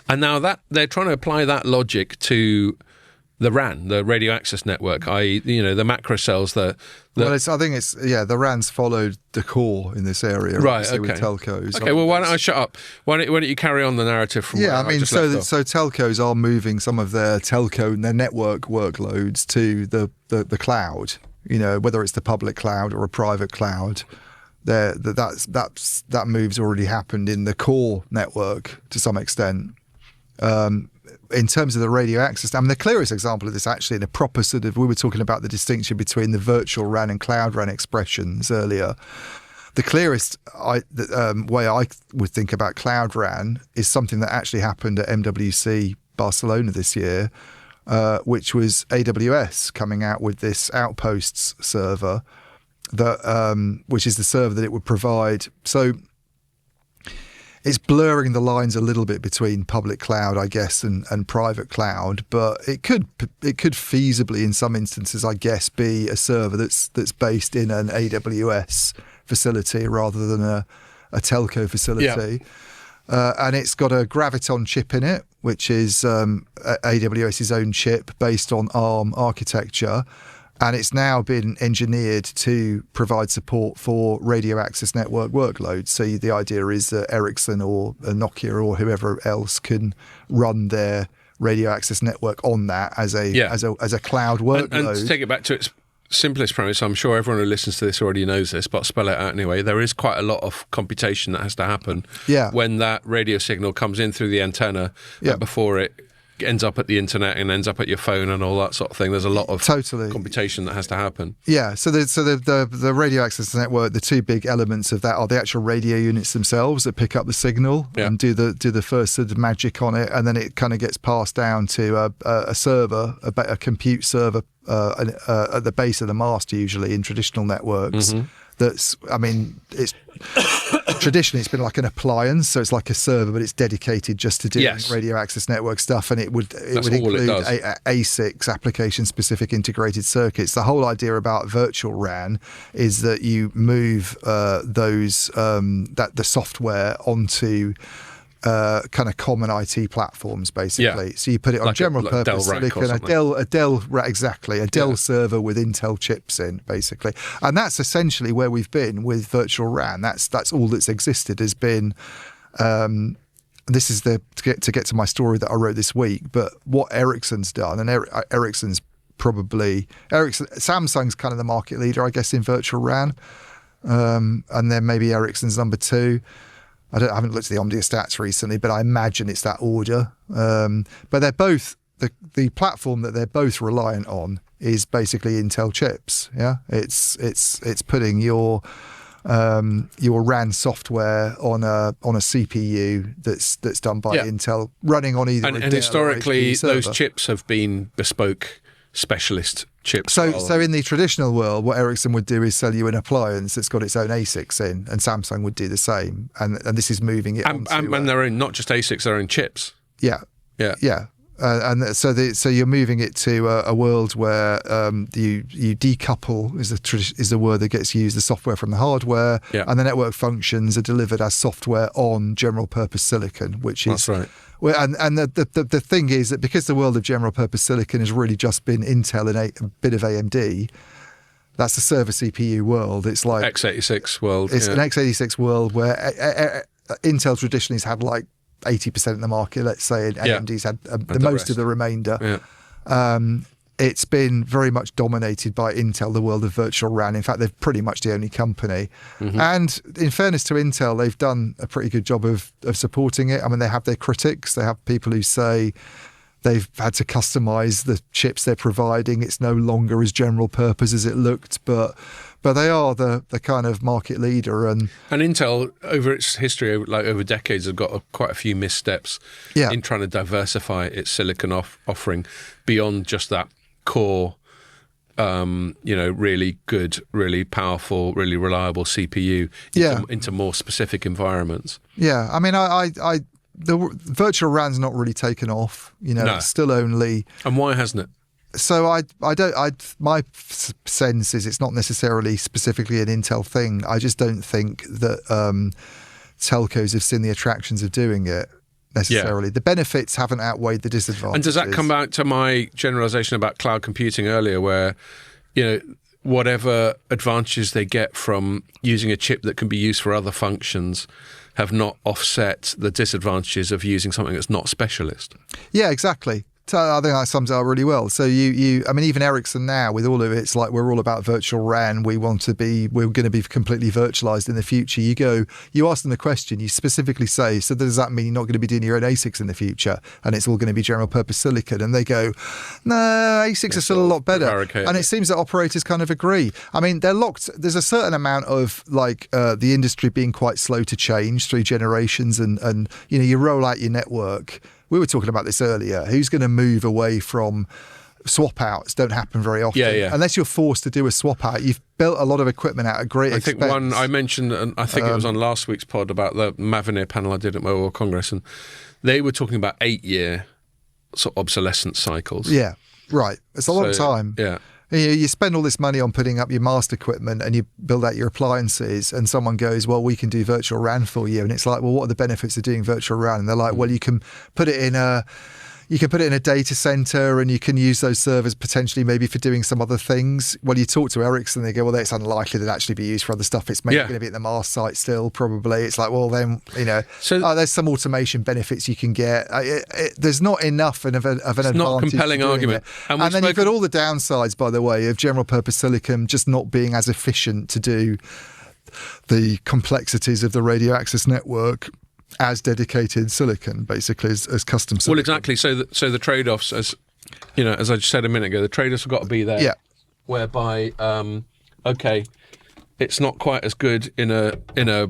And now that they're trying to apply that logic to the RAN, the radio access network, i.e., the macro cells. I think the RAN's followed the core in this area, right? Okay. With telcos. Okay, well, why don't I shut up? Why don't you carry on the narrative from? Yeah, so telcos are moving some of their telco and their network workloads to the cloud. Whether it's the public cloud or a private cloud. That move's already happened in the core network to some extent. In terms of the radio access, the clearest example of this actually in a proper we were talking about the distinction between the virtual RAN and cloud RAN expressions earlier. The clearest way I would think about cloud RAN is something that actually happened at MWC Barcelona this year, which was AWS coming out with this Outposts server, which is the server that it would provide. So it's blurring the lines a little bit between public cloud, I guess, and private cloud, but it could feasibly, in some instances, I guess, be a server that's based in an AWS facility rather than a telco facility. Yeah. And it's got a Graviton chip in it, which is AWS's own chip based on ARM architecture. And it's now been engineered to provide support for radio access network workloads. So the idea is that Ericsson or Nokia or whoever else can run their radio access network on that as a cloud workload. And to take it back to its simplest premise, I'm sure everyone who listens to this already knows this, but I'll spell it out anyway. There is quite a lot of computation that has to happen when that radio signal comes in through the antenna before it ends up at the internet and ends up at your phone and all that sort of thing. There's a lot of computation that has to happen. Yeah, so the radio access network, the two big elements of that are the actual radio units themselves that pick up the signal and do the first sort of magic on it, and then it kind of gets passed down to a server, a compute server at the base of the mast, usually in traditional networks. Mm-hmm. It's traditionally it's been like an appliance, so it's like a server, but it's dedicated just to doing radio access network stuff, and it would include ASICs, application-specific integrated circuits. The whole idea about virtual RAN is that you move the software onto kind of common IT platforms, basically. Yeah. So you put it on like general purpose silicon, a Dell server with Intel chips in, basically. And that's essentially where we've been with virtual RAN. That's all that's existed has been. This is to get to my story that I wrote this week. But what Ericsson's done, and Ericsson's Samsung's kind of the market leader, I guess, in virtual RAN, and then maybe Ericsson's number two. I haven't looked at the Omdia stats recently, but I imagine it's that order. But they're both the platform that they're both reliant on is basically Intel chips. Yeah, it's putting your RAN software on a CPU that's done by Intel, running on either. And historically, those chips have been bespoke specialist chips. So in the traditional world, what Ericsson would do is sell you an appliance that's got its own ASICs in, and Samsung would do the same. And this is moving it onto... And their own, not just ASICs, their own chips. Yeah. And so you're moving it to a world where you decouple is the word that gets used, the software from the hardware, and the network functions are delivered as software on general purpose silicon, which is... That's right. And the thing is that because the world of general purpose silicon has really just been Intel and a bit of AMD, that's the server CPU world. It's like x86 world. It's an x86 world where Intel traditionally has had like 80% of the market, let's say, and AMD's had the most of the remainder. It's been very much dominated by Intel, the world of virtual RAN. In fact, they're pretty much the only company. And in fairness to Intel, they've done a pretty good job of supporting it. I mean, they have their critics. They have people who say they've had to customize the chips they're providing. It's no longer as general purpose as it looked, but they are the kind of market leader. And Intel, over its history, over decades, have got quite a few missteps in trying to diversify its silicon offering beyond just that core, really good, really powerful, really reliable CPU into more specific environments. Yeah, I mean, the virtual RAN's not really taken off. It's still only. And why hasn't it? So my sense is it's not necessarily specifically an Intel thing. I just don't think that telcos have seen the attractions of doing it necessarily. The benefits haven't outweighed the disadvantages. And does that come back to my generalization about cloud computing earlier, where whatever advantages they get from using a chip that can be used for other functions have not offset the disadvantages of using something that's not specialist? Yeah, exactly. I think that sums it up really well. So I mean, even Ericsson now, with all of it, it's like we're all about virtual RAN. We're going to be completely virtualized in the future. You ask them the question, you specifically say, so does that mean you're not going to be doing your own ASICs in the future and it's all going to be general purpose silicon? And they go, no, ASICs are still a lot better. And it seems that operators kind of agree. I mean, they're locked. There's a certain amount of the industry being quite slow to change through generations, and you roll out your network. We were talking about this earlier. Who's going to move away from swap outs? Don't happen very often. Unless you're forced to do a swap out. You've built a lot of equipment out at great expense. I think one I mentioned, and I think it was on last week's pod about the Mavenir panel I did at Mobile Congress, and they were talking about 8-year sort of obsolescence cycles. Yeah, right. It's a long time. Yeah. You spend all this money on putting up your mast equipment and you build out your appliances, and someone goes, well, we can do virtual RAN for you. And it's like, well, what are the benefits of doing virtual RAN? And they're like, well, you can put it in a data center and you can use those servers potentially maybe for doing some other things. Well, you talk to Ericsson, they go, well, that's unlikely to actually be used for other stuff. It's maybe going to be at the mast site still, probably. It's like, well, then, there's some automation benefits you can get. There's not enough of an advantage. It's not a compelling argument. And then you've got all the downsides, by the way, of general purpose silicon just not being as efficient to do the complexities of the radio access network as dedicated silicon, basically, as custom silicon. Well, exactly. So the trade-offs, as I just said a minute ago, the trade-offs have got to be there. Yeah. Whereby, it's not quite as good in a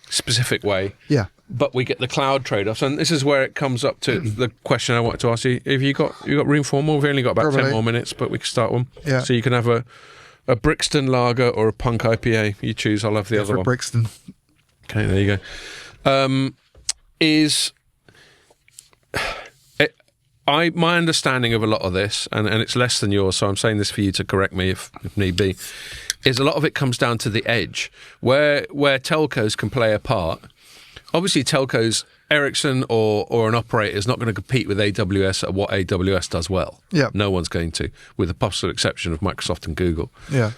specific way. Yeah. But we get the cloud trade-offs, and this is where it comes up to the question I wanted to ask you. Have you got room for more? We've only got about 10 more minutes, but we can start one. Yeah. So you can have a Brixton lager or a Punk IPA. You choose. I'll have the other one. Brixton. Okay, there you go. My understanding of a lot of this, and it's less than yours, so I'm saying this for you to correct me if need be, is a lot of it comes down to the edge, where telcos can play a part. Obviously, telcos, Ericsson or an operator is not going to compete with AWS at what AWS does well. Yeah. No one's going to, with the possible exception of Microsoft and Google. Yeah.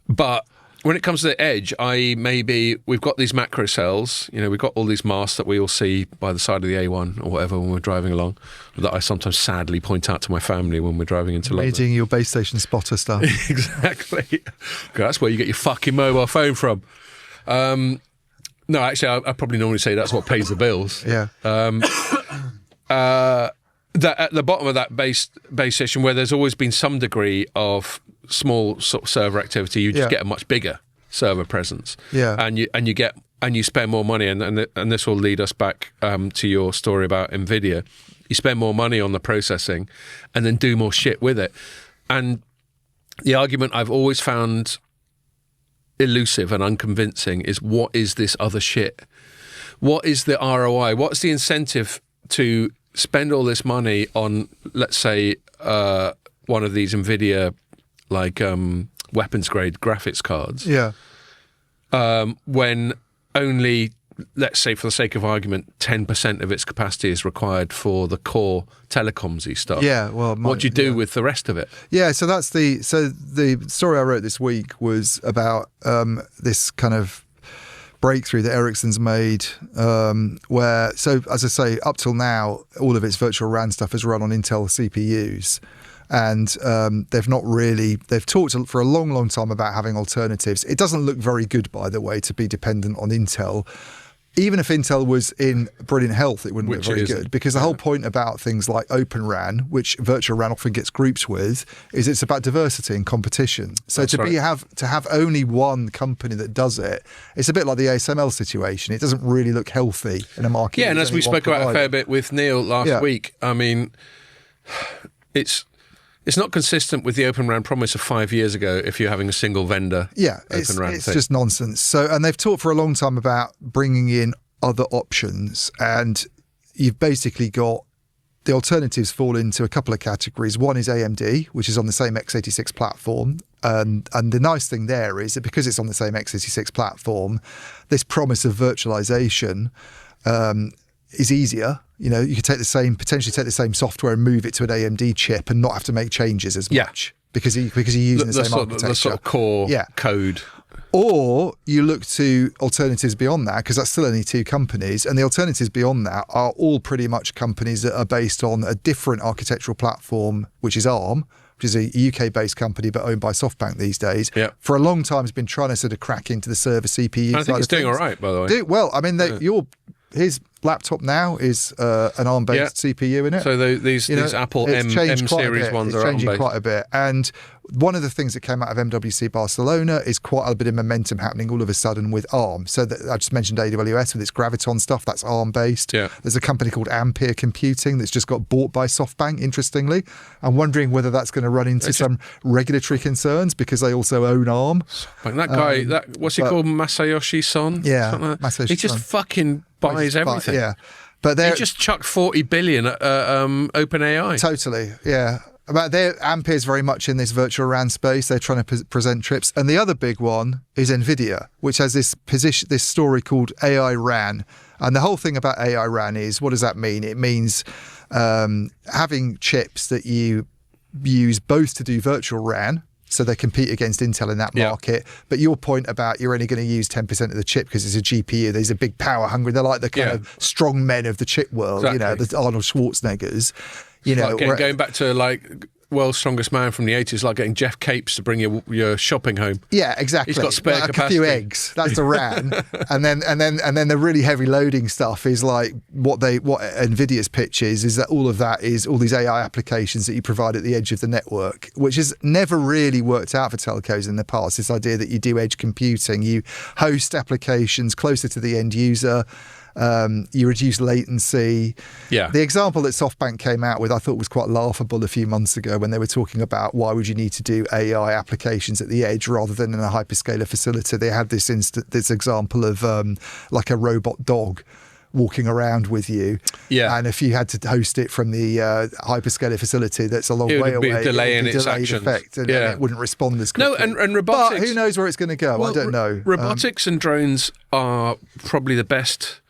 But when it comes to the edge, i.e. maybe we've got these macro cells, we've got all these masts that we all see by the side of the A1 or whatever when we're driving along, that I sometimes sadly point out to my family when we're driving into London. Doing your base station spotter stuff. Exactly. That's where you get your fucking mobile phone from. No, actually, I probably normally say that's what pays the bills. Yeah. That at the bottom of that base station, where there's always been some degree of small sort of server activity, you just get a much bigger server presence. Yeah. And you spend more money, and this will lead us back to your story about NVIDIA. You spend more money on the processing, and then do more shit with it. And the argument I've always found elusive and unconvincing is, what is this other shit? What is the ROI? What's the incentive to spend all this money on, let's say, one of these NVIDIA weapons grade graphics cards? Yeah. When only, let's say, for the sake of argument, 10% of its capacity is required for the core telecoms-y stuff. Yeah, well, what do you do with the rest of it? Yeah, so the story I wrote this week was about this kind of breakthrough that Ericsson's made, where, so as I say, up till now, all of its virtual RAN stuff has run on Intel CPUs. And they've talked for a long, long time about having alternatives. It doesn't look very good, by the way, to be dependent on Intel. Even if Intel was in brilliant health, it wouldn't look very good, because the whole point about things like Open RAN, which virtual RAN often gets grouped with, is it's about diversity and competition. So to have only one company that does it, it's a bit like the ASML situation. It doesn't really look healthy in a market. Yeah, and as we spoke about a fair bit with Neil last week, I mean, it's not consistent with the Open RAN promise of 5 years ago if you're having a single vendor Open RAN. It's just nonsense. So, and they've talked for a long time about bringing in other options, and you've basically got the alternatives fall into a couple of categories. One is AMD, which is on the same x86 platform. And the nice thing there is that because it's on the same x86 platform, this promise of virtualization is easier. You know, you could potentially take the same software and move it to an AMD chip and not have to make changes as much because you're using the same architecture. The sort of core code. Or you look to alternatives beyond that, because that's still only two companies, and the alternatives beyond that are all pretty much companies that are based on a different architectural platform, which is ARM, which is a UK-based company but owned by SoftBank these days. Yeah. For a long time, has been trying to sort of crack into the server CPU. I think it's doing all right, by the way. I mean, his laptop now is an ARM-based CPU in it. So these Apple M series ones are ARM-based. It's changing quite a bit. And one of the things that came out of MWC Barcelona is quite a bit of momentum happening all of a sudden with ARM. So I just mentioned AWS with its Graviton stuff, that's ARM-based. Yeah. There's a company called Ampere Computing that's just got bought by SoftBank, interestingly. I'm wondering whether that's going to run into some regulatory concerns because they also own ARM. That guy, what's he called? Masayoshi Son? Yeah. Masayoshi he just Son. Fucking buys everything. Yeah. But he just chucked 40 billion at OpenAI. Totally, yeah. But Ampere's very much in this virtual RAN space. They're trying to present chips. And the other big one is NVIDIA, which has this story called AI RAN. And the whole thing about AI RAN is, what does that mean? It means having chips that you use both to do virtual RAN, so they compete against Intel in that market. But your point about you're only going to use 10% of the chip because it's a GPU, there's a big power hungry. They're like the kind of strong men of the chip world, the Arnold Schwarzeneggers. Going back to like World's Strongest Man from the 80s, like getting Jeff Capes to bring your shopping home. Yeah, exactly. He's got spare capacity. A few eggs. That's the RAN. and then the really heavy loading stuff is like what NVIDIA's pitch is that all of that is all these AI applications that you provide at the edge of the network, which has never really worked out for telcos in the past. This idea that you do edge computing, you host applications closer to the end user. You reduce latency. Yeah. The example that SoftBank came out with, I thought was quite laughable a few months ago when they were talking about why would you need to do AI applications at the edge rather than in a hyperscaler facility. They had this example of like a robot dog walking around with you. Yeah. And if you had to host it from the hyperscaler facility that's a long way away, it would be a delay in its actions. Effect, and it wouldn't respond as quickly. No, and robotics. But who knows where it's going to go? I don't know. Robotics and drones are probably the best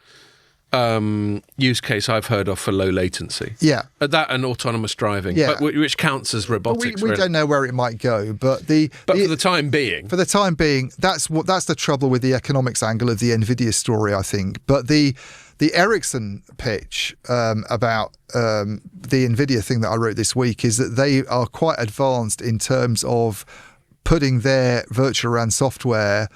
use case I've heard of for low latency. Yeah. That and autonomous driving, but which counts as robotics. We don't know where it might go, but for the time being, that's the trouble with the economics angle of the NVIDIA story, I think. But the Ericsson pitch about the NVIDIA thing that I wrote this week is that they are quite advanced in terms of putting their virtual RAN software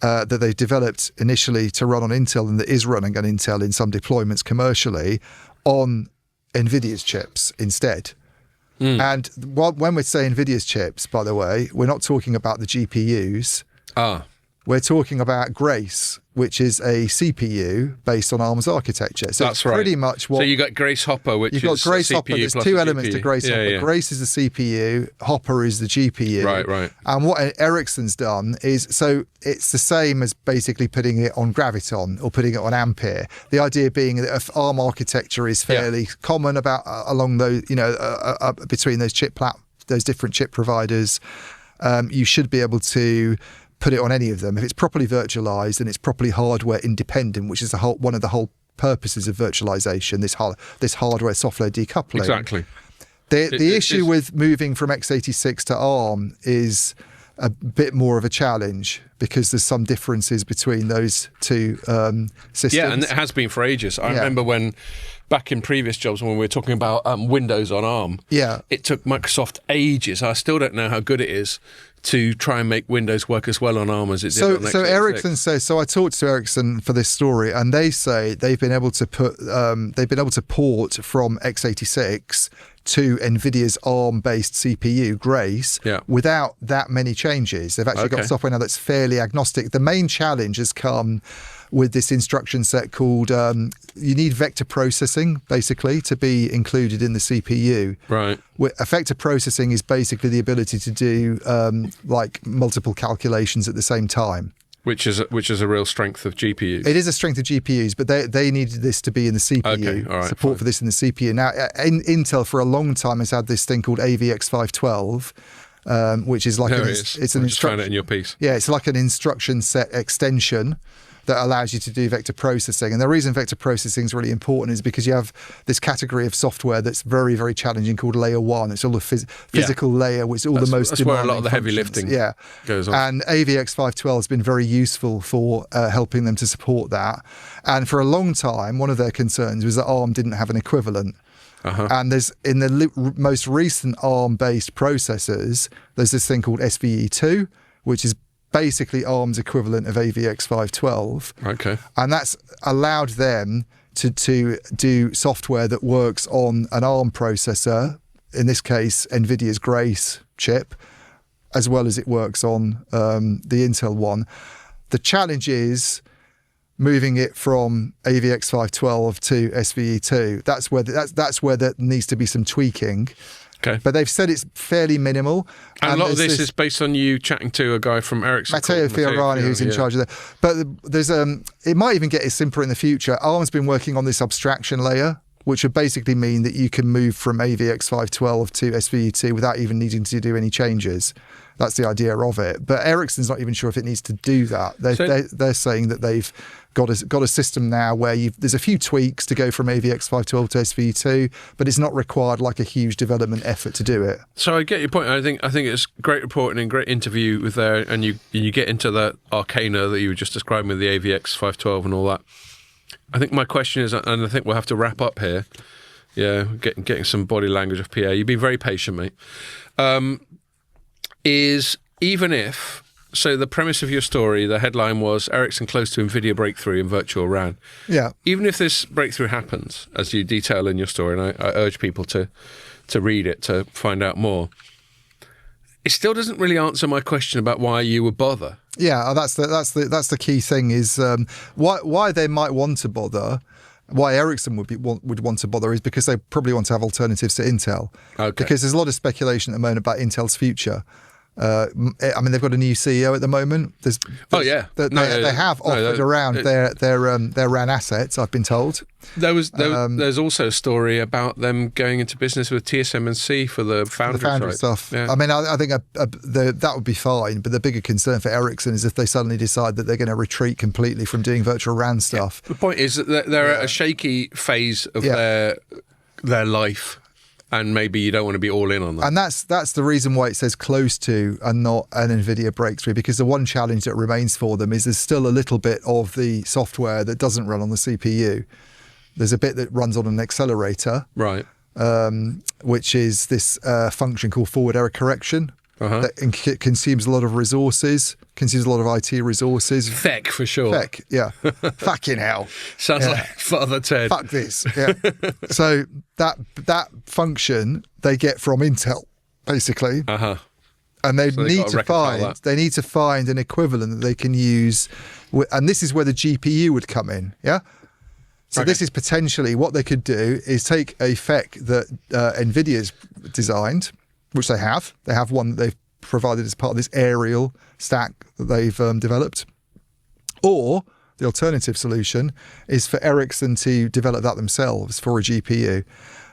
that they developed initially to run on Intel and that is running on Intel in some deployments commercially on NVIDIA's chips instead. And when we say NVIDIA's chips, by the way, we're not talking about the GPUs. We're talking about Grace, which is a CPU based on ARM's architecture. So that's it's pretty much what... So you got Grace Hopper, which is You've got Grace Hopper. There's two elements to Grace Hopper. Yeah. Grace is the CPU, Hopper is the GPU. Right. And what Ericsson's done is, so it's the same as basically putting it on Graviton or putting it on Ampere. The idea being that if ARM architecture is fairly common about along those, between those those different chip providers, you should be able to put it on any of them. If it's properly virtualized and it's properly hardware independent, which is one of the whole purposes of virtualization, this hardware software decoupling. Exactly. The issue with moving from x86 to ARM is a bit more of a challenge because there's some differences between those two systems. Yeah, and it has been for ages. I remember when, back in previous jobs, when we were talking about Windows on ARM, it took Microsoft ages. I still don't know how good it is to try and make Windows work as well on ARM as it did on x86. So Ericsson says. So I talked to Ericsson for this story, and they say they've been able to port from x86 to NVIDIA's ARM-based CPU, Grace, without that many changes. They've actually got software now that's fairly agnostic. The main challenge has come with this instruction set called, you need vector processing, basically, to be included in the CPU. Right. Vector processing is basically the ability to do multiple calculations at the same time. Which is a real strength of GPUs. It is a strength of GPUs, but they needed this to be in the CPU. Okay, all right, support for this in the CPU. Now, Intel for a long time has had this thing called AVX512, which is like it's an instruction. Found it in your piece. Yeah, it's like an instruction set extension that allows you to do vector processing. And the reason vector processing is really important is because you have this category of software that's very, very challenging called layer one. It's all the physical layer, which is all the most demanding. That's where a lot of the heavy lifting goes on. And AVX512 has been very useful for helping them to support that. And for a long time, one of their concerns was that ARM didn't have an equivalent. And there's in the most recent ARM-based processors, there's this thing called SVE2, which is basically ARM's equivalent of AVX512. Okay. And that's allowed them to do software that works on an ARM processor, in this case, NVIDIA's Grace chip, as well as it works on the Intel one. The challenge is moving it from AVX512 to SVE2. That's where there needs to be some tweaking. Okay. But they've said it's fairly minimal. And a lot of this is based on you chatting to a guy from Ericsson. Matteo Fiorani, who's in charge of that. But there's it might even get simpler in the future. ARM's been working on this abstraction layer, which would basically mean that you can move from AVX512 to SVE2 without even needing to do any changes. That's the idea of it. But Ericsson's not even sure if it needs to do that. They're saying that they've got a system now where there's a few tweaks to go from AVX512 to SVE2, but it's not required like a huge development effort to do it. So I get your point. I think it's great reporting and great interview with there, and you get into that arcana that you were just describing with the AVX512 and all that. I think my question is, and I think we'll have to wrap up here. Yeah, getting some body language of Pierre. You've been very patient, mate. Is even if, so the premise of your story, the headline was Ericsson close to NVIDIA breakthrough in virtual RAN. Yeah. Even if this breakthrough happens, as you detail in your story, and I urge people to read it to find out more, it still doesn't really answer my question about why you would bother. Yeah, that's the key thing is why they might want to bother. Why Ericsson would want to bother is because they probably want to have alternatives to Intel. Okay. Because there's a lot of speculation at the moment about Intel's future. I mean, they've got a new CEO at the moment. They have offered around their RAN assets, I've been told. There's also a story about them going into business with TSMC for the foundry stuff. Yeah. I mean, I think that would be fine, but the bigger concern for Ericsson is if they suddenly decide that they're going to retreat completely from doing virtual RAN stuff. The point is that they're at a shaky phase of their life. And maybe you don't want to be all in on that. And that's the reason why it says close to and not an NVIDIA breakthrough, because the one challenge that remains for them is there's still a little bit of the software that doesn't run on the CPU. There's a bit that runs on an accelerator, right? Which is this function called forward error correction. That consumes a lot of resources, consumes a lot of IT resources. Feck, for sure. Feck, yeah. Fucking hell. Sounds like Father Ted. Fuck this, yeah. So that function they get from Intel, basically. And they need to find an equivalent that they can use, and this is where the GPU would come in. Yeah. So this is potentially what they could do is take a FEC that NVIDIA's designed, which they have. They have one that they've provided as part of this aerial stack that they've developed. Or the alternative solution is for Ericsson to develop that themselves for a GPU.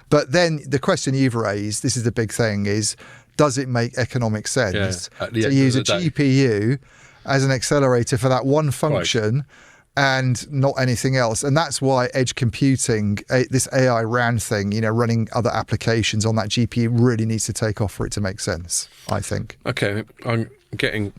But then the question you've raised, this is the big thing, is does it make economic sense to use a GPU as an accelerator for that one function and not anything else? And that's why edge computing, this AI RAN thing, running other applications on that GPU really needs to take off for it to make sense, I think. Okay, I'm getting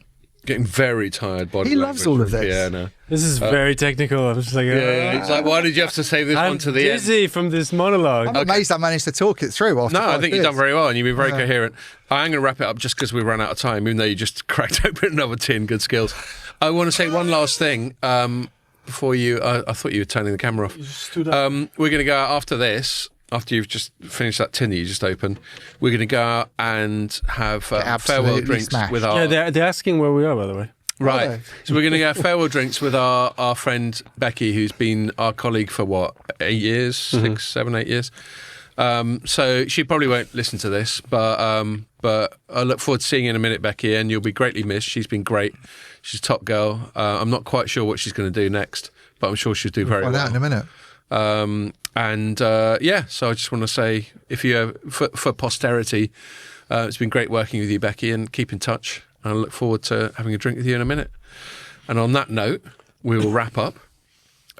very tired. He loves all of this. Yeah, no. This is very technical. I'm just like, it's like, why did you have to say this one to the end? I'm dizzy from this monologue. I'm amazed I managed to talk it through. I think you've done very well, and you've been very coherent. I'm going to wrap it up just because we ran out of time, even though you just cracked open another tin. Good skills. I want to say one last thing before you. I thought you were turning the camera off. We're going to go out after this. After you've just finished that tin that you just opened, we're going to go out and have farewell drinks with our... Yeah, they're asking where we are, by the way. Right. So we're going to go farewell drinks with our friend Becky, who's been our colleague for 8 years, 6, 7, 8 years. So she probably won't listen to this, but I look forward to seeing you in a minute, Becky, and you'll be greatly missed. She's been great. She's a top girl. I'm not quite sure what she's going to do next, but I'm sure she'll do very well. Find out in a minute. So I just want to say, if you for posterity, it's been great working with you, Becky, and keep in touch. And I look forward to having a drink with you in a minute. And on that note, we will wrap up.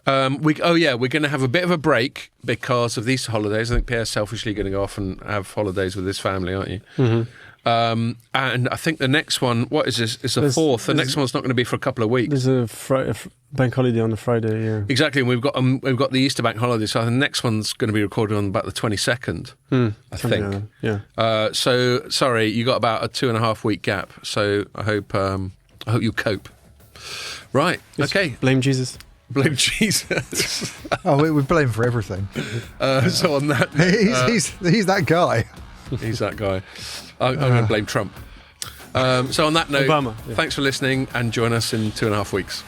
We're going to have a bit of a break because of these holidays. I think Pierre's selfishly going to go off and have holidays with his family, aren't you? Mm-hmm. And I think the next one, what is this? It's the 4th. The next one's not going to be for a couple of weeks. There's a bank holiday on the Friday, yeah. Exactly, and we've got the Easter bank holiday, so the next one's going to be recorded on about the 22nd, I think. Yeah. So sorry, you got about a 2.5 week gap. So I hope you cope. Right. Okay. Blame Jesus. Blame Jesus. We blame for everything. So on that, he's that guy. He's that guy. I'm going to blame Trump. So on that note, Obama, thanks for listening and join us in 2.5 weeks.